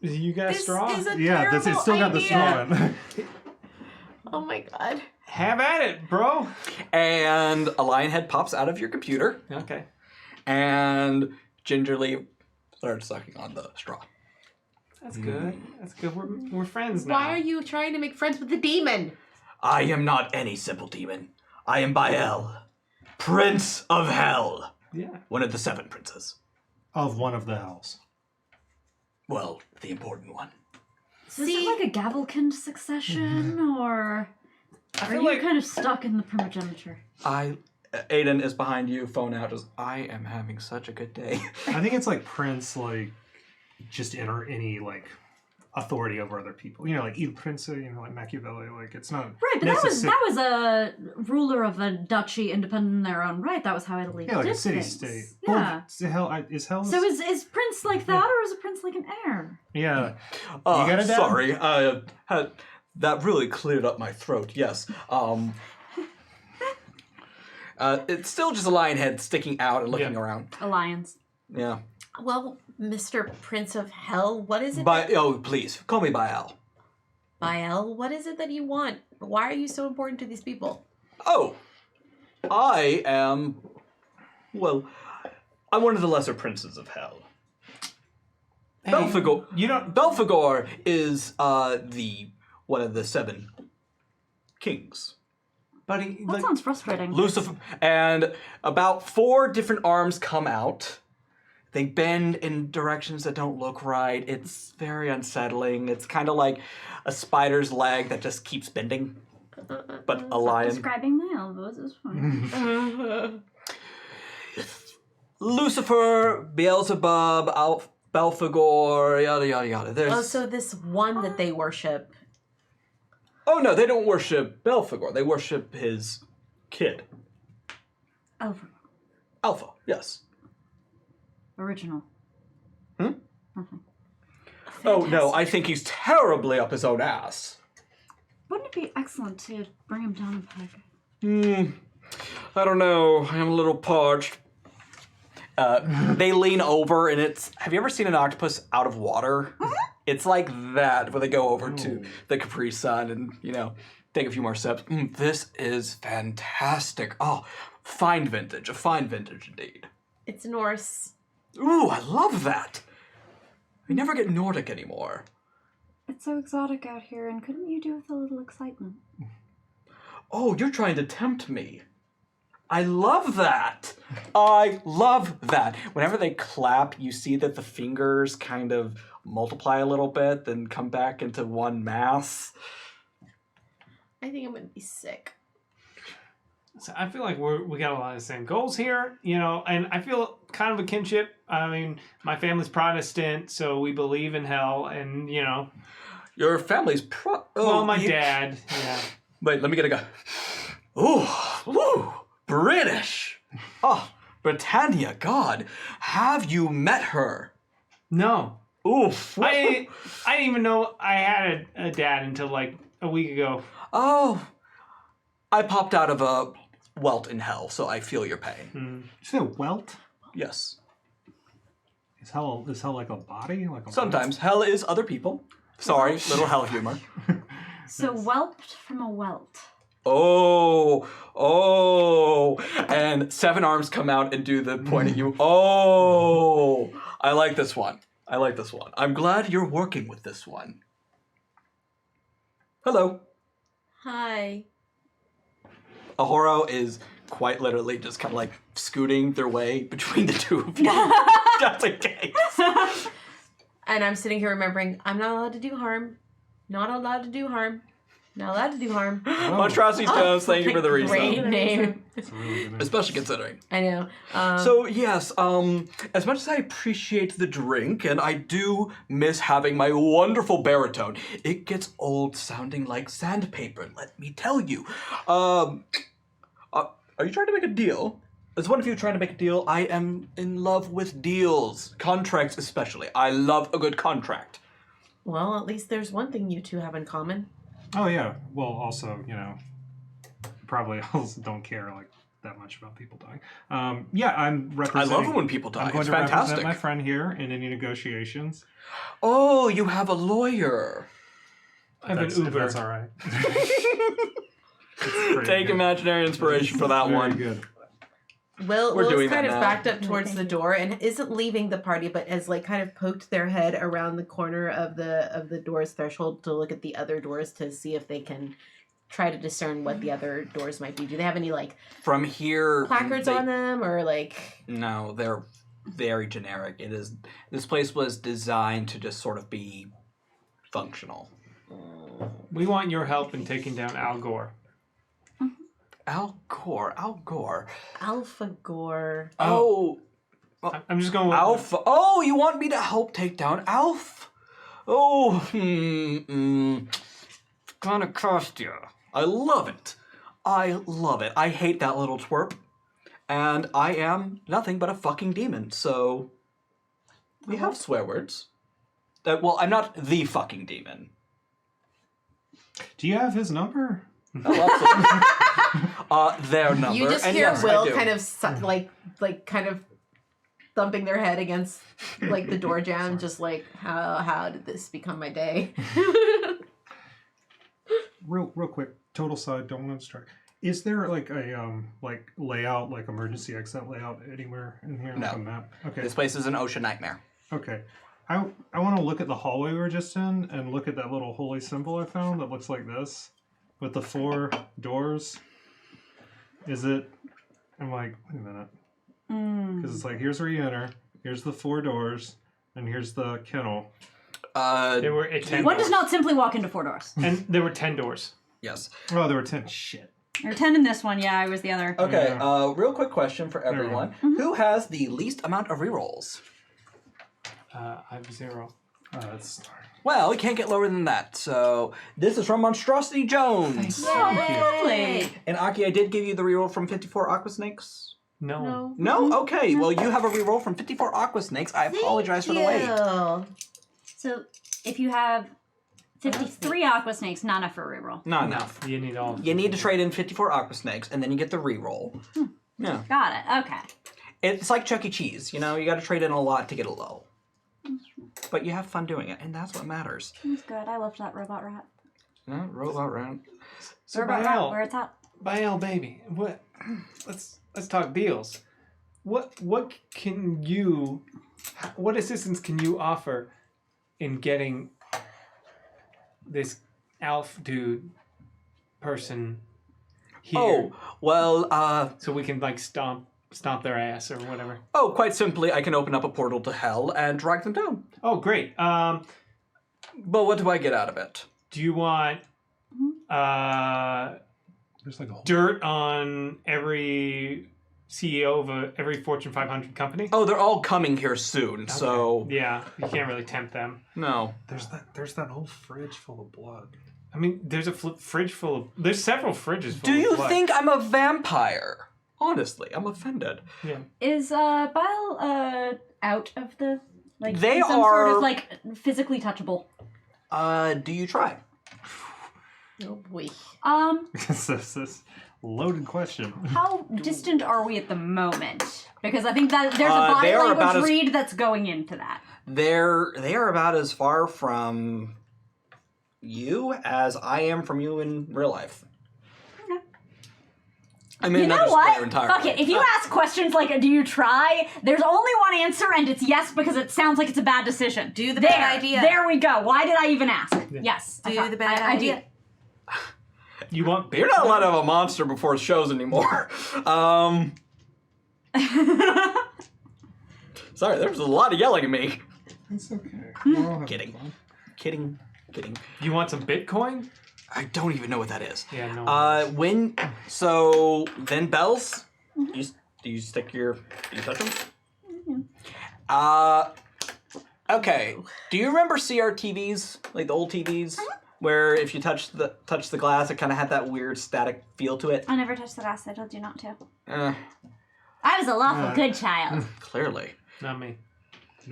You got a This straw? is a Yeah, terrible it's still got the idea. straw in. Oh my god. Have at it, bro. And a lion head pops out of your computer Okay. and gingerly starts sucking on the straw. That's good. That's good. We're friends now. Why are you trying to make friends with the demon? I am not any simple demon. I am Bael, Prince of Hell. Yeah. One of the 7 princes. Of one of the hells. Well, the important one. So is it like a Gavelkind succession, or are feel you like- kind of stuck in the primogeniture? Aiden is behind you, phone out, just, I am having such a good day. I think it's like Prince, like, just enter any, like, authority over other people. You know, like Il Prince, you know, like Machiavelli, like, it's not Right, but that was a ruler of a duchy independent in their own right. That was how Italy yeah, like did a things. city-state. Yeah. Well, is hell... So is Prince like that, or is a Prince like an heir? Yeah. You got it, Dad? Sorry, that really cleared up my throat, yes. It's still just a lion head sticking out and looking around. Alliance. Yeah. Well, Mr. Prince of Hell, what is it? Oh, please, call me Bael. Bael, what is it that you want? Why are you so important to these people? Oh, I am... Well, I'm one of the lesser princes of hell. Hey, Belphegor. You don't. Belphegor is one of the 7 kings. Buddy, That sounds frustrating. Lucifer, and about 4 different arms come out. They bend in directions that don't look right. It's very unsettling. It's kind of like a spider's leg that just keeps bending, but a lion. Describing my elbows is fine. Lucifer, Beelzebub, Belphegor, yada yada yada. There's... Oh, so this one that they worship. Oh no, they don't worship Belphegor. They worship his kid. Alpha. Alpha, yes. Original. Hmm? Nothing. Oh no, I think he's terribly up his own ass. Wouldn't it be excellent to bring him down a peg? I don't know. I'm a little parched. They lean over and it's... Have you ever seen an octopus out of water? It's like that, where they go over to the Capri Sun and, you know, take a few more steps. This is fantastic. Oh, fine vintage. A fine vintage indeed. It's Norse. Ooh, I love that. We never get Nordic anymore. It's so exotic out here, and couldn't you do with a little excitement? Oh, you're trying to tempt me. I love that. I love that. Whenever they clap, you see that the fingers kind of multiply a little bit, then come back into one mass. I think I'm gonna be sick. So I feel like we got a lot of the same goals here, you know, and I feel kind of a kinship. I mean, my family's Protestant, so we believe in hell, and, you know. Your family's Well, my dad, yeah. Wait, let me get a go. Ooh, British. Oh, Britannia, God. Have you met her? No. Oof. I didn't even know I had a dad until like a week ago. Oh, I popped out of a welt in hell, so I feel your pain. Did you say welt? Yes. Is hell like a body? Like a Sometimes hell is other people. Sorry, little hell humor. So whelped from a welt. Oh, and 7 arms come out and do the point at you. Oh, I like this one. I like this one. I'm glad you're working with this one. Hello. Hi. Ahoro is quite literally just kind of like scooting their way between the two of you. Just in case. And I'm sitting here remembering, I'm not allowed to do harm. Not allowed to do harm. Not allowed to do harm. Monstrosity Jones, thank you for the resub. Great name. It's a really good name. Especially considering. I know. So yes, as much as I appreciate the drink, and I do miss having my wonderful baritone, it gets old sounding like sandpaper, let me tell you. Are you trying to make a deal? Is one of you trying to make a deal? I am in love with deals. Contracts especially. I love a good contract. Well, at least there's one thing you two have in common. Oh yeah. Well, also, probably also don't care like that much about people dying. Yeah, I'm I representing. love it when people die. I'm going It's to fantastic. represent my friend here in any negotiations. Oh, you have a lawyer. I have an If Uber. that's all right. It's pretty Take good. imaginary inspiration for that Very one. good. Will's doing kind that of now. backed up towards Thank the you. door and isn't leaving the party, but has like kind of poked their head around the corner of the door's threshold to look at the other doors to see if they can try to discern what the other doors might be. Do they have any like From here, placards they- on them or like? No, they're very generic. This place was designed to just sort of be functional. We want your help in taking down Al Gore. Al Gore. Alpha Gore. Oh, I'm just going with Alpha. Oh, you want me to help take down Alf? Oh, it's gonna cost you. I love it. I hate that little twerp. And I am nothing but a fucking demon, so we have swear words. Well, I'm not the fucking demon. Do you have his number? Oh, absolutely. Their number. You just and hear yes, I Will do. kind of like kind of thumping their head against like the door jam, just like how did this become my day? Real quick, total side, don't want to distract. Is there like a layout, like emergency exit layout anywhere in here? No. Like a map? Okay. This place is an ocean nightmare. Okay. I want to look at the hallway we were just in and look at that little holy symbol I found that looks like this with the 4 doors. Is it? I'm like, wait a minute. Because it's like, here's where you enter, here's the 4 doors, and here's the kennel. There were 10 One doors. does not simply walk into 4 doors. And there were 10 doors. Yes. Oh, there were 10. Shit. There were 10 in this one. Yeah, I was the other. Okay, Yeah. real quick question for everyone. Who has the least amount of rerolls? I have 0. That's Well, we can't get lower than that. So this is from Monstrosity Jones. Oh, lovely. And Aki, I did give you the reroll from 54 Aqua Snakes. No. No? Okay. Well, you have a reroll from 54 Aqua Snakes. I apologize for the wait. So if you have 53 aqua snakes, not enough for a reroll. Not enough. You need all. You need to trade in 54 Aqua Snakes, and then you get the reroll. Yeah. Got it. Okay. It's like Chuck E. Cheese. You know, you got to trade in a lot to get a low. But you have fun doing it, and that's what matters. That's good. I loved that robot rat. Yeah, robot round. So Robot rat, where it's at. Bael, baby. What? Let's talk deals. What assistance can you offer in getting this Alf dude person here? Oh, well, So we can like stomp their ass or whatever. quite simply, I can open up a portal to hell and drag them down. Oh, great. But what do I get out of it? Do you want there's like a whole dirt on every CEO of every Fortune 500 company? Oh, they're all coming here soon, so Yeah, you can't really tempt them. no. there's that whole fridge full of blood. I mean, there's a fridge full of... There's several fridges full Do of you blood. think I'm a vampire? Honestly, I'm offended. Yeah. Is Bile out of the They in some sort are- of like physically touchable? Do you try? Oh boy. This loaded question. How distant are we at the moment? Because I think that there's a They body are about language as- read that's going into that. They are about as far from you as I am from you in real life. I mean, You know not just what? player entirely. Fuck it. If you ask questions like, do you try? There's only one answer, and it's yes because it sounds like it's a bad decision. Do the bad idea. There we go. Why did I even ask? Yes. Do the bad idea. You want You're not allowed to have a monster before shows anymore. Sorry, there was a lot of yelling at me. It's okay. We're all having Kidding. fun. Kidding. You want some Bitcoin? I don't even know what that is. Yeah, no. Then bells. Do you stick your? Do you touch them? Okay. Do you remember CRTVs, like the old TVs, where if you touch the glass, it kind of had that weird static feel to it? I never touched the glass. I told you not to. Uh, I was a lawful good child. clearly. Not me.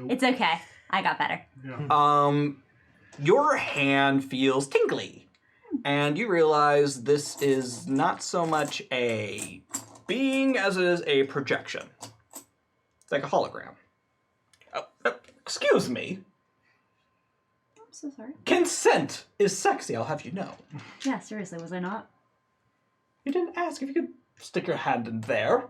It's okay. I got better. Yeah. Your hand feels tingly, and you realize this is not so much a being as it is a projection. It's like a hologram. Excuse me. I'm so sorry. Consent is sexy, I'll have you know. Yeah, seriously, was I not? You didn't ask if you could stick your hand in there.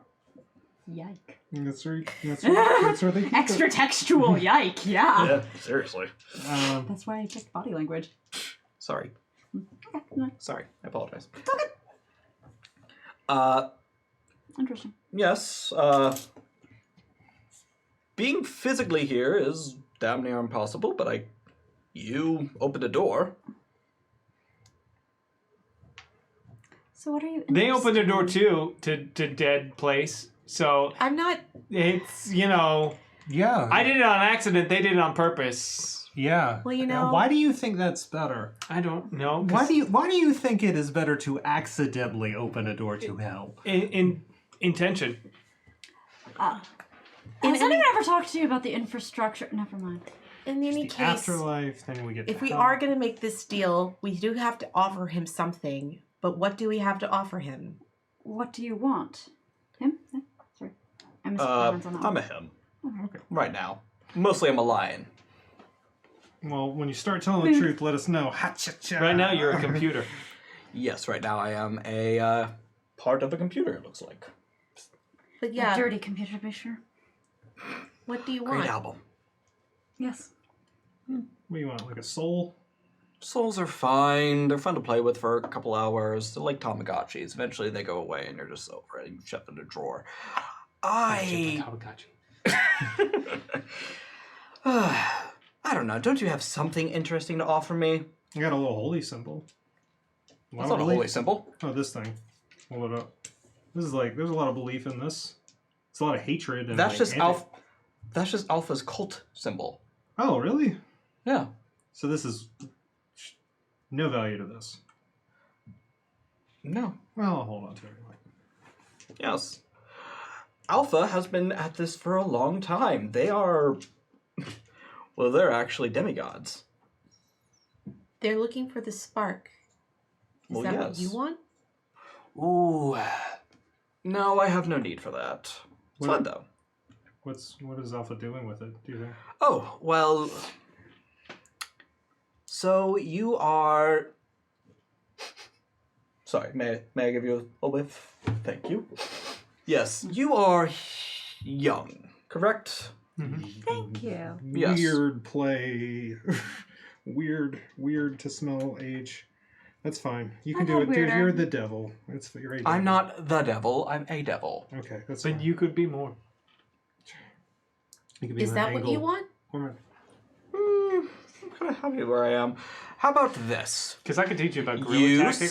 Yike. That's right. That's where they keep Extra it. textual, yike, yeah. Seriously. That's why I checked body language. Sorry. Okay, no, Sorry, I apologize. interesting. Yes, being physically here is damn near impossible, but you opened a door. So what are you? They opened a door interested too to dead place. So I'm not. it's Yeah. I did it on accident. They did it on purpose. Yeah. Well, you know- Why do you think that's better? I don't know. Why do you think it is better to accidentally open a door to hell? in intention? in? Has anyone ever talked to you about the infrastructure? Never mind. In any The case, afterlife, then we get to if we hell. are going to make this deal, we do have to offer him something. But what do we have to offer him? What do you want? Him? No, sorry. I missed comments on that. I'm a him. Right now. Mostly I'm a lion. Well, when you start telling the truth, let us know. Ha-cha-cha. Right now, you're a computer. Yes, right now I am a part of a computer, it looks like. But A yeah, dirty computer, to be sure. what do you Great want? album. Yes. What do you want, like a soul? Souls are fine. They're fun to play with for a couple hours. They're like Tamagotchis. Eventually they go away and you're just over it. You shut them in a drawer. I don't know. Don't you have something interesting to offer me? I got a little holy symbol. That's not a holy symbol. Oh, this thing. Hold it up. This is like, there's a lot of belief in this. It's a lot of hatred. And That's like, just That's just Alpha's cult symbol. Oh, really? Yeah. So this is no value to this. No. Well, I'll hold on to it anyway. Yes. Alpha has been at this for a long time. They are... Well, they're actually demigods. They're looking for the spark. Is Well, that what yes. you want? Ooh. No, I have no need for that. It's What- fun, though. What is Alpha doing with it, do you think? Oh, well... So, you are... Sorry, may I give you a whiff? Thank you. Yes, you are young, correct? Thank you. Yes. Weird play. weird to smell age. That's fine. You can I've do had it, dude. weirder. You're the devil. You're a devil. I'm not the devil, I'm a devil. Okay, that's But fine. you could be more. You can be Is an that what you angle. want? Woman. I'm kind of happy where I am. How about this? Because I could teach you about guerrilla You tactics.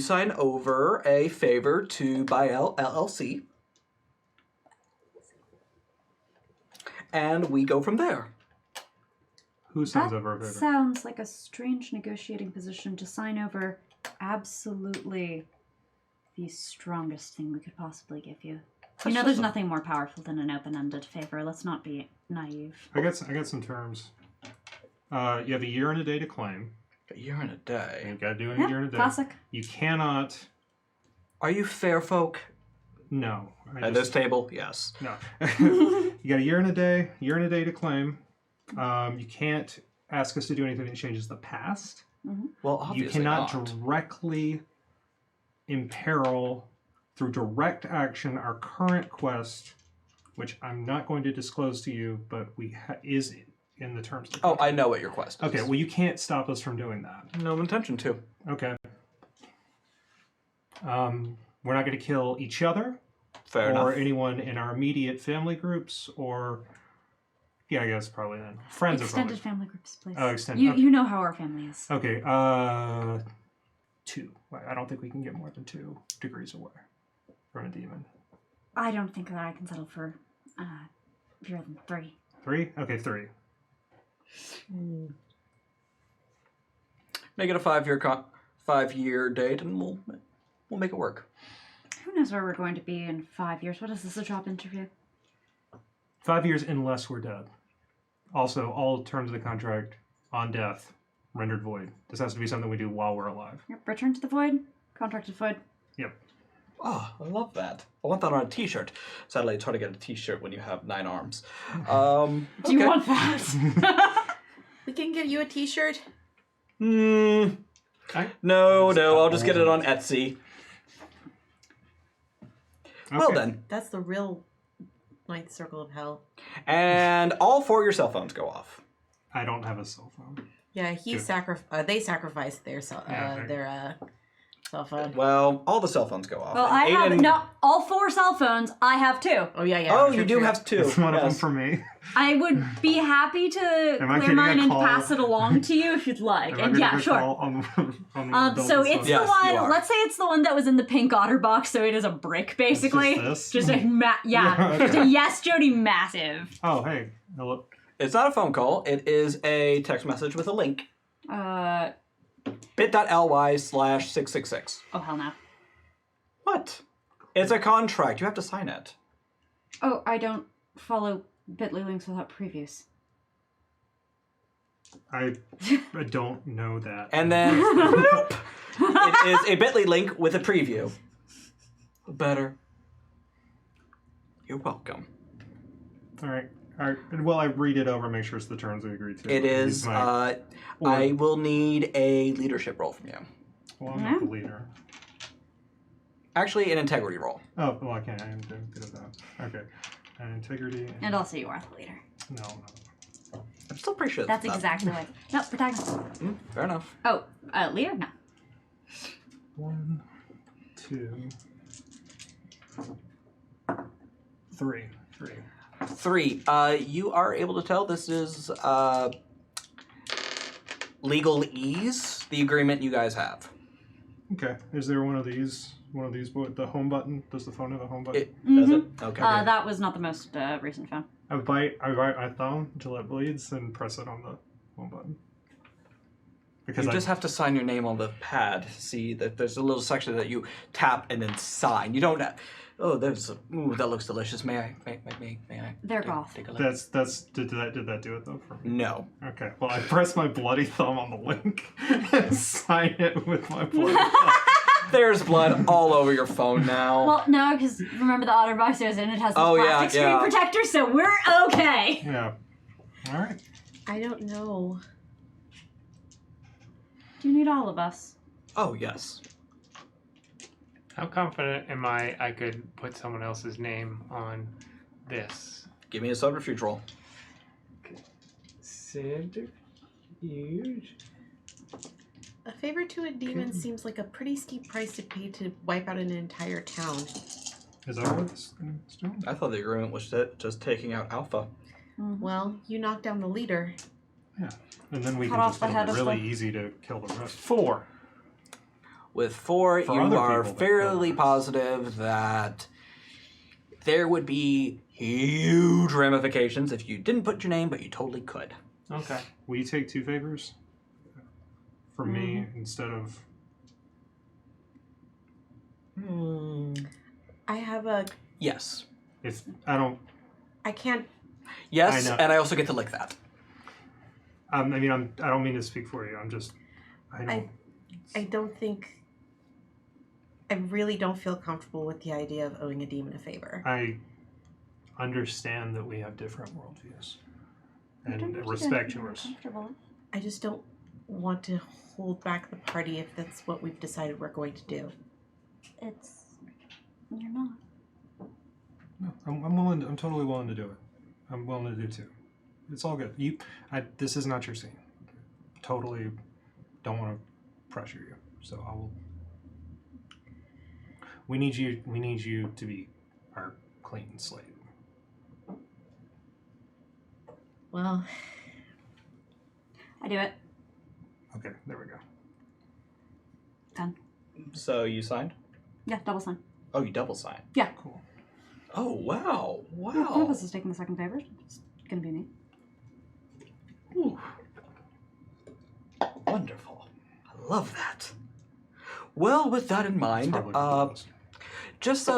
sign over a favor to Bael LLC. And we go from there. Who signs That over a favor? sounds like a strange negotiating position to sign over absolutely the strongest thing we could possibly give you. You know, there's nothing more powerful than an open-ended favor. Let's not be naive. I got some terms. You have a year and a day to claim. A year and a day. You got to do it in Yeah, a year and a day. classic. You cannot. Are you fair folk? No. At this table? Yes. No. You got a year and a day to claim. You can't ask us to do anything that changes the past. Well, obviously You cannot not. directly imperil through direct action our current quest, which I'm not going to disclose to you, but is in the terms of the Oh, I know what your quest is. Okay, well, you can't stop us from doing that. No intention to. Okay. We're not going to kill each other Fair or enough. anyone in our immediate family groups or, yeah, I guess probably then. Friends Extended are probably. family groups, please. Oh, extended. You, Okay. you know how our family is. Okay, 2. I don't think we can get more than 2 degrees away from a demon. I don't think that I can settle for fewer than 3. 3? Okay, 3. Make it a 5-year date, and we'll make it work. Who knows where we're going to be in 5 years? What is this, a job interview? 5 years unless we're dead. Also, all terms of the contract on death rendered void. This has to be something we do while we're alive. Yep, return to the void. Contracted void. Yep. Oh, I love that. I want that on a t-shirt. Sadly, it's hard to get a t-shirt when you have 9 arms. Do you okay. want that? We can get you a t-shirt. No, I'll just get it on Etsy. Well Okay. then. That's the real ninth circle of hell. And all 4 of your cell phones go off. I don't have a cell phone. Yeah, Good. they sacrificed their cell phone. Well, all the cell phones go off. Well, And I have Aiden- not all 4 cell phones. I have 2. Oh yeah. Oh, true, you do true. have 2. It's one of them Yes. for me. I would be happy to Am I clear getting mine a and call? pass it along to you if you'd like. Am I And getting yeah, a sure. call on the So it's the Yes, you one. are. Let's say it's the one that was in the pink otter box. So it is a brick, basically. just this? Just a Yeah, okay. just a yes, Jody, massive. Oh, hey. Hello. It's not a phone call. It is a text message with a link. bit.ly/666. Oh hell no. What? It's a contract. You have to sign it. Oh, I don't follow Bitly links without previews. I don't know that. And then nope. It is a bit.ly link with a preview. Better. You're welcome. All right. Well, I read it over, make sure it's the terms we agreed to. It is. I will need a leadership role from you. Well, I'm not the leader. Actually, an integrity role. Oh, well, I can't. I am good at that. Okay. And integrity. And also, you are the leader. No. I'm still pretty sure That's not- exactly what. No, protagonist. Fair enough. Oh, leader? No. 1, 2, 3. 3. You are able to tell this is legal ease, the agreement you guys have. Okay. Is there one of these? The home button? Does the phone have a home button? Does it? Okay. That was not the most recent phone. I bite my thumb until it bleeds and press it on the home button. Because You just have to sign your name on the pad. See that there's a little section that you tap and then sign. You don't. Oh, that looks delicious. May I? They're goth. Take a look. did that do it though for me? No. Okay. Well, I press my bloody thumb on the link and sign it with my bloody thumb. There's blood all over your phone now. Well, no, because remember the OtterBox goes in, it has this Oh, yeah, plastic screen yeah. protector, so we're okay. Yeah. All right. I don't know. Do you need all of us? Oh yes. How confident am I could put someone else's name on this? Give me a subterfuge roll. Centrifuge. A favor to a demon seems like a pretty steep price to pay to wipe out an entire town. Is that what it's doing? I thought the agreement was just taking out Alpha. Well, you knocked down the leader. Yeah. And then we Cut can off just the it'll head be of really the- easy to kill the rest. 4. With 4, For you other are people that fairly don't. positive that there would be huge ramifications if you didn't put your name, but you totally could. Okay. Will you take 2 favors? For me instead of I have a. Yes. if I don't I can't. Yes, I know. and I also get to lick that. I don't mean to speak for you. I'm just I don't think. I really don't feel comfortable with the idea of owing a demon a favor. I understand that we have different worldviews I don't and think respect you're yours. comfortable. I just don't want to hold back the party if that's what we've decided we're going to do. You're not. No, I'm willing. I'm totally willing to do it. I'm willing to do too. It's all good. This is not your scene. Totally don't want to pressure you. So I will. We need you. We need you to be our clean slate. Well, I do it. Okay, there we go. Done. So you signed? Yeah, double sign. Oh, you double signed. Yeah. Cool. Oh, wow. One of Wow. us is taking the second favor. It's gonna be me. Ooh. Wonderful. I love that. Well, with that in It's mind, hardly close. just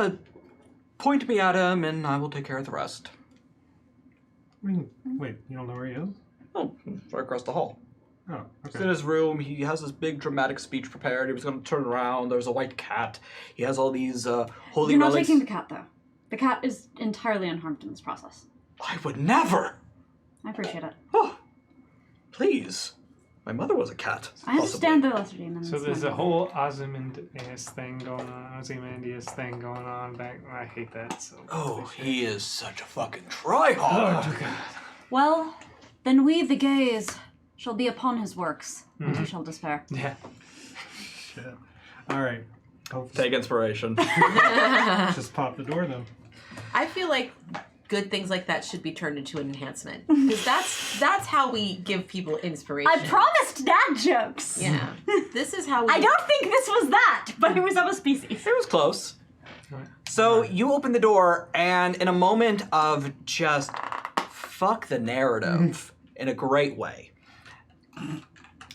point me at him and I will take care of the rest. Wait, you don't know where he is? Oh, right across the hall. Oh, He's in okay. his room. He has this big dramatic speech prepared. He was going to turn around. There's a white cat. He has all these holy You're not relics. taking the cat, though. The cat is entirely unharmed in this process. I would never. I appreciate it. Oh, please. My mother was a cat. I understand the lesser demons. So there's a whole Ozymandias thing going on back. I hate that. So Oh, he is such a fucking tryhard. Oh, God. Well, then we, the gays, shall be upon his works, and he shall despair. Yeah. Shit. All right. Take inspiration. Just pop the door then. I feel like good things like that should be turned into an enhancement. Because that's how we give people inspiration. I promised dad jokes! Yeah. This is how we... I don't think this was that, but it was of a species. It was close. So you open the door, and in a moment of just fuck the narrative in a great way,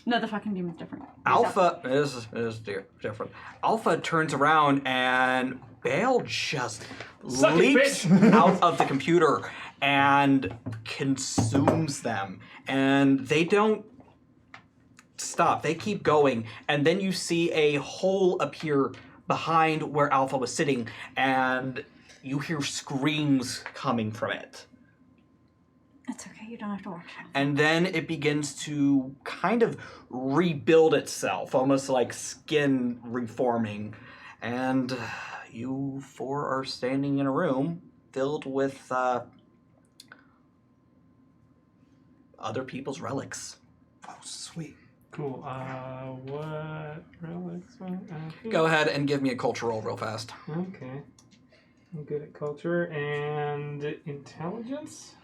No, the fucking demon's different. Alpha is different. Alpha turns around and Bale just Suck it, leaps bitch. out of the computer and consumes them. And they don't stop. They keep going. And then you see a hole appear behind where Alpha was sitting, and you hear screams coming from it. It's okay, you don't have to watch it. And then it begins to kind of rebuild itself, almost like skin reforming. And you four are standing in a room filled with other people's relics. Oh, sweet. Cool. What relics? Go ahead and give me a culture roll real fast. Okay. I'm good at culture and intelligence.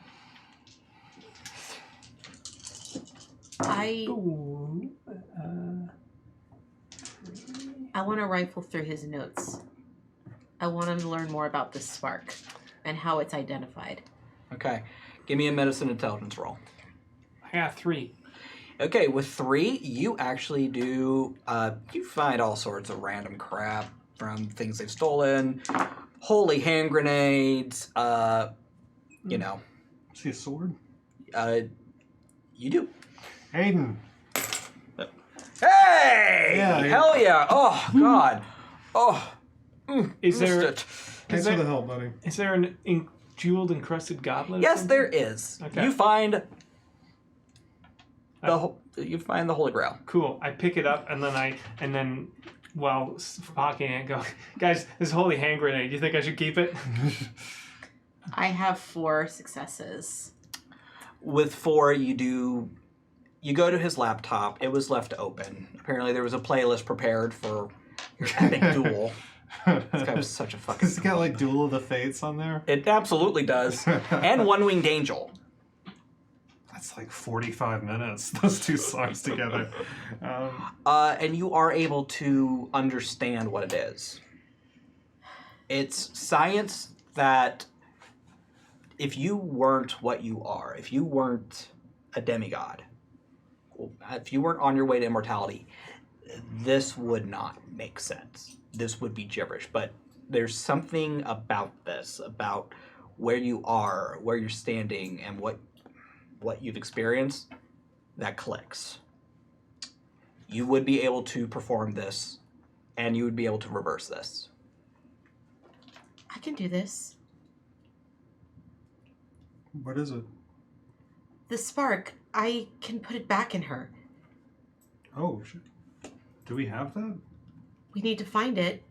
I Ooh. want to rifle through his notes. I want him to learn more about this spark and how it's identified. Okay. Give me a medicine intelligence roll. I got 3. Okay, with 3, you actually do, you find all sorts of random crap from things they've stolen, holy hand grenades, you know. See a sword? You do. Aiden. Hey! Yeah, Hell yeah! Oh, God. Oh. Is missed there it. Thanks for the help, buddy. is there an jeweled encrusted goblet? or Yes, something? there is. Okay. You find you find the Holy Grail. Cool. I pick it up and then while pocketing it, go, guys, this is holy hand grenade. You think I should keep it? I have 4 successes. With 4, you go to his laptop. It was left open. Apparently, there was a playlist prepared for your epic duel. This guy was such a fucking. It's got like Duel of the Fates on there. It absolutely does. And One Winged Angel. That's like 45 minutes, those two songs together. And you are able to understand what it is. It's science that if you weren't what you are, if you weren't a demigod, if you weren't on your way to immortality, this would not make sense. This would be gibberish. But there's something about this, about where you are, where you're standing, and what you've experienced, that clicks. You would be able to perform this, and you would be able to reverse this. I can do this. What is it? The spark, I can put it back in her. Oh, shit. Do we have that? We need to find it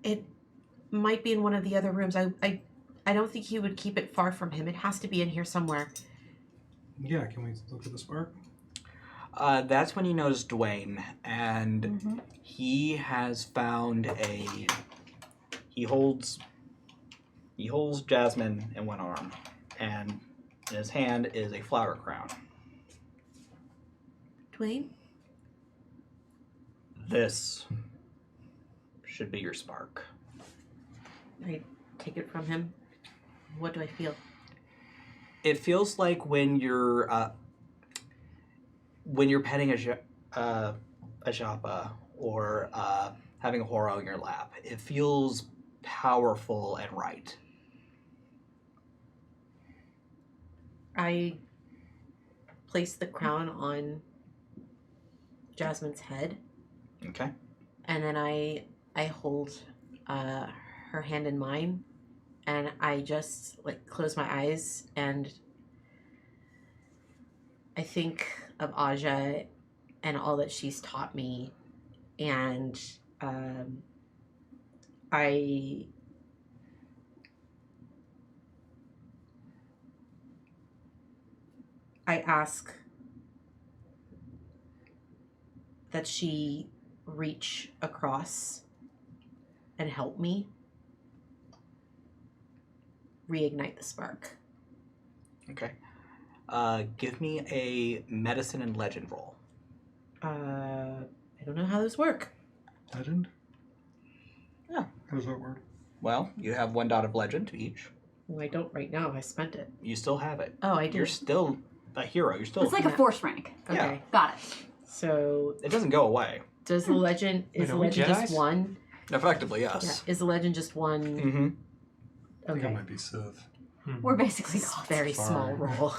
It might be in one of the other rooms. I don't think he would keep it far from him. It has to be in here somewhere. Yeah, can we look at the spark? That's when you notice Dwayne, and he has found he holds Jasmine in one arm, and in his hand is a flower crown. Dwayne? This should be your spark. I take it from him. What do I feel? It feels like when you're petting a japa or having a horo in your lap. It feels powerful and right. I place the crown on Jasmine's head, Okay. and then I hold her hand in mine, and I just like close my eyes, and I think of Aja and all that she's taught me, and I ask that she reach across and help me reignite the spark. Okay. Give me a medicine and legend roll. I don't know how those work. Legend? Yeah. How does that work? Well, you have 1 dot of legend each. Well, I don't right now. I spent it. You still have it. Oh, I do. You're still a hero. You're still. It's like a force rank. Okay. Yeah. Got it. So It doesn't go away. does the legend Wait, is the are we legend just Jedis? one? Effectively, Yeah. yes. Is the legend just one? Mm-hmm. I think it Okay. might be Sith. We're basically It's a gods. very Fine. small roll.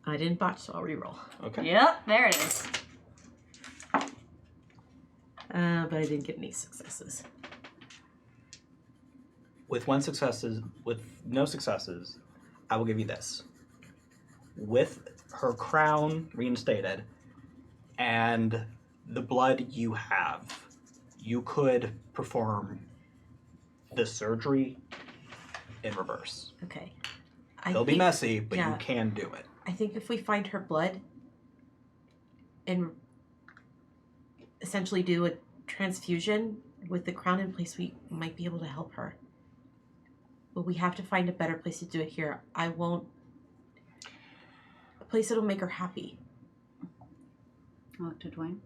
I didn't botch, so I'll reroll. Okay. Yep, there it is. But I didn't get any successes. With no successes, I will give you this. With her crown reinstated and the blood you have, you could perform the surgery in reverse. Okay. It'll be messy, but yeah. you can do it. I think if we find her blood and essentially do a transfusion with the crown in place, we might be able to help her. But we have to find a better place to do it here. A place that'll make her happy. I'll look to Dwayne.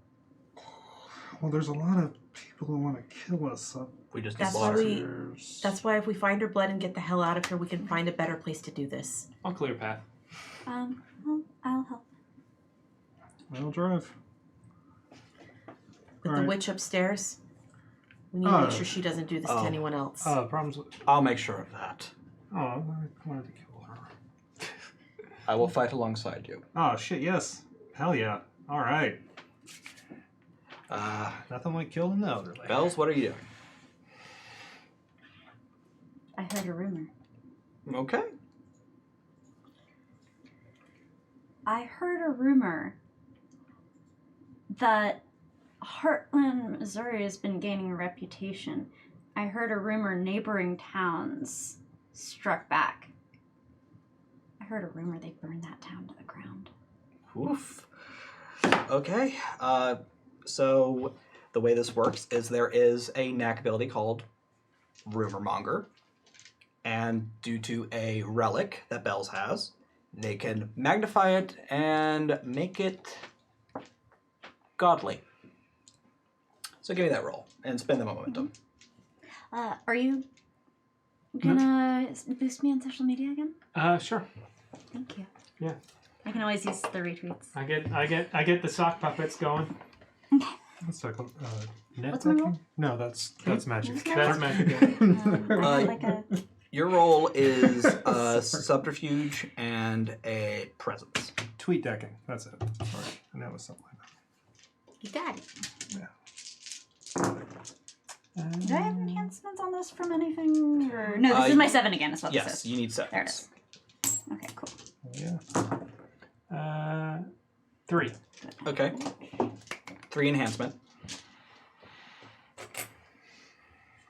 Well, there's a lot of people who want to kill us. So We just That's need why water. That's why if we find her blood and get the hell out of here, we can find a better place to do this. I'll clear a path. Well, I'll help. I'll drive. With the Alright. witch upstairs, we need to make sure she doesn't do this to Oh. anyone else. Problems with... I'll make sure of that. Oh, I wanted to kill her. I will fight alongside you. Oh, shit, yes. Hell yeah. All right. Uh, Nothing like killing the elderly. Bells, what are you doing? I heard a rumor. Okay. I heard a rumor that Heartland, Missouri has been gaining a reputation. I heard a rumor neighboring towns struck back. I heard a rumor they burned that town to the ground. Oof. Okay. So the way this works is there is a knack ability called Rumor Monger. And due to a relic that Bells has, they can magnify it and make it godly. So give me that roll and spend the momentum. Are you gonna boost me on social media again? Sure. Thank you. Yeah. I can always use the retweets. I get the sock puppets going. Let's talk about net What's my roll? decking? No, that's magic. That's magic. Like a Your role is a subterfuge and a presence. Tweet decking. That's it. Sorry. I know it was something like that. You got it. Do I have enhancements on this from anything? Or... No, this is my 7 again, is what this Yes, is. you need 7. There it is. Okay, cool. Yeah. 3. Okay. 3 enhancement.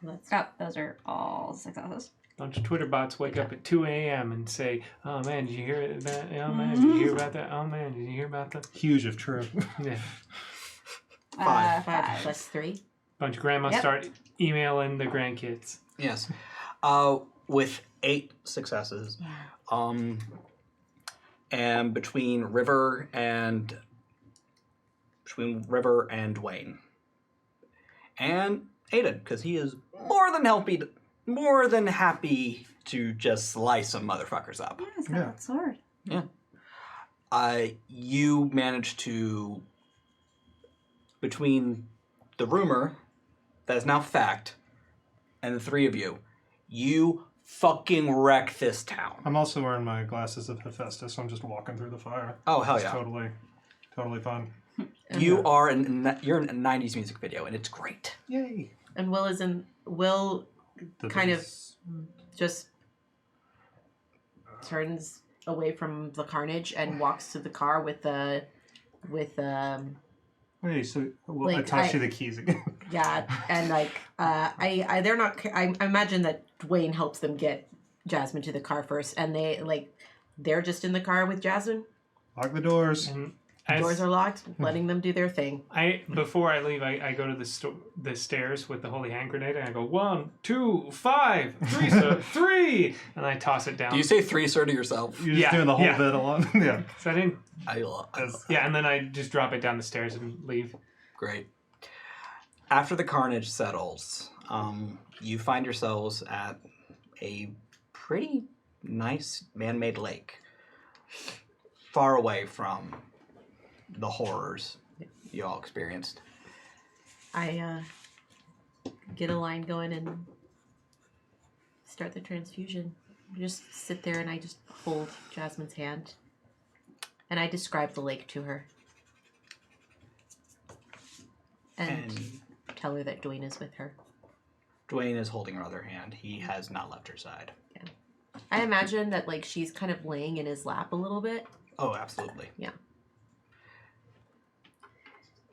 That's Oh, those are all successes. Bunch of Twitter bots wake up at 2 a.m. and say, "Oh man, did you hear that? Oh man, did you hear about that? Oh man, did you hear about that?" Huge if true. Yeah. 5 plus 3. Bunch of grandmas Yep. start emailing the grandkids. Yes. With 8 successes. And between River and Dwayne. And Aiden, because he is more than happy to just slice some motherfuckers up. Yeah, it's got Yeah. that sword. You managed to, between the rumor that is now fact and the 3 of you, you fucking wreck this town. I'm also wearing my glasses of Hephaestus, so I'm just walking through the fire. Oh, hell It's yeah. totally fun. You're in a 90s music video, and it's great. Yay. And Will kind of just turns away from the carnage and walks to the car with Hey, so we'll Like, attach you the keys again. yeah, and like I imagine that Dwayne helps them get Jasmine to the car first, and they're just in the car with Jasmine. Lock the doors. And Doors are locked, letting them do their thing. before I leave, I go to the stairs with the holy hand grenade, and I go 1, 2, 5, 3, sir, 3, and I toss it down. Do you say 3, sir, to yourself? You're just Yeah, doing the whole yeah. bit along. Yeah. So I didn't. I love Yeah, and then I just drop it down the stairs and leave. Great. After the carnage settles, you find yourselves at a pretty nice man-made lake, far away from the horrors you all experienced. I get a line going and start the transfusion. I just sit there and I just hold Jasmine's hand. And I describe the lake to her. And tell her that Dwayne is with her. Dwayne is holding her other hand. He has not left her side. I imagine that like she's kind of laying in his lap a little bit. Oh, absolutely. Yeah.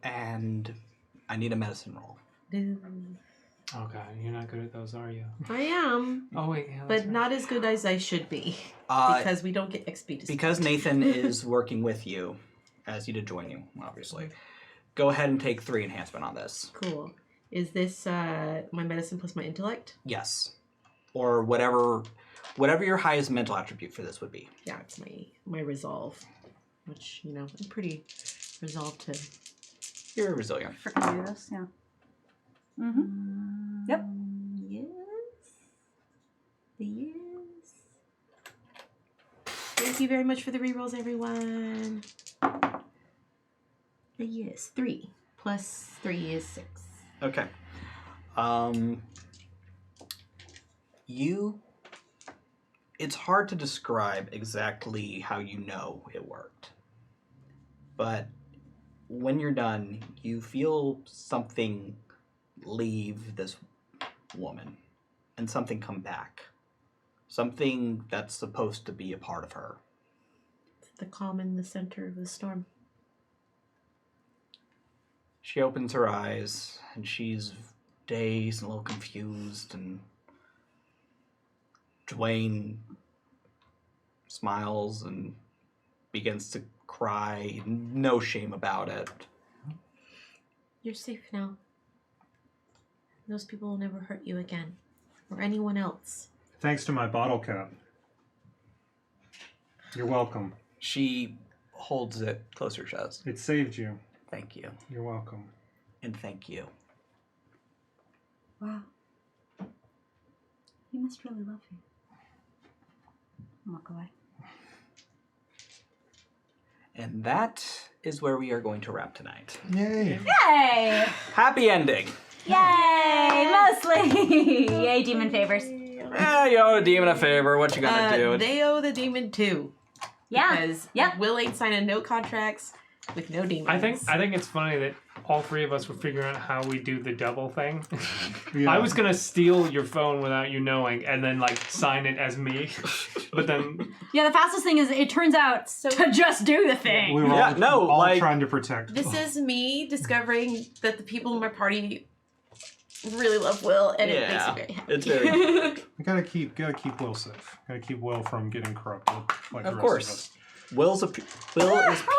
And I need a medicine roll. Oh god, you're not good at those, are you? I am, Oh wait, yeah, but that's right. not as good as I should be. Uh, Because we don't get XP to because Nathan is working with you, as he did join you, obviously. Go ahead and take 3 enhancement on this. Cool. Is this my medicine plus my intellect? Yes. Or whatever your highest mental attribute for this would be. Yeah, it's my resolve. Which, I'm pretty resolved to. You're resilient. For this, yeah. Mm-hmm. Yep. Yes. Thank you very much for the rerolls, everyone. Yes, 3 plus 3 is 6. Okay. It's hard to describe exactly how you know it worked. But when you're done, you feel something leave this woman and something come back. Something that's supposed to be a part of her. The calm in the center of the storm. She opens her eyes and she's dazed and a little confused, and Dwayne smiles and begins to cry, no shame about it. You're safe now. Those people will never hurt you again. Or anyone else. Thanks to my bottle cap. You're welcome. She holds it closer to her chest. It saved you. Thank you. You're welcome. And thank you. Wow. He must really love you. Walk away. And that is where we are going to wrap tonight. Yay! Yay! Happy ending! Yay! Mostly! Yay, demon favors. Yeah, you owe a demon a favor. What you gonna do? They owe the demon 2. Yeah. Because Yep. Will ain't signing no contracts with no demons. I think it's funny that all 3 of us were figuring out how we do the double thing. Yeah. I was gonna steal your phone without you knowing, and then sign it as me. But then Yeah, the fastest thing is it turns out to just do the thing. We were Yeah, all trying to protect. This is me discovering that the people in my party really love Will, and it makes me very happy. It's very cute. We gotta keep Will safe. Gotta keep Will from getting corrupted. Like Of the course. rest Will is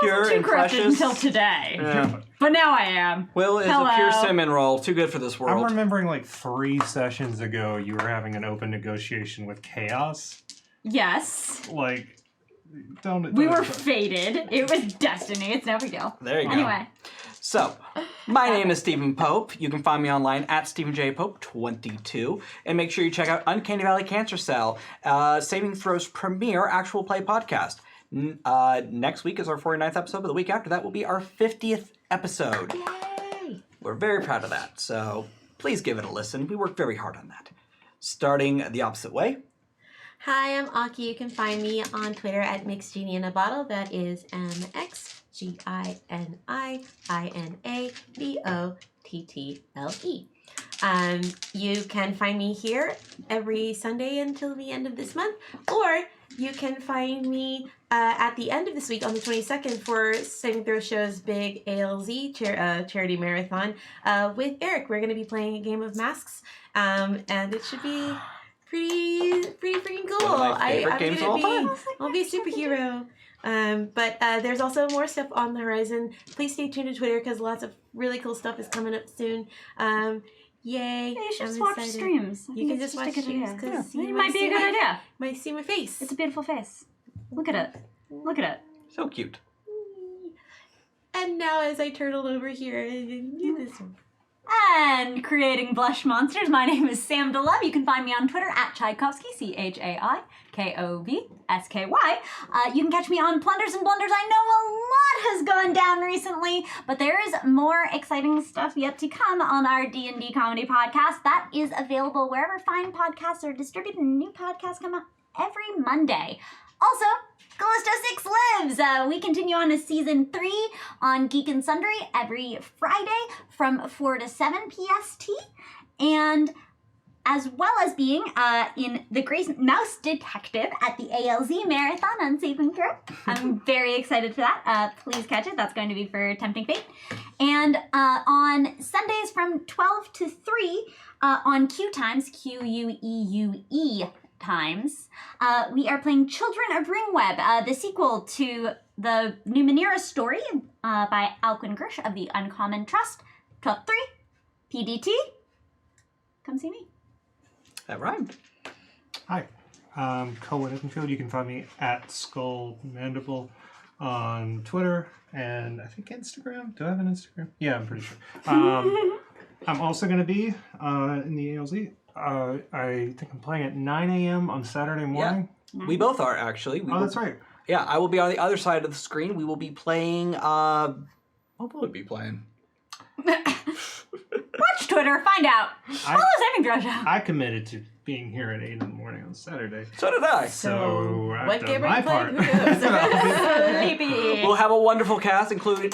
pure too and corrupted precious. until today. of us. Yeah. But now I am. Will is Hello. a pure cinnamon roll. Too good for this I'm world. remembering like 3 sessions ago, you were having an open negotiation with Chaos. Yes. Like, don't. We were fated. It was destiny. It's no big deal. There you go. Anyway. So, my name is Stephen Pope. You can find me online at StephenJPope22. And make sure you check out Uncanny Valley Cancer Cell, Saving Throw's premier actual play podcast. Next week is our 49th episode, but the week after that will be our 50th episode. Yay! We're very proud of that, so please give it a listen. We worked very hard on that. Starting the opposite way. Hi, I'm Aki. You can find me on Twitter at Mixed Genie in a Bottle. That is MXGINIABOTTLE. You can find me here every Sunday until the end of this month, or you can find me at the end of this week on the 22nd for Saving Throw Show's big ALZ charity marathon with Eric. We're going to be playing a game of masks, and it should be pretty freaking cool. One of my favorite games of all time. I'll be a superhero. But there's also more stuff on the horizon. Please stay tuned to Twitter because lots of really cool stuff is coming up soon. Yay! Yeah, you should I'm just watch excited. streams. I You think can it's just watch a good streams idea. because It might be a good idea. Might see my face. It's a beautiful face. Look at it. Look at it. So cute. And now as I turtle over here and do this one. And creating blush monsters, my name is Sam DeLove. You can find me on Twitter at Tchaikovsky, ChaiKovsky. You can catch me on Plunders and Blunders. I know a lot has gone down recently, but there is more exciting stuff yet to come on our D&D comedy podcast. That is available wherever fine podcasts are distributed, and new podcasts come out every Monday. Also, Callisto 6 lives! We continue on to Season 3 on Geek and Sundry every Friday from 4 to 7 PST. And as well as being in the Grace Mouse Detective at the ALZ Marathon on Saving Throw. I'm very excited for that. Please catch it. That's going to be for Tempting Fate. And on Sundays from 12 to 3 on Q Times, QUEUE times, we are playing Children of Ringweb, the sequel to the Numenera story by Alquin Gersh of the Uncommon Trust. 12-3, PDT. Come see me. That rhymed. Hi, Cohen Edenfield. You can find me at Skull Mandible on Twitter and I think Instagram. Do I have an Instagram? Yeah, I'm pretty sure. I'm also going to be in the ALZ. I think I'm playing at 9 a.m. on Saturday morning. Yeah. We both are, actually. That's right. Yeah, I will be on the other side of the screen. We will be playing, what will we be playing? Watch Twitter, find out. Follow Saving Throw Show. I committed to being here at 8 in the morning on Saturday. So did I. So I've what done game are my you playing? part. Who knows? Sleepy. We'll have a wonderful cast, including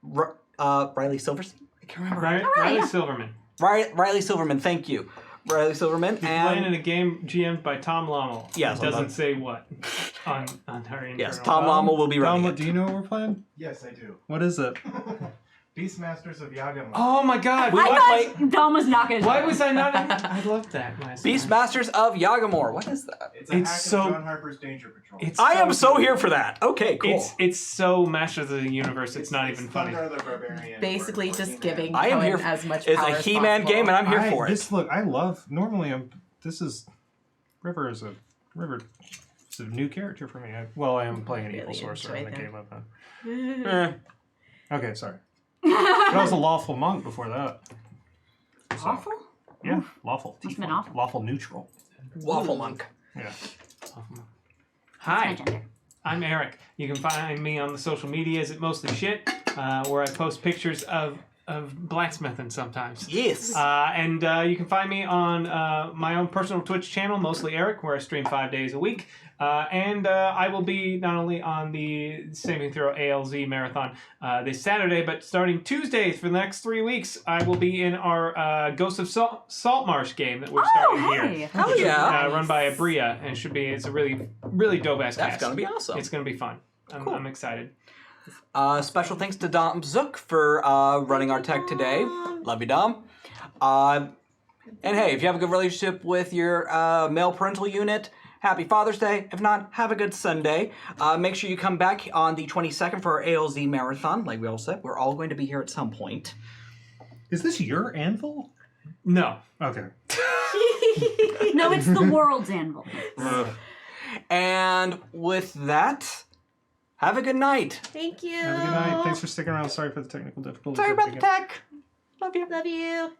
Riley Silverstein. I can't remember. Riley yeah. Silverman. Riley Silverman, thank you. Riley Silverman. He's playing in a game GM'd by Tom Lommel. Yes, It doesn't I'm- say what on her internal. Yes, Tom Lommel will be running Tom, it. do you know what we're playing? Yes, I do. What is it? Beastmasters of Yagamon. Oh my God! I Why- thought Dom was not going to. Why was I not? I loved that last night. Beastmasters of Yagamor. What is that? It's a It's hack so- of John Harper's Danger Patrol. It's I am so good. here for that. Okay, cool. It's so Masters of the Universe. It's not even funny. Thunder the Barbarian. Basically or just He-Man. giving I am Cohen here as much it's power a as He-Man possible. game, and I'm here for it. This look, I love. Normally, this is River is a new character for me. I am playing an Really evil sorcerer in the enjoyed game of Eh, Okay, sorry. But I was a lawful monk before that. So, Awful? yeah, lawful. Must've been awful. Lawful neutral. Waffle Monk. Yeah. Hi, My gender. I'm Eric. You can find me on the social medias at Mostly Shit, where I post pictures of blacksmithing sometimes. Yes. And you can find me on my own personal Twitch channel, Mostly Eric, where I stream 5 days a week. And I will be not only on the Saving Throw ALZ Marathon this Saturday, but starting Tuesdays for the next 3 weeks, I will be in our Ghost of Saltmarsh game that we're starting here. Hey. Hell yeah. Run by Abria, and it's a really, really dope-ass That's cast. going to be awesome. It's going to be fun. Cool. I'm excited. Special thanks to Dom Zook for running our tech today. Love you, Dom. And hey, if you have a good relationship with your male parental unit, happy Father's Day. If not, have a good Sunday. Make sure you come back on the 22nd for our ALZ marathon. Like we all said, we're all going to be here at some point. Is this your anvil? No. Okay. No, it's the world's anvil. And with that, have a good night. Thank you. Have a good night. Thanks for sticking around. Sorry for the technical difficulties. Sorry at the about the beginning. tech. Love you. Love you.